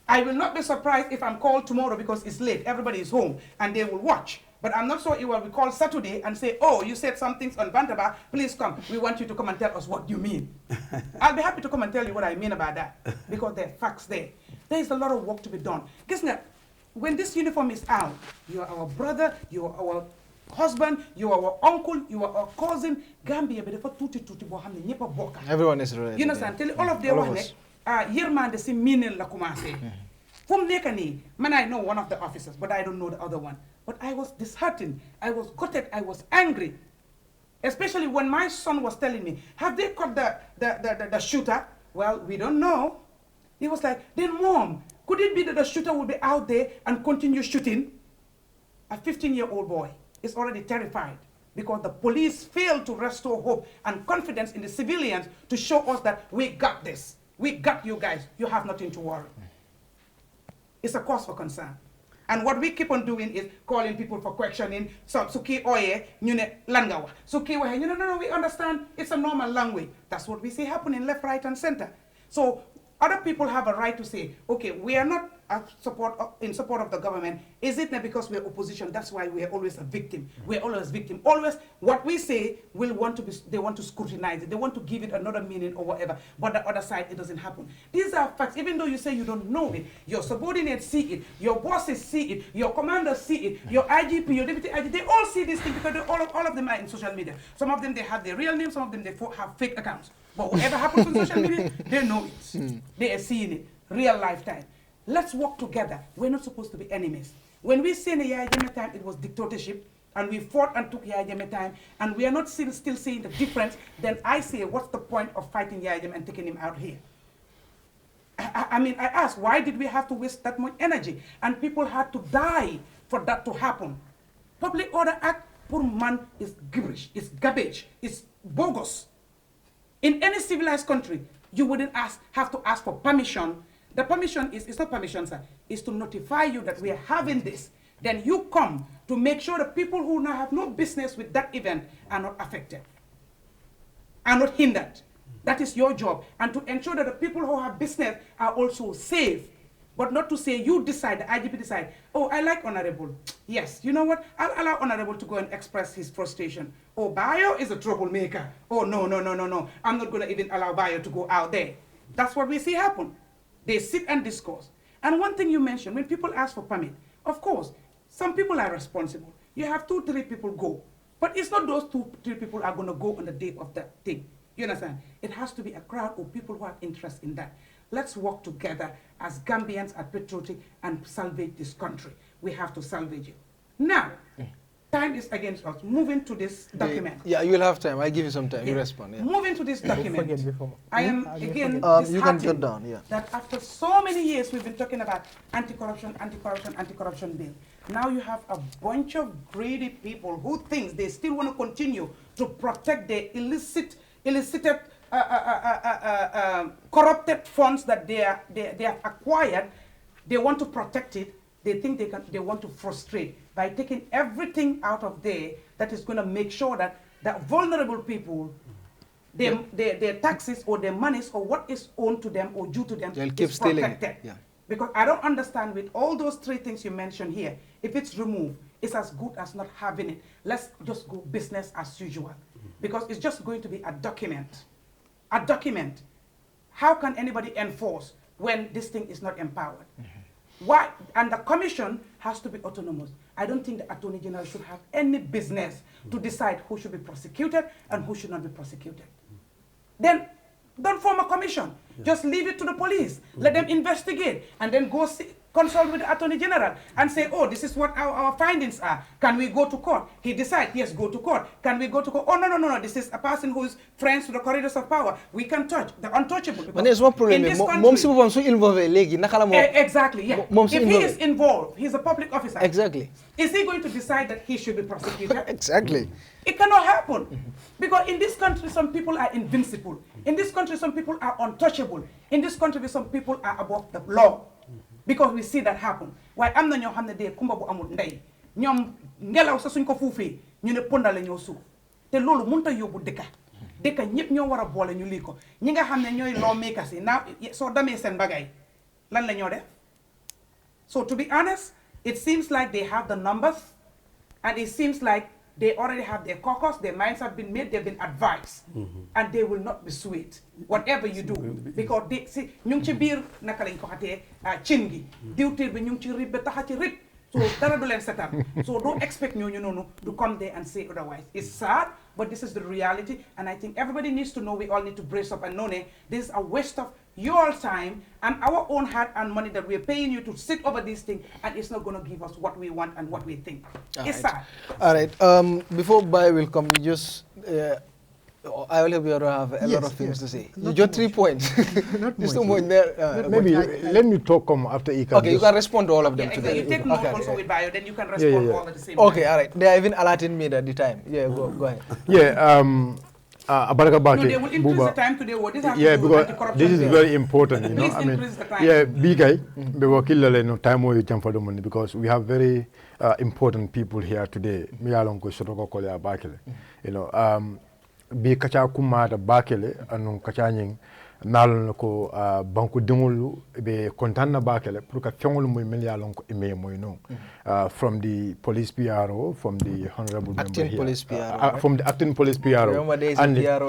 I will not be surprised if I'm called tomorrow because it's late. Everybody is home and they will watch. But I'm not sure it will be called Saturday and say, oh, you said some things on Bantaba, please come. We want you to come and tell us what you mean. I'll be happy to come and tell you what I mean about that, because there are facts there. There is a lot of work to be done. Guess what? When this uniform is out, you are our brother, you are our husband, you are our uncle, you are our cousin. Gambia, everyone is related. You understand? Tell all of them, Yerman, the meaning la commencé. Man, I know one of the officers, but I don't know the other one. But I was disheartened, I was gutted, I was angry. Especially when my son was telling me, have they caught the shooter? Well, we don't know. He was like, then mom, could it be that the shooter will be out there and continue shooting? A 15-year-old boy is already terrified because the police failed to restore hope and confidence in the civilians to show us that we got this. We got you guys. You have nothing to worry. It's a cause for concern. And what we keep on doing is calling people for questioning. So, suki oye, nyune langawa. Suki oye, no, we understand. It's a normal language. That's what we see happening left, right, and center. So other people have a right to say, okay, we are not in support of the government. Is it not because we're opposition? That's why we are always a victim. We're always victim. Always what we say they want to scrutinize it. They want to give it another meaning or whatever. But the other side, it doesn't happen. These are facts. Even though you say you don't know it, your subordinates see it, your bosses see it, your commanders see it, your IGP, your deputy IGP, they all see this thing because all of them are in social media. Some of them, they have their real name. Some of them, they have fake accounts. But whatever happens on social media, they know it. They are seeing it, real lifetime. Let's work together. We're not supposed to be enemies. When we say in the Yaya Jammeh time, it was dictatorship, and we fought and took Yaya Jammeh time, and we are not still seeing the difference, then I say, what's the point of fighting Yaya Jammeh and taking him out here? I mean, I ask, why did we have to waste that much energy? And people had to die for that to happen. Public Order Act, poor man, is gibberish, it's garbage, it's bogus. In any civilized country, you wouldn't have to ask for permission. The permission it's not permission, sir, is to notify you that we are having this. Then you come to make sure the people who now have no business with that event are not affected, are not hindered. That is your job. And to ensure that the people who have business are also safe. But not to say you decide, the IGP decide, oh, I like Honorable. Yes, you know what? I'll allow Honorable to go and express his frustration. Oh, Bayo is a troublemaker. Oh, no. I'm not going to even allow Bayo to go out there. That's what we see happen. They sit and discuss. And one thing you mentioned, when people ask for permit, of course, some people are responsible. You have 2-3 people go. But it's not those 2-3 people are going to go on the day of that thing. You understand? It has to be a crowd of people who have interest in that. Let's work together as Gambians, as patriotic, and salvage this country. We have to salvage it. Now, time is against us. Moving to this document. Yeah, you'll have time. I'll give you some time. Yeah. You respond. Yeah. Moving to this document. I am again you can jot down. Yeah. That after so many years we've been talking about anti-corruption bill. Now you have a bunch of greedy people who think they still want to continue to protect their illicit corrupted funds that they have acquired. They want to protect it. They think they want to frustrate by taking everything out of there that is going to make sure that vulnerable people, their taxes or their monies or what is owned to them or due to them They'll keep is stealing protected. it. Yeah. Because I don't understand with all those 3 things you mentioned here, if it's removed, it's as good as not having it. Let's just go business as usual. Because it's just going to be a document. A document. How can anybody enforce when this thing is not empowered? Why? And the commission has to be autonomous. I don't think the Attorney General should have any business to decide who should be prosecuted and who should not be prosecuted. Then don't form a commission. Just leave it to the police. Let them investigate and then go consult with the Attorney General and say, oh, this is what our findings are. Can we go to court? He decides, yes, go to court. Can we go to court? Oh, no. This is a person who is friends to the corridors of power. We can touch the untouchable. But there's one problem. Exactly, yeah. If he is involved, he's a public officer. Exactly. Is he going to decide that he should be prosecuted? Exactly. It cannot happen. Because in this country, some people are invincible. In this country, some people are untouchable. In this country, some people are above the law. Because we see that happen. Why am na ñoo xamne de kumba bu amul ndey ñom ngelaw sa suñ ko fuufé ñu ne pondale ñoo suuf te lolu mënta yobbu deka ñepp ñoo wara boole ñu li ko ñi nga xamne ñoy lawmakers yi now so damé sen bagay lan la ñoo def. So to be honest, it seems like they have the numbers and it seems like they already have their caucus, their minds have been made, they've been advised, and they will not be swayed, whatever you do. Because they see, ñu ci biir naka lañ ko xaté cin gi diwtir bi ñu ci rib ba taxa ci rib, so dara du len setal. So don't expect ñooñu nonu to come there and say otherwise. It's sad, but this is the reality, and I think everybody needs to know, we all need to brace up and know this is a waste of your time and our own hard-earned money that we're paying you to sit over this thing, and it's not going to give us what we want and what we think. It's sad. All right. Before Bai will come, you just I will have a lot of things to say. You just 3 points. Just no more there. Maybe let me talk after Ika. Okay, you can respond to all of them today. You take note also with Bayo, then you can respond all at the same Okay, time. all right. They are even alerting me at the time. Yeah, go ahead. Yeah. Abaraka Baki. No, they will increase the time today. What is Yeah, because this is very important, you know. Please I mean, increase the time. yeah, big guy, we will kill no time we jump for the money because we have very important people here today. Me along ko sotoko ko ya bakele. You know, bi kacha kuma da bakele anu kacha nying nalon ko banku dingulu be kontana bakele pour ka fengol moy mel yalon ko ime moy no from the police PRO, from the honorable acting member police here, PRO. from the acting police PRO, Remember there is and a PRO.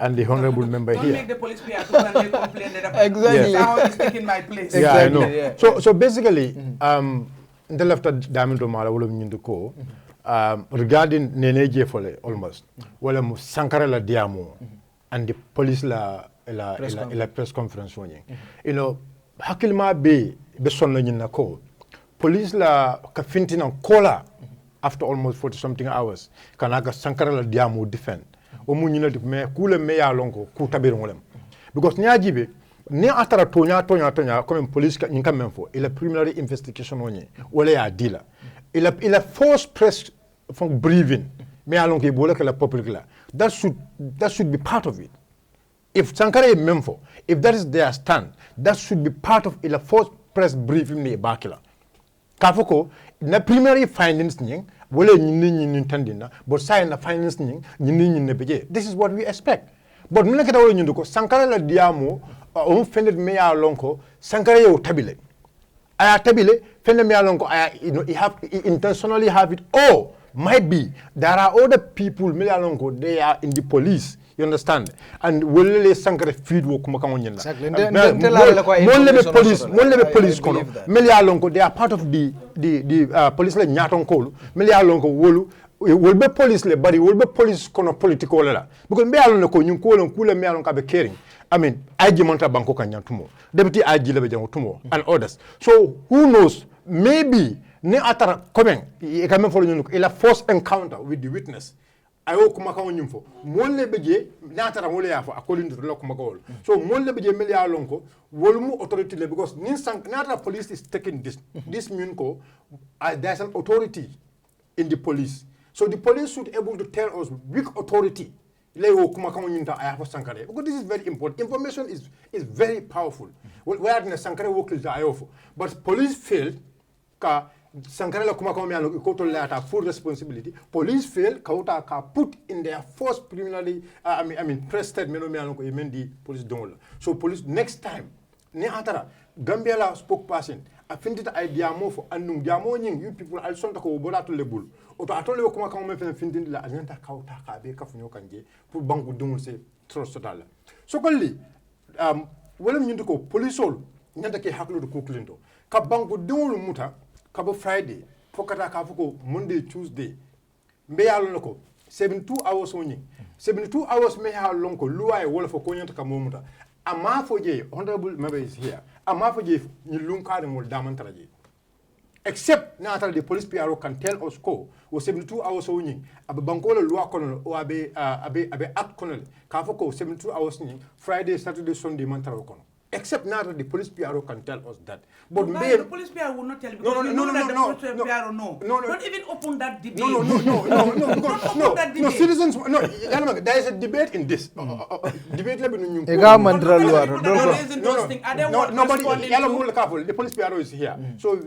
and the honorable member Don't here. make the police PRO when they complain that Exactly. Sissaho is taking my place. Yeah, I know. Yeah. So basically, the left diamond mala wolo nyindu ko regarding neneje fole almost wala mu sankara la diamo and the police la press conference woni. You know, hakilma be sonna nyina ko police la ka fintina kola after almost 40 something hours kanaka sankara la diamo defend o mu nyina me kule me ya lonko ku tabiru ngolem because nyajibe ni atara tonya comme police ka nyinka memfo ila preliminary investigation woni wala ya dila ila force press from breathing me along ke bola la public la that should be part of it. If Sankara is memfo, if that is their stand, that should be part of ila force press briefing ni bakila kafoko na primary findings nying wala nyini ntandina but say na findings nying nyini ne beje. This is what we expect. But mna keta wala nyunduko Sankara la diamo on fended me ya lonko Sankara yo tabile aya tabile fended me ya lonko aya intentionally have it. Oh, might be there are other people me ya lonko they are in the police, you understand, and will Sankara feed wo kuma kango nyenda Exactly. police kono me ya lonko they are part of the police le nyaton kolu me ya lonko wolu will be police le bari will be police kono political la because me ya lonko nyun ko lon kula me ya lonko be caring. I mean, IG Monta Banko Kanyantumo, Deputy IG Lebejantumo, and others. So who knows? Maybe ne atara coming. I come for you. A first encounter with the witness. I will come on you for Mole Beje, Natara Moleafo, according to the law. So Mole Beje Melia Lonko, Wolmu authority because Nata police is taking this Munko. There's an authority in the police. So the police should be able to tell us which authority. Because this is very important. Information is very powerful. Where the Sankara work is the but police failed. Sankara la full responsibility. Police failed. Ka put in their first preliminary. Press statement. The police don't. So police next time. Ne atara Gambia la spokesperson. I think that idea more for anung diamo you people also ko bola to lebul oto atole ko kuma kan me findin la agenta kauta ka be ka funyo kanje pour banku dungul se trop total so kolli wala ñu ko polisol ñanta ke haklu ko klindo ka banku dungul muta ka bo friday fokata ka fuko monday tuesday mbe yalo nako 72 hours woni 72 hours me ha lonko luwa wala fo ko ñanta ka momuta ama fo je honorable member is here ama fo je ni lunkade mol damantraje except na the police PRO can tell us ko o 72 hours woni abe banko la loi kono o abe act kono ka fo ko 72 hours ni friday saturday sunday mantara kono except now the police PRO can tell us that. But the police PRO will not tell you because the police PRO no. Don't even open that debate. No, citizens, no, there is a debate in this. Debate the police PRO is here. So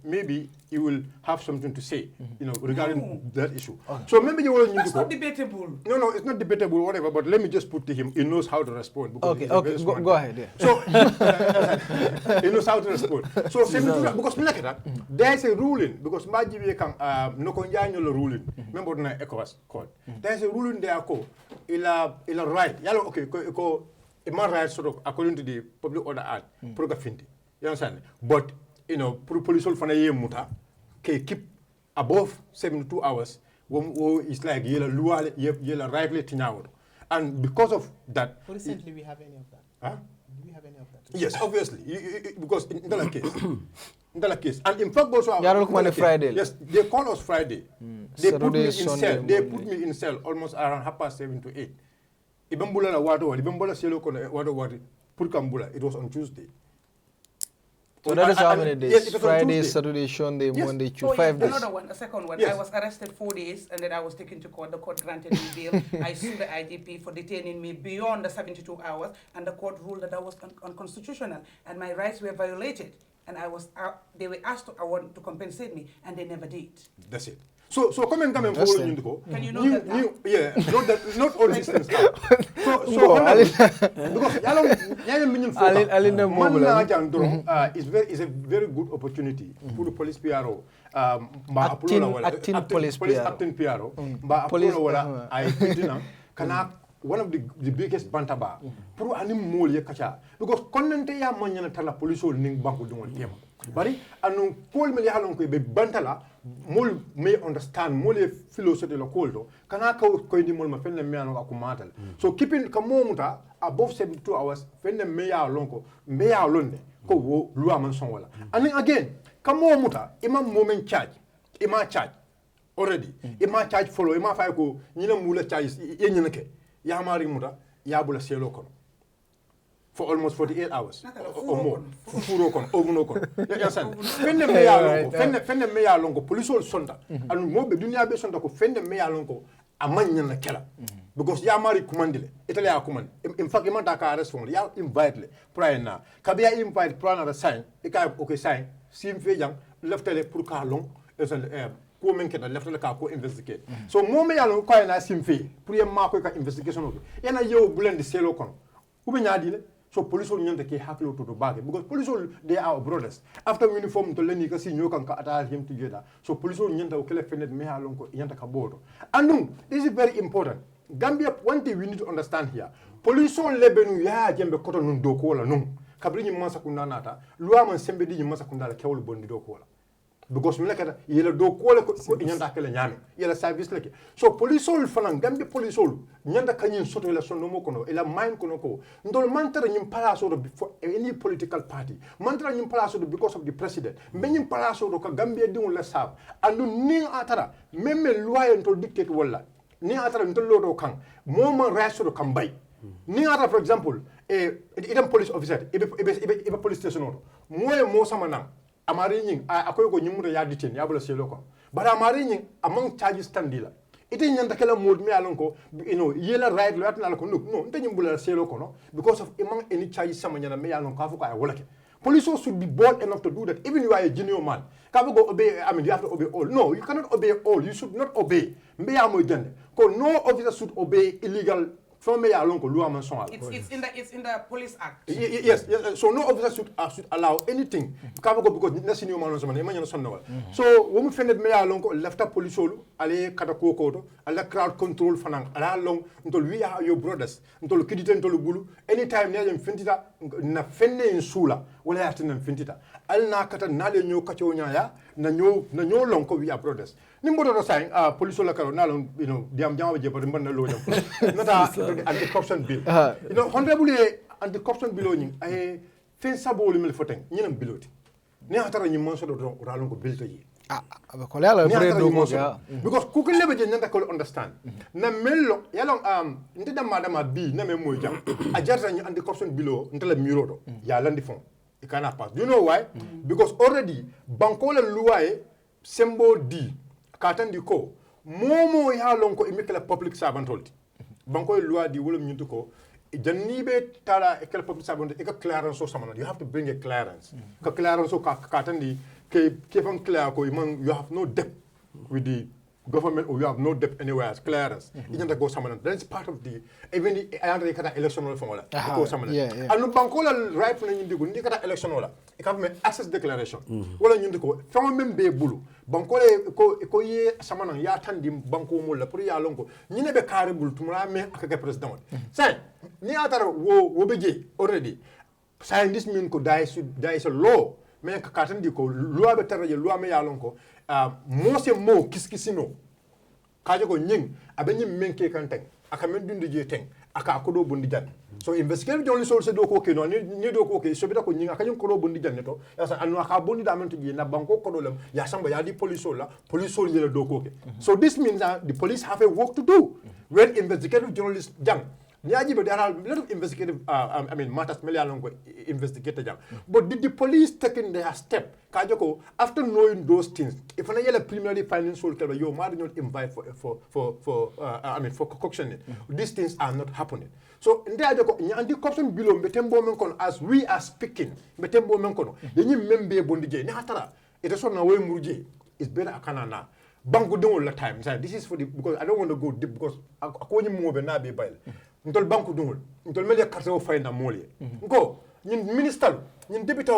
maybe you will have something to say, regarding that issue. Okay. So maybe you will. That's not debatable. No, it's not debatable, whatever. But let me just put to him. He knows how to respond. Okay, go ahead. Yeah. So he knows how to respond. So because there is a ruling because Majibi can no conjanial ruling. Remember na ECOWAS court. There is a ruling there ko ila right. Yalo okay ko human rights sort of according to the Public Order Act. Progafinti. You understand? But police fana ye muta ke keep above 72 hours it's like yela rightly tinawdo and because of that recently we have any of that. Huh? Do we have any of that? Yes, obviously because in that case and in fact also Friday. Yes, they call us Friday. They put me in cell. They put me in cell almost around 7:30 to 8. Ibambula la water, ibambula selo kono water put kambula. It was on Tuesday. So that is how many days? Yes, it was on Friday, Tuesday. Saturday, Sunday, Yes. Monday, Tuesday, Oh, 5 yes, days. another one, a second one. Yes. I was arrested 4 days and then I was taken to court. The court granted me bail. I sued the IGP for detaining me beyond the 72 hours and the court ruled that I was unconstitutional and my rights were violated. And they were asked to compensate me and they never did. That's it. So come and follow you to go. Can you know that? Yeah, not all these things now. Because is a very good opportunity for the police PRO. Police acting PRO. One of the biggest Bantaba. Pro anim moli kacha. Because konente ya manyana tala police ol ning banku dungon tema. Bari anu Paul meli halon ko be bantala mol may understand mol philosophy lo koldo kana ko indi mol ma fenne me anu akumatal. So keeping kamomuta above 72 hours fenne me ya lonko me ya londe ko wo loi man son wala. And again kamomuta imam moment charge ima charge already ima charge follow ima fay ko nyina mula charge yenyina ke Yamari Muda, Yabula Selo Kon. For almost 48 hours or more. Furokon, Ogunokon. Fende Mea Longo, police all Sonda, and Mobe Dunia Besonda, Fende Mea Longo, a man killer. Because Yamari commanded, Italia command. In fact, Imantaka arrest for ya invite prior now. Kabia invite Prana sign, Eka okay sign, Sim Fayang, left a Purka long, as an ko men keta left la ka ko investigate so mo me yalo ko na simfi pour ye ma ko ka investigation o yana yo blend selo kon ube nyaadi le so police on nyanta ke haklo to bage because police they are our brothers after uniform to leni ka si nyokan ka ata him together so police on nyanta o kele fenet me halon ko nyanta ka bodo and this is very important Gambia one thing we need to understand here police on lebenu ya jembe koto nun do ko la nun kabri nyi mansa kunna nata loi man sembe di nyi mansa kunna la kewul bondi do ko la because mila kata yela do ko nyanda kala nyame yela service lake so police all fanan Gambia police all nyanda kanyin soto la sonno mo kono ela mine kono ko ndol mantara nyim palaso do for any political party mantara nyim palaso do because of the president menyim palaso do ka Gambia dingul la sab andu ni atara meme loi en to dictate wala ni atara ndol lodo kan moma raso do kan bay ni atara for example idam police officer ibe police station oto moye mo sama nan amari nying akoy ko nyumuta ya detain ya bula selo ko bara amari nying among charges standila ite nyanda kala mod mi alon ko yela right lo atna ko no nte nyimbula selo ko no because of among any charges sama nyana me alon ko afuko ay wolake police should be bold enough to do that even you are a junior man ka go obey you have to obey all no you cannot obey all you should not obey mbe ya mo jande ko no officer should obey illegal from me alone it's in the police act. Yes. So no officer should allow anything. Because na senior man so when we find me alone left a police solo, ale kata kokoto, ale crowd control fanang, ala long until we are your brothers, until kidita until bulu. Anytime near infintita na fenne in sula, wala yatin infintita. Al na kata nale nyo kacho nyaya, na nyo long ko we are brothers. Nimbodo no sign police solo karo na long diam jama je but mbanna lo jam. Nata anti-corruption bill. Honorable anti-corruption bill ni ay fen sabo li mel foteng ñenam biloti. Ne hatara ñi monso do ralon ko bill tayi. Ko la pre do mo because ku ko lebe je ñanta ko understand. Na mello yalon nte dama bi na me moy jam. A jarta ñi anti-corruption bill nte la miro do. Ya landi fond. It cannot pass. Do you know why? Because already banko la loi sembo di katandi ko momo ya lon ko imikala public servant holdi. Banko loi di wolum nyuntu ko janibe tala ekel public servant e ka clearance so samana you have to bring a clearance ka clearance so ka katandi ke fan clear ko you have no debt with the government or you have no debt anywhere as clearance ijanta go samana that's part of the even the ayanda kata electoral formula ko samana anu banko la right na nyindi go ndi kata electoral la e ka me access declaration wala nyindi ko fama membe bulu banko le ko ye samana ya tandi banko mo la pour ya lonko nyine be carré bulu tumra me akaka president say ni atara wo beje already say this mean ko there is a law me ka katandi ko loi be taraje loi me ya lonko mo se mo kiskisino kaje ko nying abenyi menke kan teng aka men dundi je teng aka ko do bondi jan so investigative journalist also do ko ke no ni do ko ke so bita ko nying aka ko do bondi jan neto ya sa anu aka bondi da men to je na banko ko do lam ya samba ya di police le do ko ke so this means that the police have a work to do when investigative journalists jang Niajibe, there are a lot of investigative, matters, investigated. But did the police taking their step? Kajoko, after knowing those things, if I yell preliminary findings, you might not invite for concoction. These things are not happening. So in there, the corruption below, as we are speaking, Betembo Menkono, the new member Bondije, Nahatara, it is on our way Murji, it's better Akanana. Bank do all the time. This is for the, because I don't want to go deep because I can't move and not be bail. Until bank do all. Until media cartel find a mole. Go. Nin minister, nin deputy,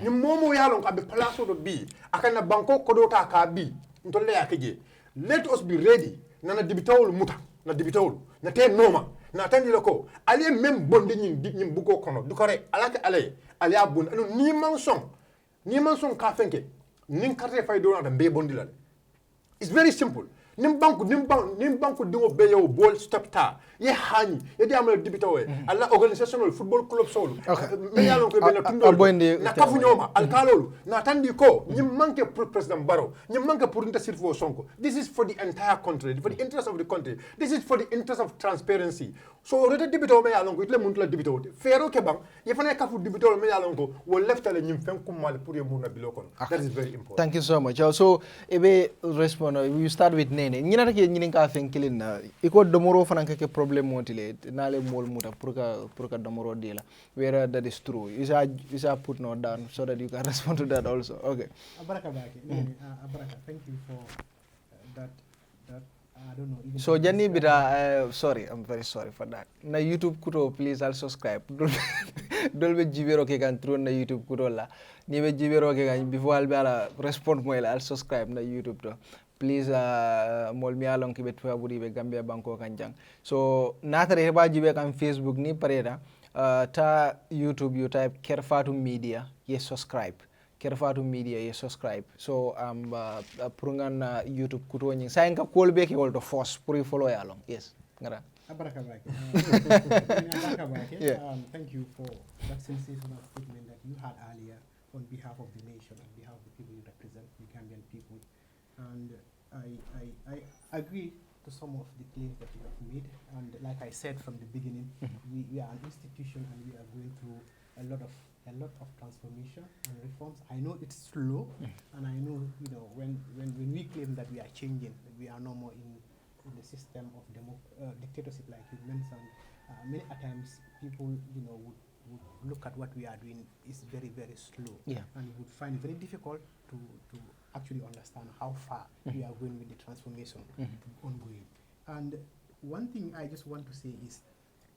nin momo yalong kabe palazzo do be. Akana banko kodota ka be. Until le akije. Let us be ready. Nana deputy muta. Na deputy. Na te noma. Na tendi loko. Ali mem bondi nin buko kono. Dukare alake ale. Ali abun. Anu ni mansong ka fenke. Nin cartel find do na be bondi la. It's very simple. Nimbanku dingo beyo ball stop ta. Ye hani. Ye di amal dibitawe. Alla organizational football club solo. Me yalon ko be na tundo. Na kafu nyoma alkalolu. Na tandi ko manke President Barrow. Manke pour intercede for Sonko. This is for the entire country, for the interest of the country. This is for the interest of transparency. So rete dibitawe me yalon ko itle muntla dibitawe. Fero ke bang ye fane kafu dibitawe me yalon ko wo left ale nyim fen kumal pour ye muna bilokon. That is very important. Thank you so much. So ebe respond you start with Nene. Ñina take ñinin ka fen kilin na iko domoro fanan ke problem motile nale mol muta pour ka domoro dila where that is true is a put note down so that you can respond to that also. Okay, abaraka baki abaraka, thank you for that I don't know. So Janni bita sorry, I'm very sorry for that. Na YouTube kuto please I'll subscribe. Dolbe jibero ke kan through na YouTube kuto la. Ni be jibero ke kan before I'll be ala respond mo I'll subscribe na YouTube to. Please mol mi alon ki betwa buri be Gambia banko kanjang. So natare heba jibe kan Facebook ni pareda ta YouTube you type Kerr Fatou Media, yes subscribe. Kerr Fatou Media, yes subscribe. So purungan YouTube kuto nyi sa enka call be ke wolto force puri follow along. Yes. Ngara. Abaraka baki. Thank you for that sensational statement that you had earlier on behalf of the nation, on behalf of the people you represent, the Gambian people. And I agree to some of the claims that you have made. And like I said from the beginning, we are an institution and we are going through a lot of transformation and reforms. I know it's slow, and I know when we claim that we are changing, that we are no more in the system of dictatorship like you mentioned. Many times people would look at what we are doing is very, very slow, and would find it very difficult to actually understand how far we are going with the transformation ongoing. And one thing I just want to say is,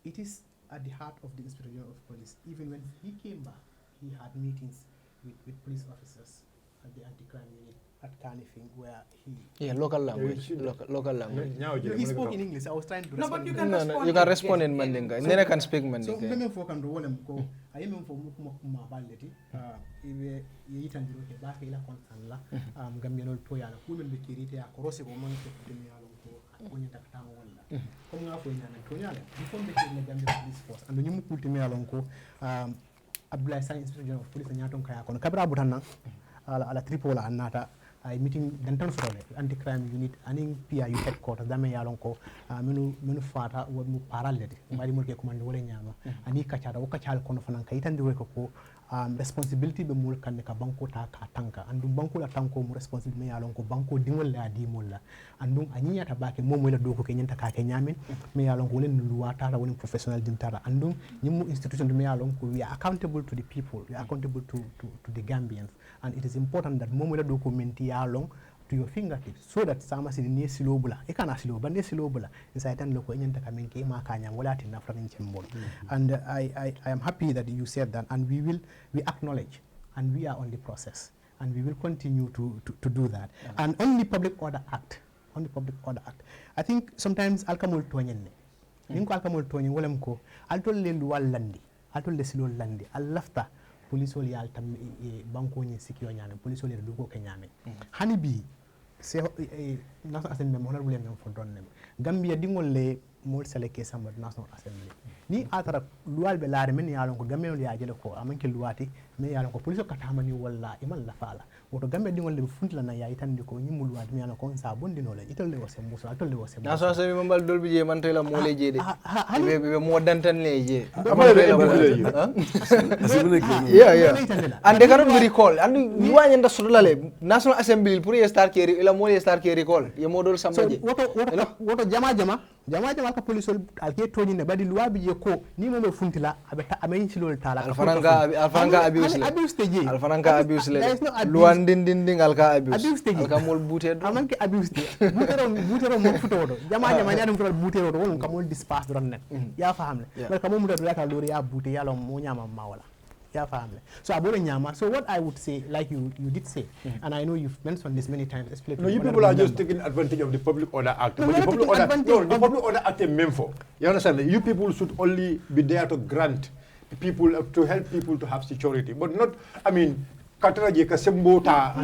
it is at the heart of the Inspector General of Police. Even when he came back, he had meetings with police officers at the anti-crime unit at Carnifing, where he local language. He spoke in English. I was trying to respond. But you can respond. You can respond in Mandinka. Nene can speak Mandinka. So meme for kan do wolem ko ayem for mukuma baleti ibe yitan diro ke ba ke la kontan la gambianol to yana ko men be kirite ya korose ko mon ko tumi yalo ko ko nyata tamo wala ko nga fo nyana to nyale before be ke Gambia Police Force and nyimu kultimi yalo ko Abdoulaye Sane Inspector General of Police nyaton kaya kono kabra butanna ala tripola annata ay meeting dantan sotole anti-crime unit aning PIU headquarters dame yalon ko menu fata wo mu parallede mbadi mo ke commande wala nyama ani kacada o kacal kono fanan kay tandi ko responsibility be mul kan ka banko ta ka tanka andu banko la tanko mu responsibility me yalon ko banko dingol la di molla andum anyiya ta bake momo la doko ke nyanta ka ke nyamin me yalon ko len luwata la woni professional dintara andum nyimu institution me yalon ko we are accountable to the people, we are accountable to the Gambians, and it is important that momo la doko menti yalon to your fingertips so that sama sini ne silobula e kana siloba ne silobula inside tan loko nyanta ka men ke ma kanya wala tin na framin chembol. And I am happy that you said that, and we acknowledge and we are on the process and we will continue to do that. And on the Public Order Act, I think sometimes alkamul toñenne ninko alkamul toñen wolem ko altol le luwal landi altol le silol landi allafta police ol yal tam banko ni sikio nyame police ol do ko ke nyame hani bi se national assembly mo honorable men fo donne Gambia dingol le mol sele ke samba national assembly ni atara luwal be laare men yalon ko Gambia ol ya jele ko amanke luwati me yala ko police ka tamani walla imal la fala woto gambe dingol le funtla na ya itande ko nyimul wad me yala ko sa bondino le itol le wose musa itol le wose na so se mi mbal dolbi je man tay la mo le je de be mo dantan le je yeah and they cannot be recall and you want nda sudula le national assembly pour ye star keri ila mo ye star keri recall ye modol sambaje woto jama ka police alke toni ne badi loi bi je ko ni mo funtila abeta amen ci lol tala alfanka abuse le luan din alka abuse alka mol bute do amanke abuse butero mo futodo jama nyaadum to butero do won kamol dispace ron net ya fahamle mais kamol mu do la lori ya bute yalo mo nyama mawala ya fahamle so abole nyama so what I would say like you did say and I know you've mentioned this many times no you people are just taking advantage of the Public Order Act but the Public Order Act is meant for you understand you people should only be there to grant people to help people to have security but not I mean Kataraje ka sembota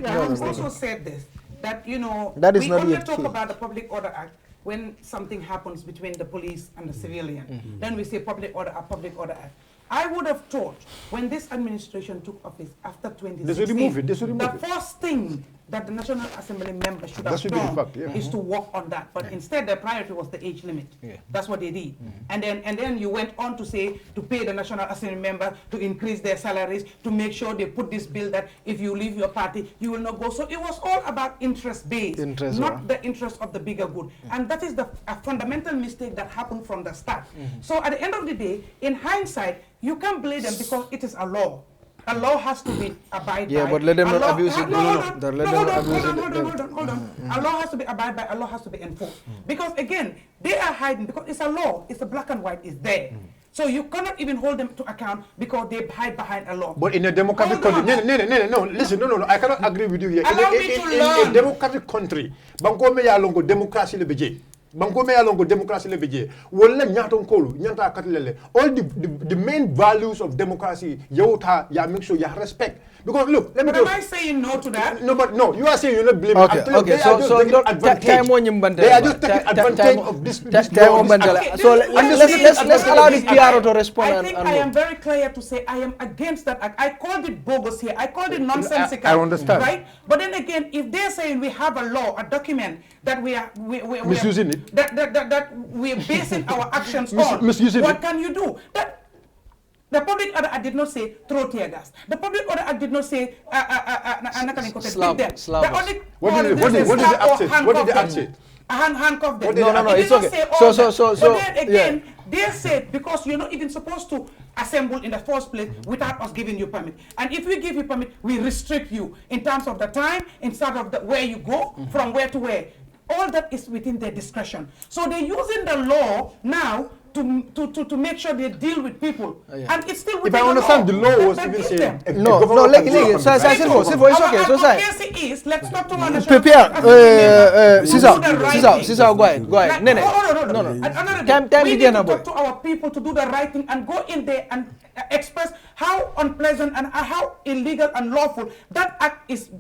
I also said this that you know that is we not only yet talk key. about the Public Order Act when something happens between the police and the civilian. Then we say Public Order Act. I would have thought when this administration took office after 2016, the first thing that the National Assembly members should have done is to work on that. But instead, their priority was the age limit. That's what they did. And then you went on to say to pay the National Assembly member to increase their salaries, to make sure they put this bill that if you leave your party, you will not go. So it was all about interest-based, not the interest of the bigger good. And that is a fundamental mistake that happened from the start. So at the end of the day, in hindsight, you can't blame them because it is a law. A law has to be abided by. Yeah, but let them not abuse it. Hold on. A law has to be abided by. A law has to be enforced. Because again, they are hiding because it's a law. It's a black and white. It's there. So you cannot even hold them to account because they hide behind a law. But in a democratic country, no, listen, no, I cannot agree with you here. In a democratic country, banko me ya longo democracy le beje. Banko me ya longo democracy le beje. Wolle nyaton kolu, nyanta katlele. All the main values of democracy, yauta, ya make sure ya respect. Because look, let me But am I saying no to that? No, but no, you are saying you're not blaming. Okay, so they are just taking advantage of this. So let's allow the PR to respond. I think I am very clear to say I am against that act. I called it bogus here. I called it nonsensical. I understand. Right? But then again, if they're saying we have a law, a document that we are misusing it, that we're basing our actions on, what can you do? The Public Order Act did not say throw tear gas. The Public Order Act did not say slap them. What did the act say? Handcuff them. No, it's okay. So then again, they said because you're not even supposed to assemble in the first place without us giving you permit. And if we give you permit, we restrict you in terms of the time, instead of where you go, from where to where. All that is within their discretion. So they're using the law now to make sure they deal with people. And it's still within if I understand, the law was even saying no, it's okay. So is let's talk to one. Prepare, Sissaho, go ahead. No. Time again about to our people to do the right thing and go in there and express how unpleasant and how illegal and lawful that act is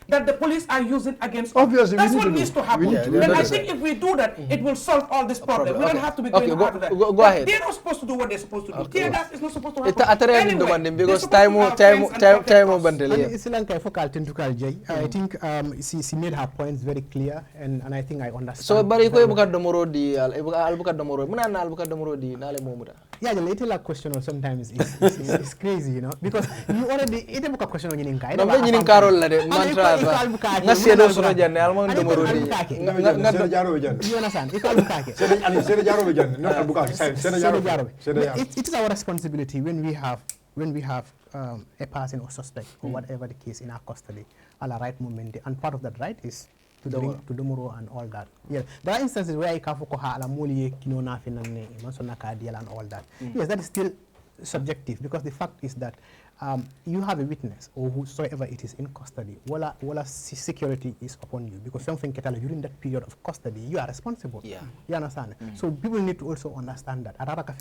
that the police are using against us. Obviously, that's what needs to happen. And I think if we do that, it will solve all this problem. We don't have to be going after that. Go ahead. They're not supposed to do what they're supposed to do. Tear gas is not supposed to happen. Anyway, because time I think she made her points very clear, and I think I understand. So, but if you yeah, the little question sometimes is crazy, you know, because you already it a question on you it is our responsibility when we have a person or suspect or whatever the case in our custody at the right moment, and part of that right is to bring to Dumuro and all that. Yeah, there are instances where I can and all that. Yes, that is still subjective because the fact is that you have a witness or whosoever it is in custody. Wala security is upon you because something during that period of custody you are responsible. Yeah, you understand. So people need to also understand that. All that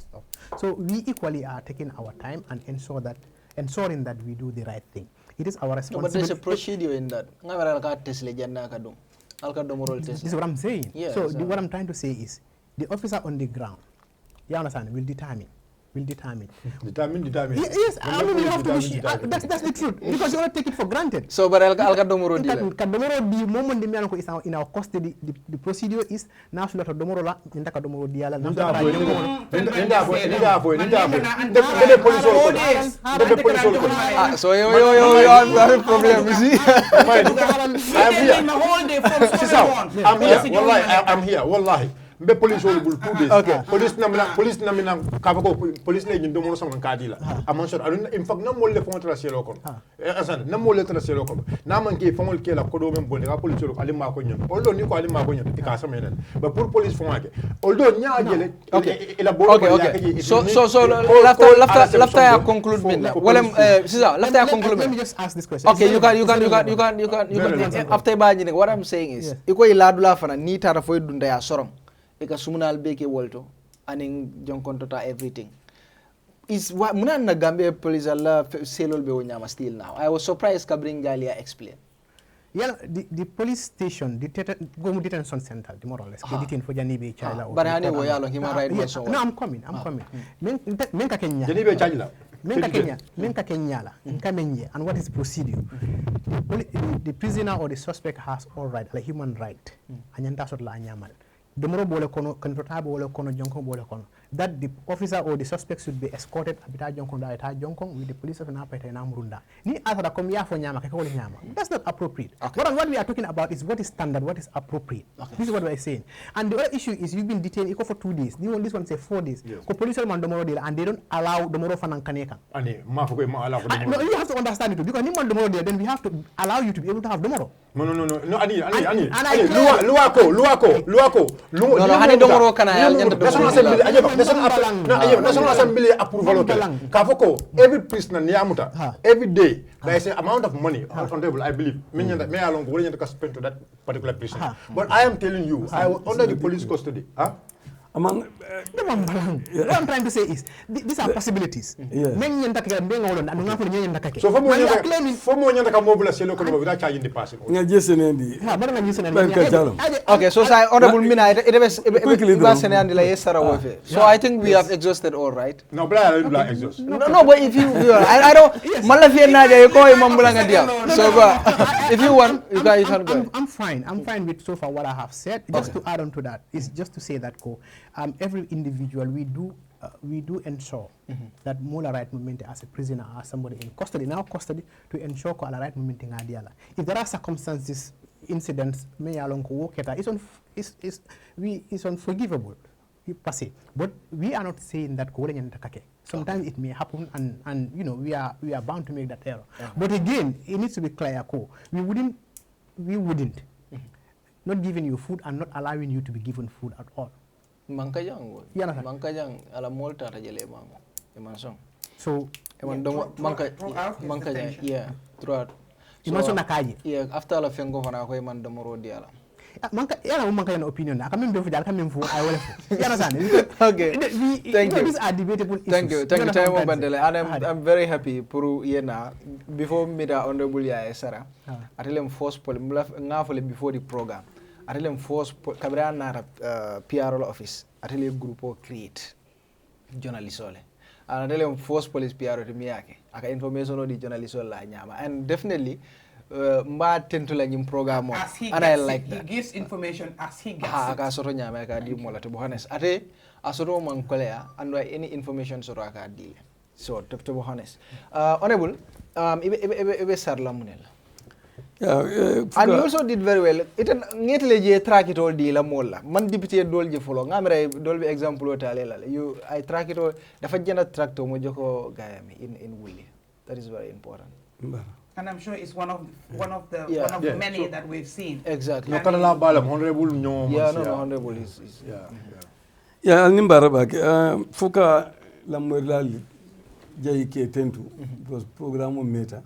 stuff. So we equally are taking our time and ensuring that we do the right thing. It is our responsibility. But there's a procedure in that. This is what I'm saying. Yeah, so what I'm trying to say is The officer on the ground, you understand, will determine. Determine. Yes, I mean, you have to be, that's the truth, because you don't take it for granted. So, but Alkadomoro the moment the is in our custody, the procedure is now so that Domoro la, Intacadomoro diala, so you have a problem, you see? I'm here, wallahi. Be police will 2 days. Okay. Police namina kavako police le nyindo mo sama kadila. Amon sor in fact na mo le fon tracer lokon. Asan na mo le tracer lokon. Na man ke fon ke la kodo men bonde ka police lo ali ma ko nyon. Oldo ni ko ali ma ko nyon ti ka sama enen. But pour police fon ake. Oldo nya jele ila bo okay. So lafta ya conclude min la. Wala Sisa lafta ya conclude. Let me just ask this question. Okay, you can after imagine what I'm saying is iko iladula fana ni tara foy dunda ya sorom. Eka sumunal beke wolto aning jonkontota everything is what muna na Gambia police alla selol be wonyama still now. I was surprised Kabring Galia explain. Yeah, the police station, the detention center, the more or less, detain for Janibe Chala. But I know human rights. No, I'm coming. Menka Kenya. Janibe Chala. Menka Kenya. And what is procedure? The prisoner or the suspect has all right, like human right. Anyanta sort la anyamal. Domoro bole kono, kontrata bole kono, jonkon bole kono. That the officer or the suspect should be escorted abita jonkon da ita jonkon with the police of Napeta and Amrunda. Ni asada kom ya fo nyama kakoli nyama. That's not appropriate. Okay. What we are talking about is what is standard, what is appropriate. Okay. This is what we are saying. And the other issue is you've been detained for 2 days. This one say 4 days. Yes. Police man domoro deal and they don't allow domoro fanan kaneka. No, you have to understand it too, because ni man domoro deal, then we have to allow you to be able to have domoro. No, ani. Luako. No, hani domoro kana yal nyanda domoro. National Assembly approval. Kafoko, every prisoner niamuta, every day there is an amount of money on the table, I believe. Me along going to spend to that particular prisoner. But I am telling you, I was under the police custody. What I'm trying to say is these are possibilities. So for more than mobile selo without charging the person. Okay, so honorable Mina, so I think we have exhausted all, right? No, but I don't exhaust. No, but if you I don't so if you want, you can go. I'm fine with so far what I have said. Just to add on to that is just to say that every individual we do ensure that mola right movement as a prisoner or somebody in custody, to ensure ko ala right movement nga diala. If there are circumstances, incidents, it's unforgivable. But we are not saying that sometimes it may happen, and we are bound to make that error. But again, it needs to be clear. We wouldn't not giving you food and not allowing you to be given food at all. Mankajang ala molta tajele mango emansong. So mankajang throughout. Imanson nakaji. Yeah, after la fengo fana ko man domoro diala. Manka opinion na kami mbefu jala kami mfu I will. You understand? Okay. Thank you. These are debatable issues. Thank you. Bandele. And I'm very happy puru yena before mida honorable ya Sarah. Atelem force pole ngafole before the program. Atelem force kabra na PR office. Atelem grupo create journalist ole. And atelem force police PR to miyake. Aka information di journalist la nyama. And definitely mba tentula nyim program and I like that. He gives information as he gets aka soto nyama aka di mola to be honest. Ate asoto man kolea and any information soto aka di. So to be honest. Honorable ibe sarla munela. And you also did very well. Iten ngetele je track it all di la mola. Man deputy dol je follow. Ngamre dol be example otale I track it all. Dafa jena track to mo joko gayami in Wuli. That is very important. And I'm sure it's one of the many that we've seen. Exactly. No kana bala honorable no. Yeah, no honorable is yeah nimbara bak fuka la morali jay ke tentu because programme meta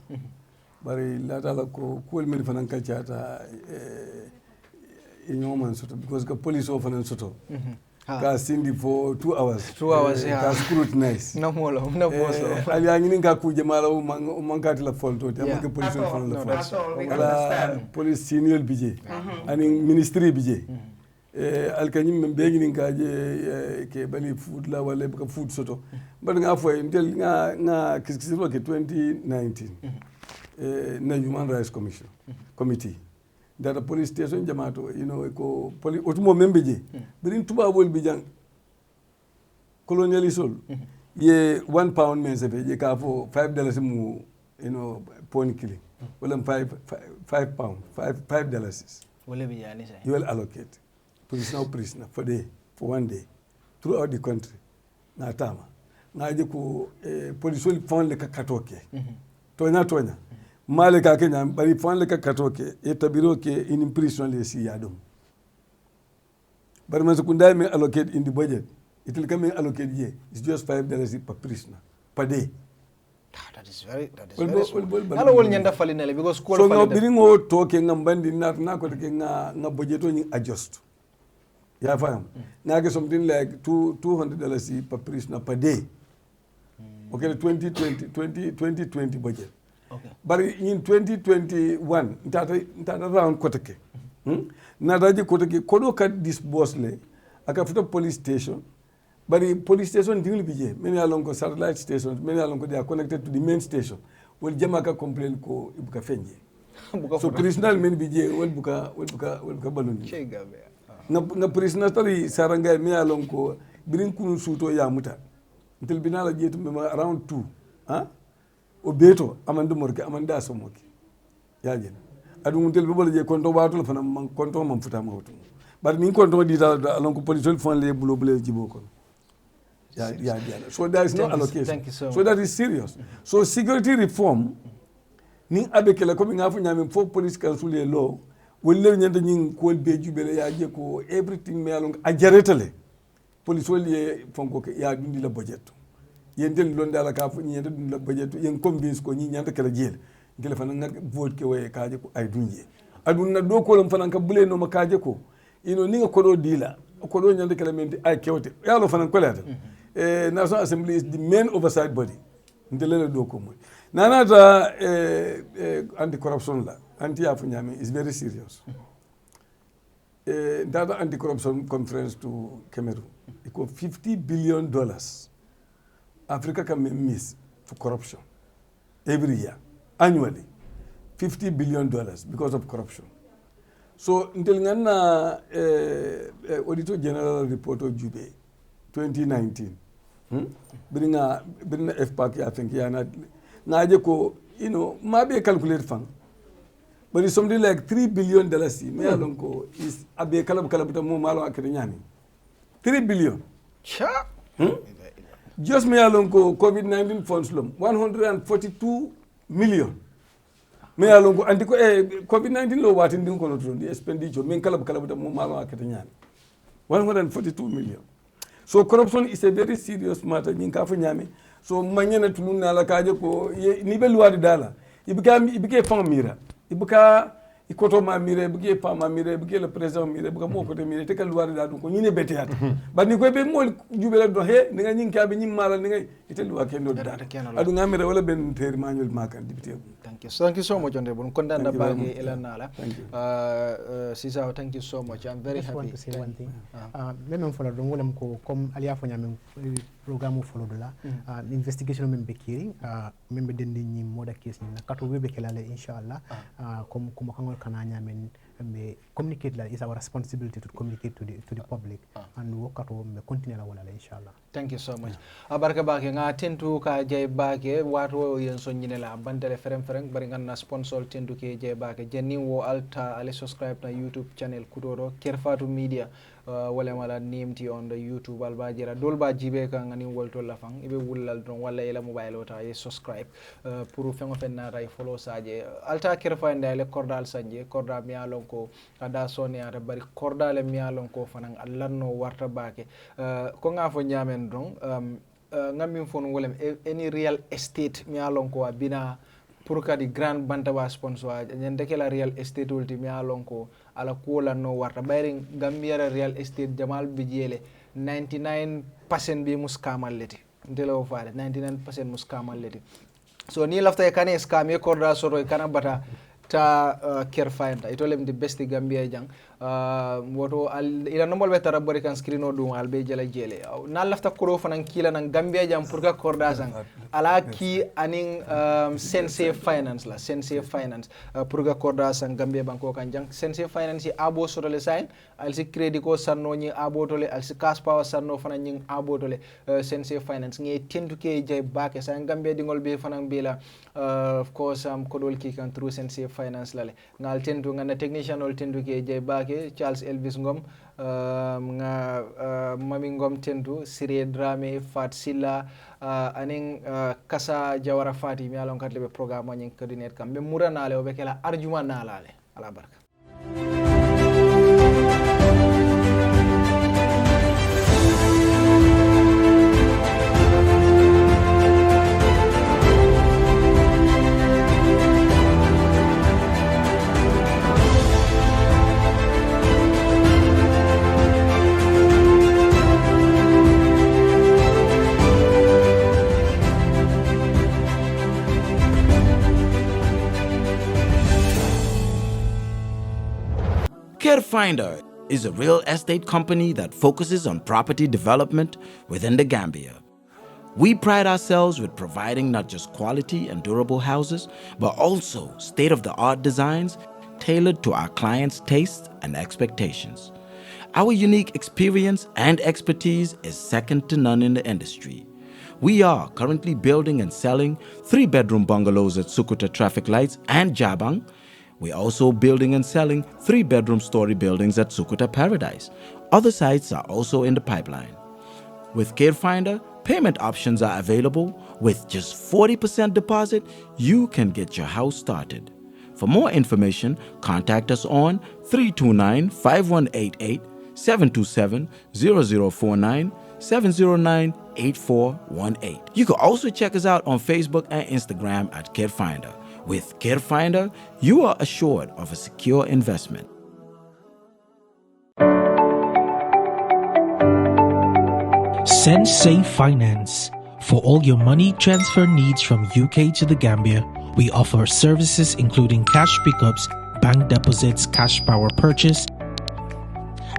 bari latala ko kol men fanan kachata inyoman soto because the police often soto ka sindi for 2 hours. 2 hours, yeah. Ka scrutinize. No more. Ali angini nga kuje mala mangati la folto te amake police follow la folto. Ala police senior bije. Ani ministry bije. alkanyim men beginin kaje ke bali food la wala ka food soto but nga fo intel nga kiskisiro ke 2019 na Human Rights Commission committee that police station jamato ko police otumo membeje birin tuba bol bijang colonialisol ye £1 men se je ka fo $5 mu point killing wala $5 wala bi yani say you will allocate prisoner for 1 day throughout the country na tama na je ko police will fond le ka katoke tonya male ka kenya bari fond le ka katoke e tabiro ke in prison le si yadum bari man sekunda me allocate in the budget it will come allocate here it's just $5 per prisoner per day. That is very Hello, wol nyanda falinele because school so no biringo toke ngambandi na ko ke nga budget ni adjust ya fam na get something like $200 per prisoner per day. Okay, 2020 budget. Okay. But in 2021 ntata round koteke na daji koteke kodo kat disburse le akafuta police station. But the police station didn't be many along satellite stations, many along they are connected to the main station. Well, Jamaica complain ko ibuka fenje. So prisoner men bije well buka baluni. Na prisoner tari saranga me along ko birin kunu suto ya muta. Until binala jetu mema around 2. Obeto amandu morke amanda somoki. Ya jen. Adu until bibol je konto batul fana konto mamfuta mawtu. But min konto di along ko police fon le bulo jiboko. Yeah. So there is no allocation. Thank you so much. So that is serious. So security reform, ni abekela coming after nyame for police council law, will learn nyanda nying ko beju bele ya je ko everything me along ajaretale. Police will ye fonko ke ya dundi la budget. Yendel londa la ka fu nyanda dundi la budget yen convince ko nyi nyanda kala jeel. Ngele fana nga vote ke way kaaje ko ay dunje. Aduna do ko lam fana ka bule no makaaje ko. Ninga ko do dila. Ko do nyanda kala menti ay kewte. Yalo fana ko lata. National Assembly is the main oversight body. Ndelele do ko moy. Nanata anti-corruption la. Anti-afunyami is very serious. That anti-corruption conference to Cameroon, it cost $50 billion. Africa can miss for corruption every year, annually. $50 billion because of corruption. So, until ngana Auditor General Report of Jube, 2019. Bring a FPAC, I think, na ko, maybe calculate fund. But it's something like $3 billion. Me alonko is abe kalabuta mo malo akenyani. $3 billion. Cha. Just me alonko COVID-19 funds lom 142 million. Me alonko antiko COVID-19 lo wati ndi ko no the expenditure men kalabuta mo malo akenyani. 142 million. So corruption is a very serious matter. So manyana tununa la kaje ko nibe luwadi dala. Ibike fang mira. Ibuka ikoto ma mira, ibike pa ma mira, ibike le president mira, ibuka mo kote mira te ka luwadi dadu ko nyine bete ata. But ni ko be mo jubele do he nga nyin ka be nyim mala nga ite luwa kendo da. Adu ngamira wala ben ter manuel makan dipite. Thank you so much, Honorable. Kondanda bagi elanala. Sissaho, thank you so much. I'm very happy. I just want to say one thing. Même follow dongolem ko comme alia fo nyame programme follow de la investigation même bekiri même dendi ni moda case ni kato be kelale inshallah comme kangol kana nyame be communicate la is our responsibility to communicate to the public and work at home continue la wala inshallah. Thank you so much. Abarka bake nga tentu ka jay bake wato yen so nyine la bandele ferem bari nganna sponsor tentu ke jay bake jenni wo alta ale subscribe na YouTube channel kudoro Kerr Fatou Media wala mala nimti on the YouTube alba jira dolba jibe ka ngani wolto la fang ibe wulal don wala ila mobile ota ye subscribe pour fengo fenna ray follow saje alta Kerr Fatou le cordal sanje corda mi alon ko ada soni ara bari cordale mi alon ko fanan allanno warta bake ko nga fo nyamen don ngam fon wolem any real estate mi alon ko bina pour kadi grand Bantaba sponsor nyande ke la real estate ulti mi alon ko ala kola no warta bayri Gambia real estate jamal bijele 99% bi muskamal leti ndelo faade 99% muskamal leti so ni lafta e kane scam e korda soro e kana bata ta Kerr finder itolem the best Gambia jang woto ila nombol be tara bori kan screen o dum albe jela jele na lafta koro fanan kila nan Gambia jam pour ka korda sang ala ki aning sense finance la sense finance pour ka korda sang Gambia banko kan jang sense finance abo sotole sign al si credit ko sanno ni abo tole al si cash power sanno fanan ni abo tole sense finance ngi tendu ke jay baake sang Gambia dingol be fanan bila of course kodol ki kan through sense finance lale ngal tendu ngana technician ol tendu ke jay baake Charles Elvis Ngom nga Mami Ngom tendu Sire Drame Fat Silla aning Kasa Jawara Fati mi alon katle be programme nyen coordinate kam be mura nale o be kala arjuma nalale ala barka. Kerr Finder is a real estate company that focuses on property development within the Gambia. We pride ourselves with providing not just quality and durable houses, but also state-of-the-art designs tailored to our clients' tastes and expectations. Our unique experience and expertise is second to none in the industry. We are currently building and selling 3-bedroom bungalows at Sukuta Traffic Lights and Jabang. We're also building and selling 3-bedroom story buildings at Sukuta Paradise. Other sites are also in the pipeline. With Kerr Finder, payment options are available. With just 40% deposit, you can get your house started. For more information, contact us on 329-5188, 727-0049, 709-8418. You can also check us out on Facebook and Instagram at Kerr Finder. With Kerr Finder, you are assured of a secure investment. Sensei Finance. For all your money transfer needs from UK to the Gambia, we offer services including cash pickups, bank deposits, cash power purchase,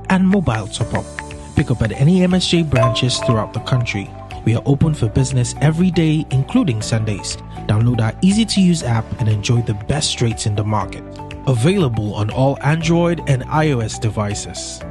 and mobile top-up. Pick up at any MSJ branches throughout the country. We are open for business every day, including Sundays. Download our easy-to-use app and enjoy the best rates in the market. Available on all Android and iOS devices.